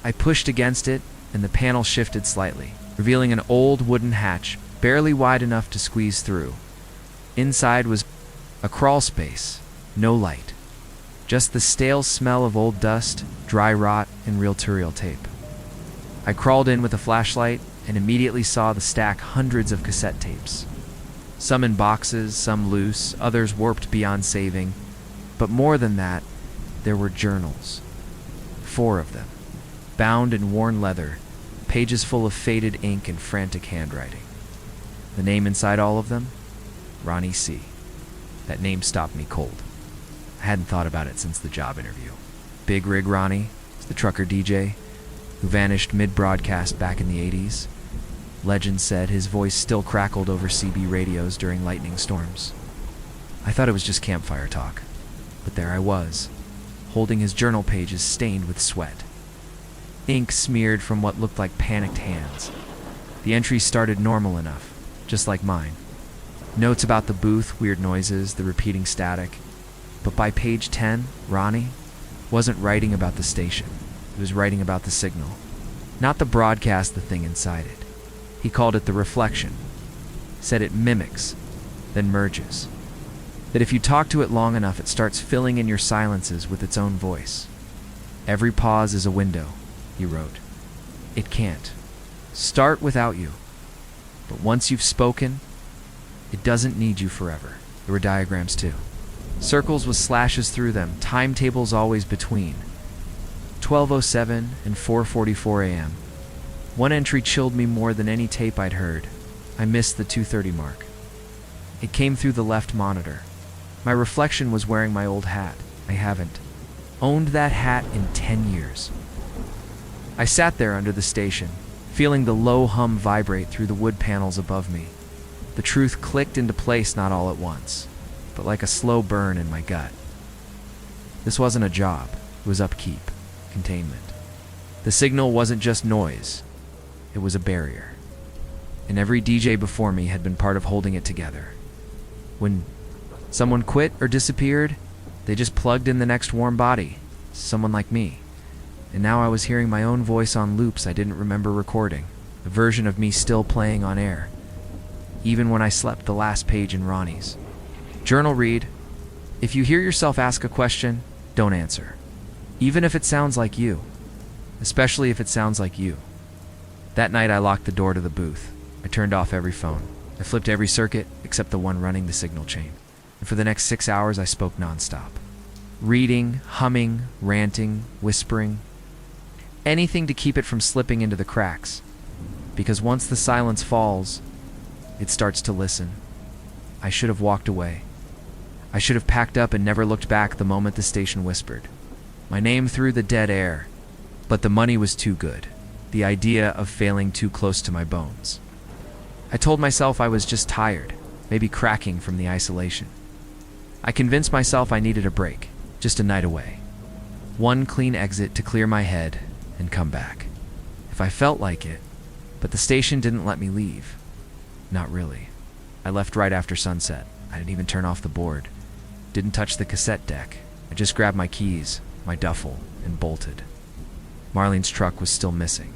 I pushed against it, and the panel shifted slightly, revealing an old wooden hatch, barely wide enough to squeeze through. Inside was a crawl space, no light. Just the stale smell of old dust, dry rot, and reel-to-reel tape. I crawled in with a flashlight and immediately saw the stack hundreds of cassette tapes. Some in boxes, some loose, others warped beyond saving. But more than that, there were journals. 4 of them, bound in worn leather, pages full of faded ink and frantic handwriting. The name inside all of them? Ronnie C. That name stopped me cold. I hadn't thought about it since the job interview. Big Rig Ronnie is the trucker DJ who vanished mid-broadcast back in the 80s. Legend said his voice still crackled over CB radios during lightning storms. I thought it was just campfire talk, but there I was, holding his journal pages stained with sweat. Ink smeared from what looked like panicked hands. The entries started normal enough, just like mine. Notes about the booth, weird noises, the repeating static. But by page 10, Ronnie wasn't writing about the station. He was writing about the signal. Not the broadcast, the thing inside it. He called it the reflection. Said it mimics, then merges. That if you talk to it long enough, it starts filling in your silences with its own voice. Every pause is a window, he wrote. It can't start without you. But once you've spoken, it doesn't need you forever. There were diagrams too. Circles with slashes through them, timetables always between. 12:07 and 4:44 a.m. One entry chilled me more than any tape I'd heard. I missed the 2:30 mark. It came through the left monitor. My reflection was wearing my old hat. I haven't owned that hat in 10 years. I sat there under the station, feeling the low hum vibrate through the wood panels above me. The truth clicked into place not all at once, but like a slow burn in my gut. This wasn't a job. It was upkeep, containment. The signal wasn't just noise. It was a barrier. And every DJ before me had been part of holding it together. When someone quit or disappeared, they just plugged in the next warm body, someone like me. And now I was hearing my own voice on loops I didn't remember recording, a version of me still playing on air, even when I slept the last page in Ronnie's. Journal read, if you hear yourself ask a question, don't answer. Even if it sounds like you. Especially if it sounds like you. That night I locked the door to the booth. I turned off every phone. I flipped every circuit except the one running the signal chain. And for the next 6 hours I spoke nonstop. Reading, humming, ranting, whispering. Anything to keep it from slipping into the cracks. Because once the silence falls, it starts to listen. I should have walked away. I should have packed up and never looked back the moment the station whispered my name through the dead air. But the money was too good. The idea of failing too close to my bones. I told myself I was just tired, maybe cracking from the isolation. I convinced myself I needed a break, just a night away. One clean exit to clear my head and come back. If I felt like it, But the station didn't let me leave. Not really. I left right after sunset. I didn't even turn off the board. Didn't touch the cassette deck. I just grabbed my keys, my duffel, and bolted. Marlene's truck was still missing,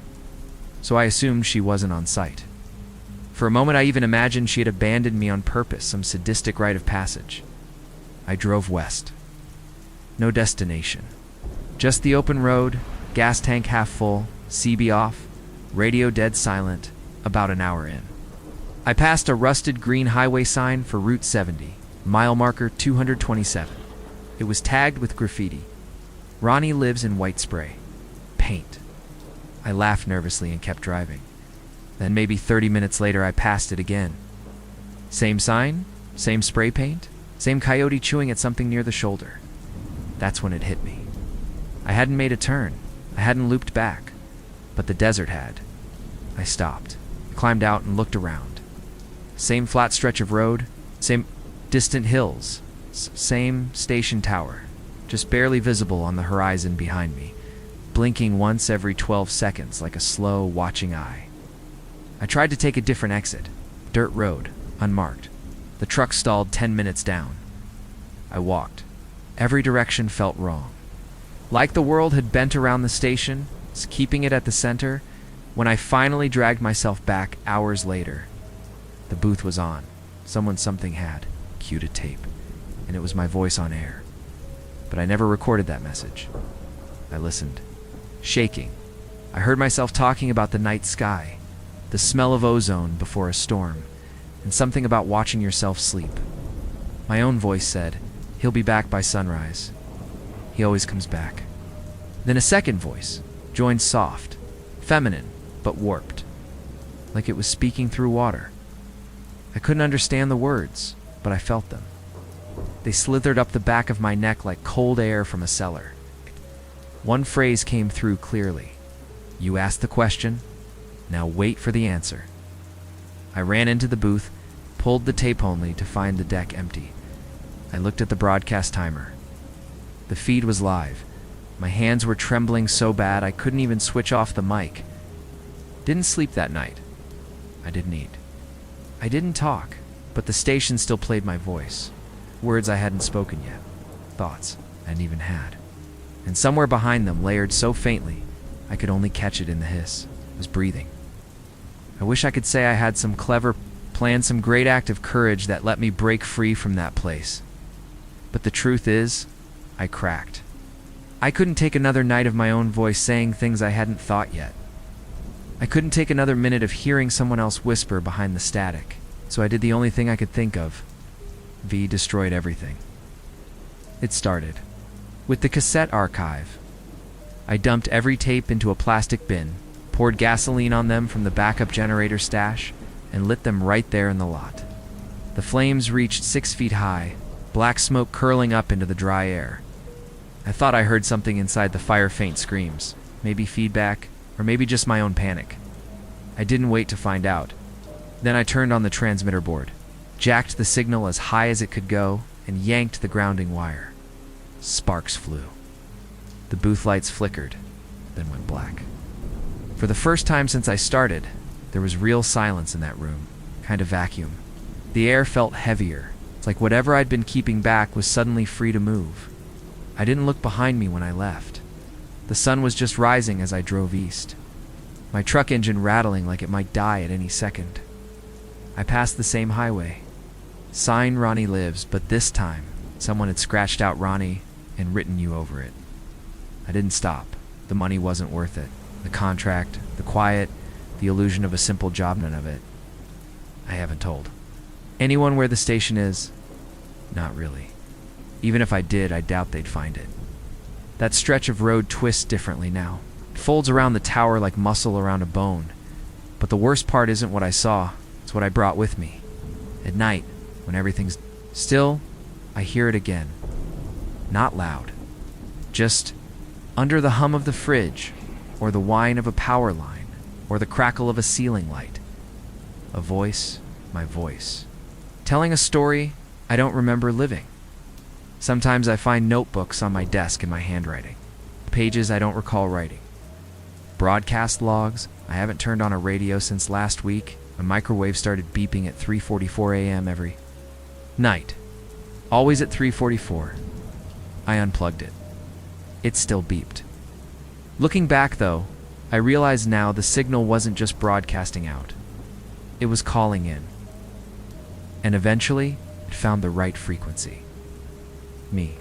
so I assumed she wasn't on site. For a moment, I even imagined she had abandoned me on purpose, some sadistic rite of passage. I drove west. No destination. Just the open road, gas tank half full, CB off, radio dead silent, about an hour in. I passed a rusted green highway sign for Route 70, mile marker 227. It was tagged with graffiti. Ronnie lives in white spray. Paint. I laughed nervously and kept driving. Then maybe 30 minutes later, I passed it again. Same sign, same spray paint, same coyote chewing at something near the shoulder. That's when it hit me. I hadn't made a turn. I hadn't looped back. But the desert had. I stopped, climbed out, and looked around. Same flat stretch of road, same distant hills, same station tower, just barely visible on the horizon behind me, blinking once every 12 seconds like a slow, watching eye. I tried to take a different exit. Dirt road, unmarked. The truck stalled 10 minutes down. I walked. Every direction felt wrong. Like the world had bent around the station, keeping it at the center, when I finally dragged myself back hours later. The booth was on. Something had cued a tape, and it was my voice on air. But I never recorded that message. I listened. Shaking. I heard myself talking about the night sky, the smell of ozone before a storm, and something about watching yourself sleep. My own voice said, "He'll be back by sunrise. He always comes back." Then a second voice joined, soft, feminine, but warped, like it was speaking through water. I couldn't understand the words, but I felt them. They slithered up the back of my neck like cold air from a cellar. One phrase came through clearly. "You asked the question, now wait for the answer." I ran into the booth, pulled the tape only to find the deck empty. I looked at the broadcast timer. The feed was live. My hands were trembling so bad I couldn't even switch off the mic. Didn't sleep that night. I didn't eat. I didn't talk, but the station still played my voice. Words I hadn't spoken yet. Thoughts I hadn't even had. And somewhere behind them, layered so faintly, I could only catch it in the hiss, was breathing. I wish I could say I had some clever plan, some great act of courage that let me break free from that place. But the truth is, I cracked. I couldn't take another night of my own voice saying things I hadn't thought yet. I couldn't take another minute of hearing someone else whisper behind the static, so I did the only thing I could think of. V destroyed everything. It started with the cassette archive. I dumped every tape into a plastic bin, poured gasoline on them from the backup generator stash, and lit them right there in the lot. The flames reached 6 feet high, black smoke curling up into the dry air. I thought I heard something inside the fire, faint screams, maybe feedback, or maybe just my own panic. I didn't wait to find out. Then I turned on the transmitter board, jacked the signal as high as it could go, and yanked the grounding wire. Sparks flew. The booth lights flickered, then went black. For the first time since I started, there was real silence in that room, kind of vacuum. The air felt heavier. It's like whatever I'd been keeping back was suddenly free to move. I didn't look behind me when I left. The sun was just rising as I drove east, my truck engine rattling like it might die at any second. I passed the same highway. Sign Ronnie lives, but this time, someone had scratched out Ronnie and written you over it. I didn't stop. The money wasn't worth it. The contract, the quiet, the illusion of a simple job, none of it. I haven't told anyone where the station is? Not really. Even if I did, I doubt they'd find it. That stretch of road twists differently now. It folds around the tower like muscle around a bone. But the worst part isn't what I saw, it's what I brought with me. At night, when everything's still, I hear it again. Not loud. Just under the hum of the fridge, or the whine of a power line, or the crackle of a ceiling light. A voice, my voice, telling a story I don't remember living. Sometimes I find notebooks on my desk in my handwriting, pages I don't recall writing, Broadcast logs. I haven't turned on a radio since last week. A microwave started beeping at 3:44 a.m. every night. Always at 3:44. I unplugged it. It still beeped. Looking back, though, I realize now the signal wasn't just broadcasting out. It was calling in. And eventually, it found the right frequency. Me.